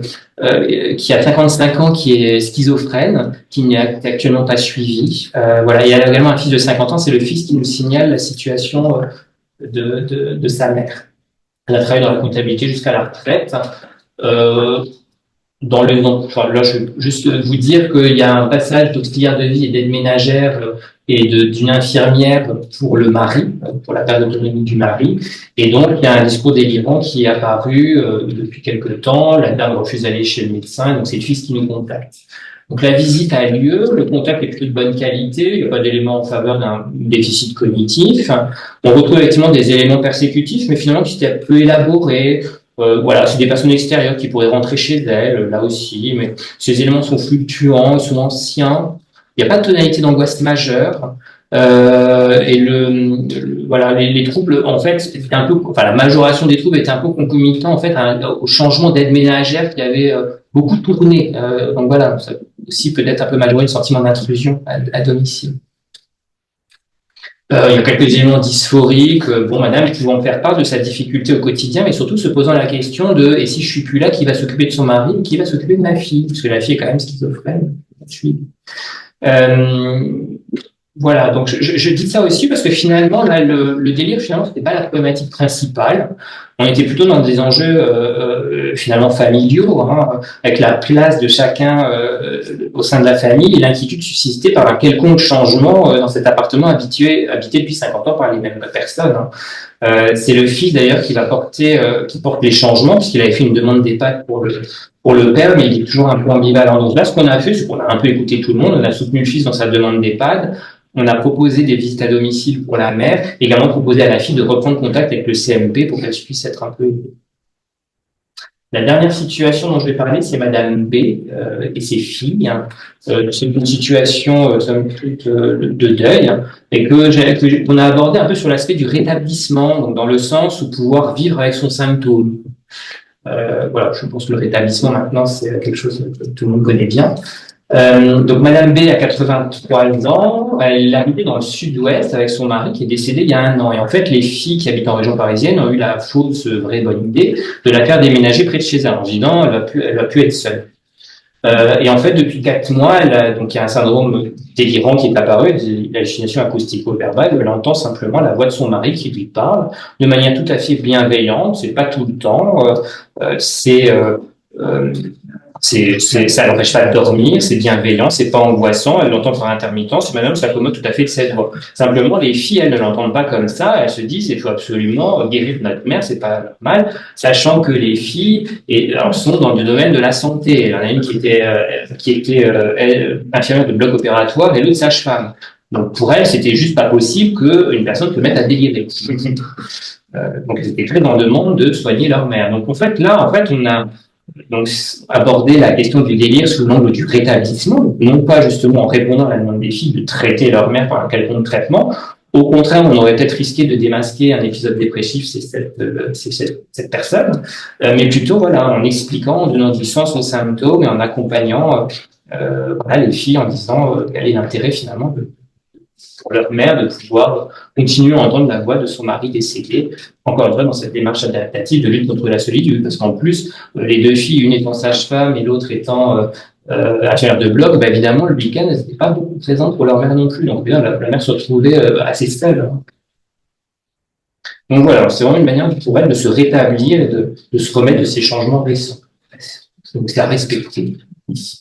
55 ans, qui est schizophrène, qui n'est actuellement pas suivie. Voilà, il y a également un fils de 50 ans, c'est le fils qui nous signale la situation de sa mère. Elle a travaillé dans la comptabilité jusqu'à la retraite. Là, je veux juste vous dire qu'il y a un passage d'auxiliaire de vie et d'aide ménagère et d'une infirmière pour le mari, pour la perte d'autonomie du mari. Et donc, il y a un discours délirant qui est apparu depuis quelque temps. La dame refuse d'aller chez le médecin, donc c'est le fils qui nous contacte. Donc, la visite a lieu, le contact est plutôt de bonne qualité, il n'y a pas d'éléments en faveur d'un déficit cognitif. On retrouve effectivement des éléments persécutifs, mais finalement qui étaient peu élaborés. Voilà, c'est des personnes extérieures qui pourraient rentrer chez elles, là aussi, mais ces éléments sont fluctuants, ils sont anciens. Il n'y a pas de tonalité d'angoisse majeure. Et voilà, les troubles, en fait, c'était un peu, enfin, la majoration des troubles était un peu concomitant, en fait, au changement d'aide ménagère qui avait beaucoup tourné. Donc voilà, ça aussi peut-être un peu majoré le sentiment d'intrusion à domicile. Il y a quelques éléments dysphoriques. Bon, madame pouvant me faire part de sa difficulté au quotidien, mais surtout se posant la question de et si je suis plus là, qui va s'occuper de son mari, qui va s'occuper de ma fille, parce que la fille est quand même schizophrène. Voilà, donc je dis ça aussi parce que finalement, là, le délire, finalement, c'était pas la problématique principale. On était plutôt dans des enjeux finalement familiaux, hein, avec la place de chacun au sein de la famille et l'inquiétude suscitée par un quelconque changement dans cet appartement habité depuis 50 ans par les mêmes personnes. Hein. C'est le fils d'ailleurs qui porte les changements, puisqu'il avait fait une demande d'EHPAD pour le père, mais il est toujours un peu ambivalent. Donc là, ce qu'on a fait, c'est qu'on a un peu écouté tout le monde, on a soutenu le fils dans sa demande d'EHPAD. On a proposé des visites à domicile pour la mère, également proposé à la fille de reprendre contact avec le CMP pour qu'elle puisse être un peu aidée. La dernière situation dont je vais parler, c'est Madame B et ses filles. Hein. C'est une situation de deuil et qu'on a abordé un peu sur l'aspect du rétablissement, donc dans le sens où pouvoir vivre avec son symptôme. Voilà, je pense que le rétablissement maintenant, c'est quelque chose que tout le monde connaît bien. Donc Madame B a 83 ans, elle habitait dans le sud-ouest avec son mari qui est décédé il y a 1 an. Et en fait, les filles qui habitent en région parisienne ont eu la fausse, vraie bonne idée de la faire déménager près de chez elle en disant elle va plus être seule. Et en fait, depuis 4 mois, donc il y a un syndrome délirant qui est apparu, l'hallucination acoustico-verbale, elle entend simplement la voix de son mari qui lui parle de manière tout à fait bienveillante, c'est pas tout le temps, ça l'empêche pas de dormir, c'est bienveillant, c'est pas angoissant, elle l'entend par intermittence, et madame s'accommode tout à fait de cette voix. Simplement, les filles, elles ne l'entendent pas comme ça, elles se disent, il faut absolument guérir notre mère, c'est pas normal, sachant que les filles sont dans le domaine de la santé. Il y en a une qui était infirmière de bloc opératoire et l'autre sage-femme. Donc pour elle, c'était juste pas possible qu'une personne se mette à délirer. Donc elles étaient très en demande de soigner leur mère. Donc en fait, on a donc aborder la question du délire sous l'angle du rétablissement, non pas justement en répondant à la demande des filles de traiter leur mère par un quelconque traitement. Au contraire, on aurait peut-être risqué de démasquer un épisode dépressif, c'est cette personne, mais plutôt voilà, en expliquant, en donnant du sens aux symptômes et en accompagnant les filles en disant quel est l'intérêt finalement pour leur mère de pouvoir continuer à entendre la voix de son mari décédé, encore une fois dans cette démarche adaptative de lutte contre la solitude, parce qu'en plus, les 2 filles, une étant sage-femme et l'autre étant infirmière de bloc, évidemment, le week-end, elles n'étaient pas beaucoup présentes pour leur mère non plus, donc bien, la mère se retrouvait assez seule. Donc voilà, c'est vraiment une manière pour elle de se rétablir et de se remettre de ces changements récents. Donc c'est à respecter ici.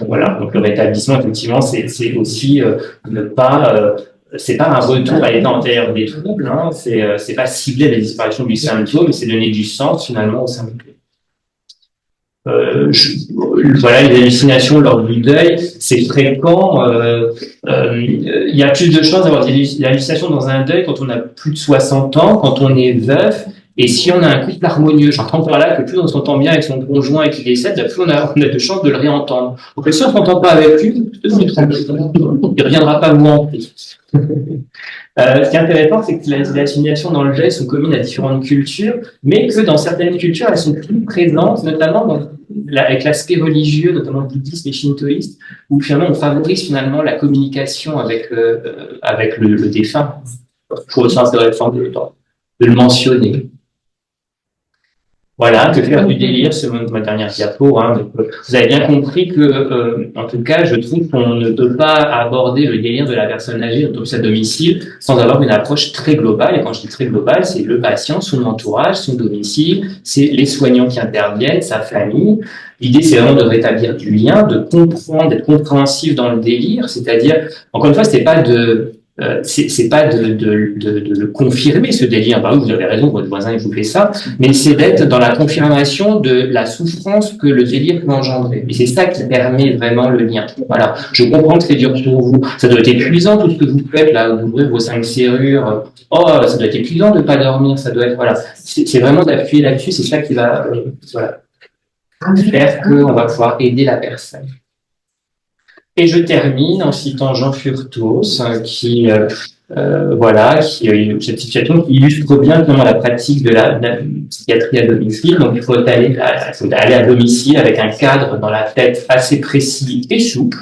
Voilà, donc le rétablissement, effectivement, c'est aussi ne pas, c'est pas un retour à l'état antérieur des troubles, hein, c'est pas cibler la disparition du symptôme, mais c'est donner du sens finalement au symptôme. Voilà, les hallucinations lors du deuil, c'est fréquent. Il y a plus de chances d'avoir des hallucinations dans un deuil quand on a plus de 60 ans, quand on est veuf. Et si on a un couple harmonieux, j'entends par là que plus on s'entend bien avec son conjoint et qu'il décède, plus on a de chances de le réentendre. Donc si on ne s'entend pas avec lui, il ne reviendra pas vous hanter. Ce qui est intéressant, c'est que les hallucinations dans le deuil sont communes à différentes cultures, mais que dans certaines cultures, elles sont plus présentes, notamment avec l'aspect religieux, notamment bouddhiste et shintoïste, où finalement on favorise finalement la communication avec le défunt. Je trouve ça intéressant de le mentionner. Voilà, que faire du délire, c'est ma dernière diapo. Hein. Vous avez bien compris que, en tout cas, je trouve qu'on ne peut pas aborder le délire de la personne âgée autopsie à domicile sans avoir une approche très globale. Et quand je dis très globale, c'est le patient, son entourage, son domicile, c'est les soignants qui interviennent, sa famille. L'idée, c'est vraiment de rétablir du lien, de comprendre, d'être compréhensif dans le délire. C'est-à-dire, encore une fois, c'est pas de le confirmer, ce délire. Bah oui, vous avez raison, votre voisin, il vous fait ça. Mais c'est d'être dans la confirmation de la souffrance que le délire peut engendrer. Et c'est ça qui permet vraiment le lien. Voilà. Je comprends que c'est dur pour vous. Ça doit être épuisant, tout ce que vous faites, là, d'ouvrir vos 5 serrures. Oh, ça doit être épuisant de pas dormir. Ça doit être, voilà. C'est vraiment d'appuyer là-dessus. C'est ça qui va, voilà, faire qu'on va pouvoir aider la personne. Et je termine en citant Jean Furtos, qui cette situation qui illustre bien comment la pratique de la psychiatrie à domicile. Donc, il faut aller à domicile avec un cadre dans la tête assez précis et souple,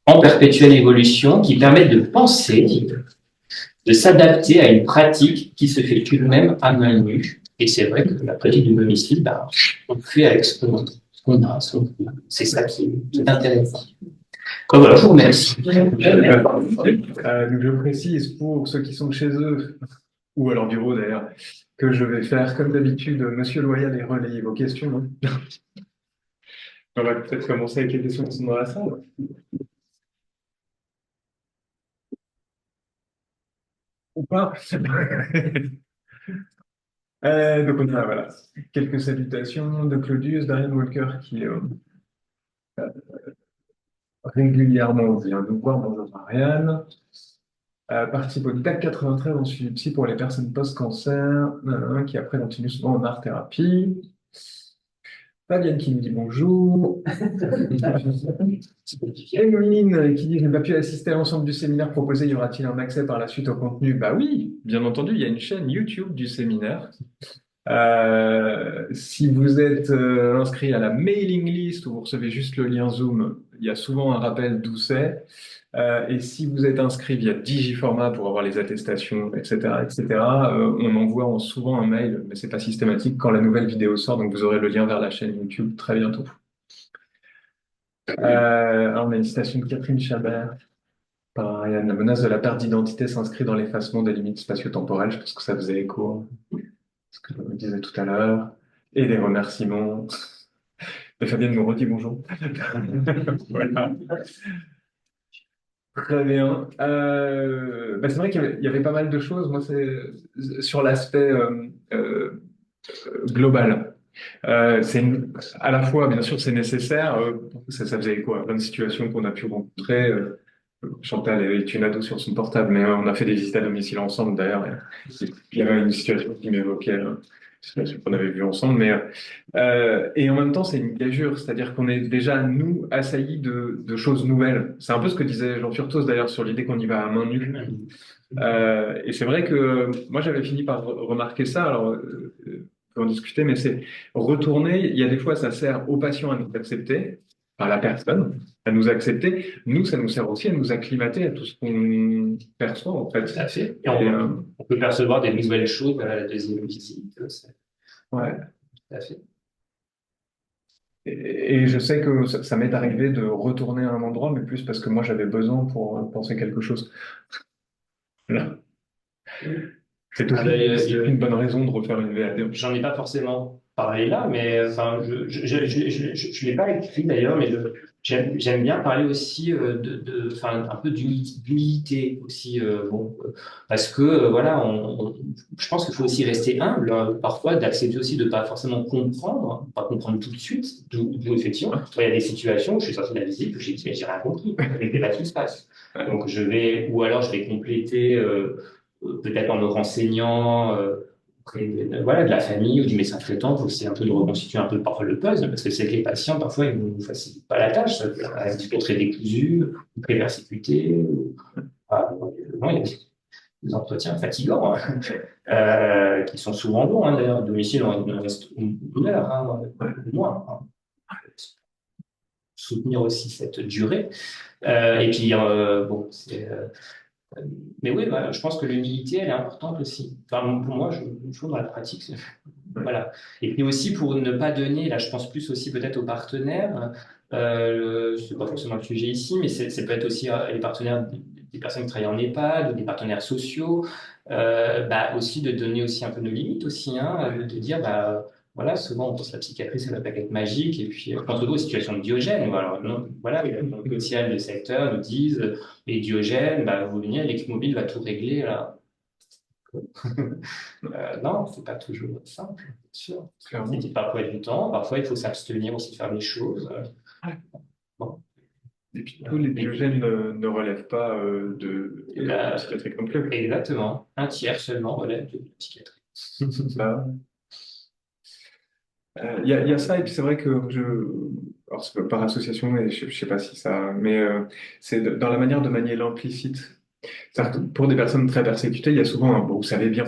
en perpétuelle évolution, qui permet de penser, de s'adapter à une pratique qui se fait tout-de-même à main nue. Et c'est vrai que la pratique du domicile, on fait avec ce qu'on a. C'est ça qui est intéressant. Voilà, je vous remercie. Je précise pour ceux qui sont chez eux, ou à leur bureau d'ailleurs, que je vais faire comme d'habitude, Monsieur Loyal, et relayer vos questions. Hein. On va peut-être commencer avec les questions qui sont dans la salle. Ou pas. Donc on a voilà, quelques salutations de Claudius, Darian Walker qui régulièrement vient nous voir. Bonjour Marianne. Participe au DAC 93 en suivi psy pour les personnes post-cancer, qui après continue souvent en art-thérapie. Fabienne qui nous dit bonjour. Emeline qui dit: je n'ai pas pu assister à l'ensemble du séminaire proposé, y aura-t-il un accès par la suite au contenu? Bah oui, bien entendu, il y a une chaîne YouTube du séminaire. Si vous êtes inscrit à la mailing list où vous recevez juste le lien Zoom, il y a souvent un rappel d'où c'est. Et si vous êtes inscrit via Digiformat pour avoir les attestations, etc., on envoie souvent un mail, mais c'est pas systématique, quand la nouvelle vidéo sort, donc vous aurez le lien vers la chaîne YouTube très bientôt. Alors on a une citation de Catherine Chabert par Ariane: la menace de la perte d'identité s'inscrit dans l'effacement des limites spatio-temporelles. Je pense que ça faisait écho à ce que je vous disais tout à l'heure. Et des remerciements. Et Fabienne nous redit bonjour. Voilà. Très bien. C'est vrai qu'il y avait pas mal de choses. Moi, c'est sur l'aspect global. À la fois, bien sûr, c'est nécessaire. Ça faisait écho à plein de situations qu'on a pu rencontrer. Chantal est une ado sur son portable, mais on a fait des visites à domicile ensemble d'ailleurs. Il y avait une situation qui m'évoquait, une situation qu'on avait vue ensemble. Et en même temps, c'est une gageure, c'est-à-dire qu'on est déjà, nous, assaillis de choses nouvelles. C'est un peu ce que disait Jean Furtos d'ailleurs sur l'idée qu'on y va à main nue. Et c'est vrai que moi, j'avais fini par remarquer ça. Alors, on peut en discuter, mais c'est retourner. Il y a des fois, ça sert aux patients à nous accepter, à la personne, à nous accepter. Nous, ça nous sert aussi à nous acclimater à tout ce qu'on perçoit, en fait. Tout à fait. Et on peut percevoir des nouvelles choses à la deuxième visite. Ouais. Tout à fait. Et je sais que ça m'est arrivé de retourner à un endroit, mais plus parce que moi, j'avais besoin pour penser quelque chose. Voilà. C'est aussi une bonne raison de refaire une VAD. J'en ai pas forcément parlé là, mais enfin, je l'ai pas écrit d'ailleurs, mais j'aime bien parler aussi un peu d'humilité aussi, parce que voilà, je pense qu'il faut aussi rester humble, hein, parfois, d'accepter aussi de pas forcément comprendre, pas comprendre tout de suite, d'où effectivement, il y a des situations où je suis sorti de la visite, où j'ai rien compris, je ne sais pas ce qui se passe. Donc ou alors je vais compléter. Peut-être en me renseignant auprès de la famille ou du médecin traitant pour essayer un peu de reconstituer un peu parfois le puzzle, parce que c'est que les patients, parfois, ils ne nous facilitent pas la tâche, ça peut être discours très décousu, très persécuté, il y a des entretiens fatigants, qui sont souvent longs, hein, d'ailleurs, à domicile, on reste une heure, hein, moins, hein. Soutenir aussi cette durée. Et puis, Mais oui, voilà, je pense que l'humilité, elle est importante aussi. Enfin, pour moi, je trouve dans la pratique, voilà. Et puis aussi pour ne pas donner, là, je pense plus aussi peut-être aux partenaires. C'est pas forcément le sujet ici, mais ça peut être aussi les partenaires des personnes qui travaillent en EHPAD ou des partenaires sociaux. Bah aussi de donner aussi un peu nos limites aussi, hein, de dire bah voilà, souvent on pense que la psychiatrie c'est la baguette magique et puis je pense aux situations de Diogène. Voilà, non, voilà, les banques sociales du secteur nous disent les Diogènes, bah vous venez, l'équipe mobile va tout régler là. Non, c'est pas toujours simple, c'est sûr. Clairement. C'est parfois du temps, parfois il faut s'abstenir aussi de faire des choses. Bon. Et puis tous les biogènes ne relèvent pas de la psychiatrique non plus. Exactement. Un tiers seulement relève de la psychiatrie. Bah, y a ça, et puis c'est vrai que alors c'est par association, mais je sais pas si ça, mais c'est dans la manière de manier l'implicite. C'est-à-dire que pour des personnes très persécutées, il y a souvent un bon, vous savez bien.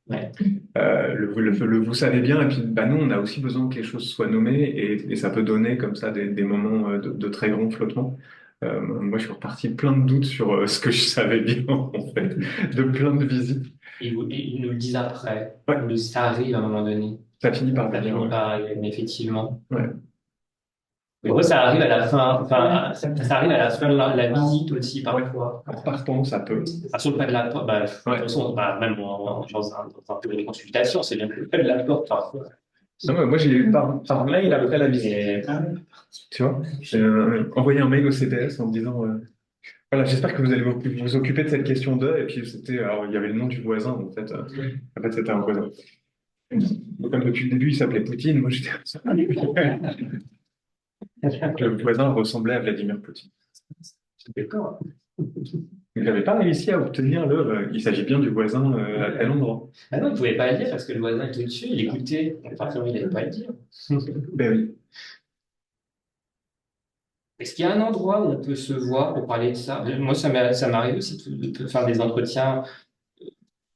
Ouais. Le vous savez bien, et puis bah, nous, on a aussi besoin que les choses soient nommées, et ça peut donner comme ça des moments de très grand flottement. Moi, je suis reparti plein de doutes sur ce que je savais bien, en fait, de plein de visites. Ils nous le disent après. Ouais. Ça arrive à un moment donné. Ça finit par Ça venir. finit Ouais. par arriver, mais effectivement. Ouais. Mais après, ça arrive à la fin, enfin, ça arrive à la fin de la visite aussi, parfois. En partant, ça peut. Sur le pas de la porte, bah, de toute façon, bah, même dans un peu de consultation, c'est bien que le pas de la porte, parfois. Non, moi, j'ai eu par mail après la visite. Tu vois, j'ai envoyé un mail au CPS en me disant voilà, j'espère que vous allez vous occuper de cette question d'eux. Et puis, alors, il y avait le nom du voisin, en fait. En fait, c'était un voisin. Donc, comme depuis le début, il s'appelait Poutine, moi, j'étais. Le voisin ressemblait à Vladimir Poutine. D'accord. Il n'avait pas réussi à obtenir il s'agit bien du voisin à tel endroit. Ah non, il ne pouvait pas le dire parce que le voisin était dessus, il écoutait. Donc, forcément, il n'allait pas le dire. Ben oui. Est-ce qu'il y a un endroit où on peut se voir pour parler de ça? Moi, ça m'arrive aussi de faire des entretiens,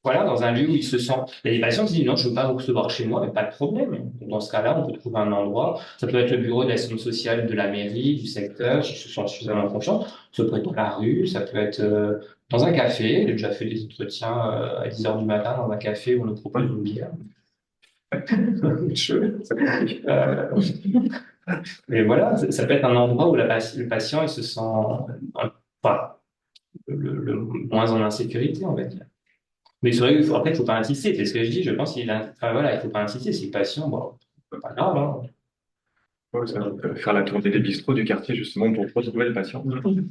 voilà, dans un lieu où ils se sentent. Il y a des patients qui disent non, je ne veux pas vous recevoir chez moi, mais pas de problème. Dans ce cas-là, on peut trouver un endroit. Ça peut être le bureau de l'assistance sociale de la mairie, du secteur, si se sent suffisamment confiant. Ça peut être dans la rue, ça peut être dans un café. J'ai déjà fait des entretiens à 10 heures du matin dans un café où on nous propose une bière. Mais voilà, ça peut être un endroit où le patient il se sent enfin, le moins en insécurité, on va dire. Mais c'est vrai après, il ne faut pas insister. C'est ce que je dis. Je pense voilà, il ne faut pas insister. Si le patient, bon, pas grave. Hein. Ouais, ça va faire la tournée des bistrots du quartier, justement, pour retrouver le patient. Encore une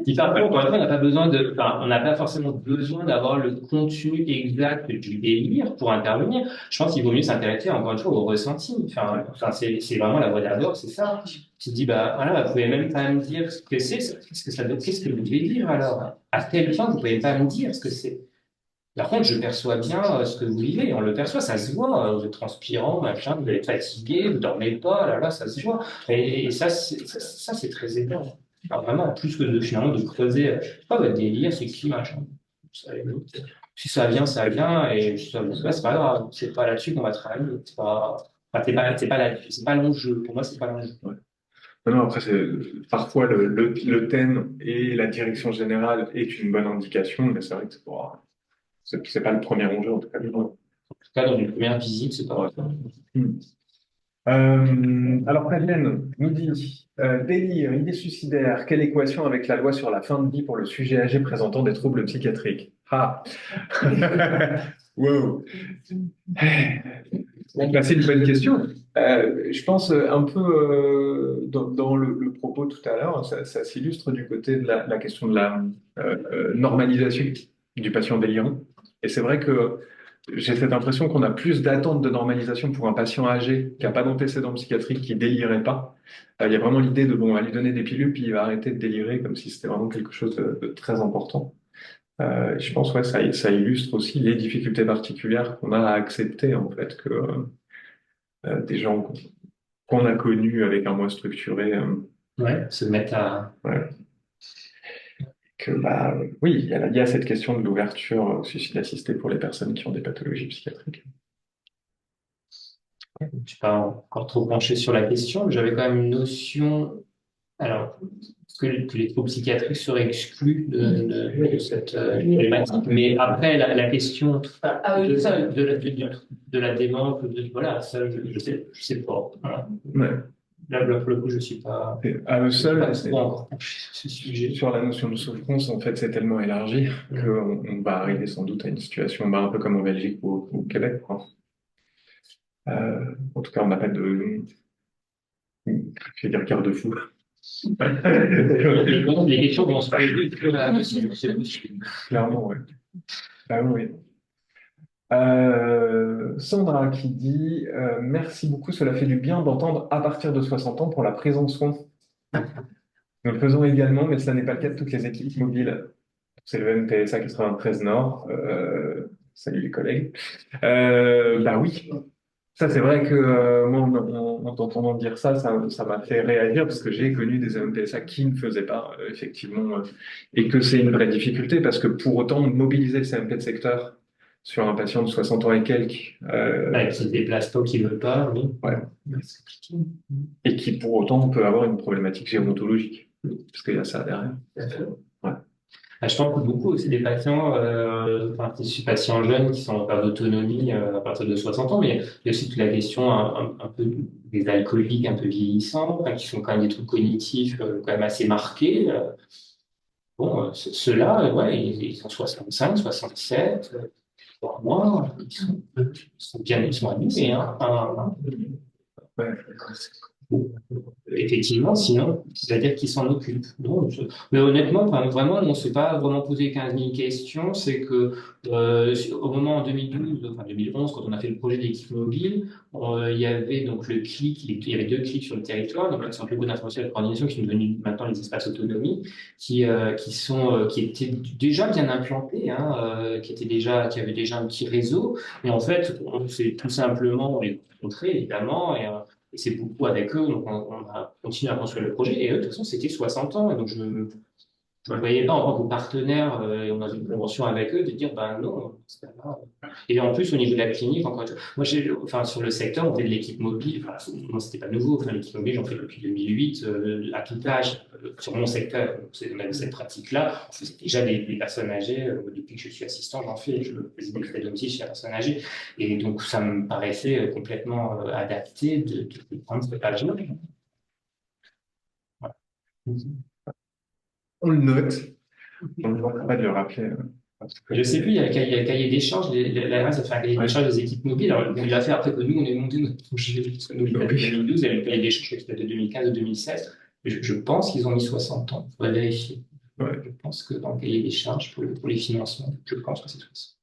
fois, on n'a pas besoin on n'a pas forcément besoin d'avoir le contenu exact du délire pour intervenir. Je pense qu'il vaut mieux s'intéresser, encore une fois, au ressenti. Enfin, c'est vraiment la voie d'abord, c'est ça. Tu te dis, bah, voilà, vous pouvez même pas me dire ce que c'est, qu'est-ce que vous devez dire alors? À quel point vous pouvez pas me dire ce que c'est? Par contre, je perçois bien ce que vous vivez, on le perçoit, ça se voit, vous êtes transpirant, machin, vous êtes fatigué, vous dormez pas, là, ça se voit. Et ça, c'est très aidant. Alors vraiment, plus que finalement de creuser, je sais pas, votre délire, c'est qui, machin. Si ça vient, ça vient, et si ça vient pas, c'est pas grave. C'est pas là-dessus qu'on va travailler. C'est pas, enfin, c'est pas l'enjeu. Pour moi, c'est pas l'enjeu. Ouais. Non, après, parfois le thème et la direction générale est une bonne indication, mais c'est vrai que c'est pas le premier enjeu, en tout cas. En tout cas, dans une première visite, c'est pas vrai. Alors, Fredelaine nous dit délire, idée suicidaire, quelle équation avec la loi sur la fin de vie pour le sujet âgé présentant des troubles psychiatriques? Ah wow. Bah, c'est une bonne question. Je pense un peu dans le propos tout à l'heure, ça s'illustre du côté de la question de la normalisation du patient délirant. Et c'est vrai que j'ai cette impression qu'on a plus d'attentes de normalisation pour un patient âgé qui n'a pas d'antécédent psychiatrique, qui délirait pas. Il y a vraiment l'idée de, bon, on va lui donner des pilules, puis il va arrêter de délirer, comme si c'était vraiment quelque chose de très important. Je pense, ouais, ça illustre aussi les difficultés particulières qu'on a à accepter, en fait, que des gens qu'on a connus avec un moi structuré. Ouais, se mettre à. Ouais. Que, bah, oui, il y a cette question de l'ouverture au suicide assisté pour les personnes qui ont des pathologies psychiatriques. Je ne suis pas encore trop penché sur la question, mais j'avais quand même une notion Alors, que les troubles psychiatriques seraient exclus de cette problématique. Mais après, la question de la démence, voilà, ça, je sais pas. Voilà. Ouais. Là, pour le coup, je suis pas. Et à eux seuls, Pas trop encore penché sur ce sujet. sur la notion de souffrance, en fait, c'est tellement élargi qu'on va arriver sans doute à une situation un peu comme en Belgique ou au Québec, quoi. En tout cas, on n'a pas de, je vais dire, garde-fou. Les questions vont se poser au fur et à mesure, c'est possible. Clairement, oui. Ah oui. Sandra qui dit merci beaucoup, cela fait du bien d'entendre à partir de 60 ans pour la prise en soin. Nous le faisons également, mais cela n'est pas le cas de toutes les équipes mobiles. C'est le MPSA 93 Nord. Salut les collègues. Bah oui, ça c'est vrai que moi, en t'entendant dire ça, ça m'a fait réagir parce que j'ai connu des MPSA qui ne faisaient pas, effectivement, et que c'est une vraie difficulté parce que pour autant, mobiliser le CMP de secteur sur un patient de 60 ans et quelques, Qui se déplace pas, qui veut pas, oui. ouais, et qui pour autant peut avoir une problématique gérontologique, parce qu'il y a ça derrière. Ouais. Je pense que beaucoup aussi des patients, des patients jeunes qui sont en perte d'autonomie à partir de 60 ans, mais il y a aussi toute la question un peu des alcooliques un peu vieillissants, qui sont quand même des troubles cognitifs quand même assez marqués. Bon, ceux-là, ouais, ils ont 65, 67, voire moins, ils sont animés, hein. Ouais. Effectivement, sinon, c'est-à-dire qu'ils s'en occupent. Mais honnêtement, vraiment, on ne s'est pas vraiment posé 15 000 questions. C'est que au moment en 2012, enfin 2011, quand on a fait le projet d'équipe mobile, il y avait donc le clic, il y avait 2 clics sur le territoire, donc là, c'est un peu d'information et de coordination qui sont devenus maintenant les espaces autonomie, qui étaient déjà bien implantés, hein, qui avaient déjà un petit réseau. Et en fait, c'est tout simplement, on les rencontrait évidemment, et c'est beaucoup avec eux, donc on a continué à construire le projet. Et eux, de toute façon, c'était 60 ans. Et donc, je ne voyais pas en tant que partenaire, et on a une convention avec eux, de dire, ben non, c'est pas grave. Et en plus, au niveau de la clinique, encore une fois, moi, sur le secteur, on fait de l'équipe mobile. Enfin, moi, c'était pas nouveau. Enfin, l'équipe mobile, j'en fais depuis 2008, à tout âge, sur mon secteur. On a cette pratique-là. On faisait déjà des personnes âgées. Depuis que je suis assistant, j'en fais. Je faisais des frais domicile chez la personne âgée. Et donc, ça me paraissait complètement adapté de prendre cet âge-là. Voilà. On le note. On ne manquera pas de le rappeler. Je ne sais plus, il y a le cahier des charges, l'ARS a fait un cahier des charges des équipes mobiles. Alors, bon, il a fait après que nous, on est monté notre projet, parce que nous, il date de 2012, il y avait le cahier des charges qui date de 2015 ou 2016. Je pense qu'ils ont mis 60 ans, il faudrait vérifier. Ouais. Je pense que dans le cahier des charges, pour les financements, je pense que c'est 60.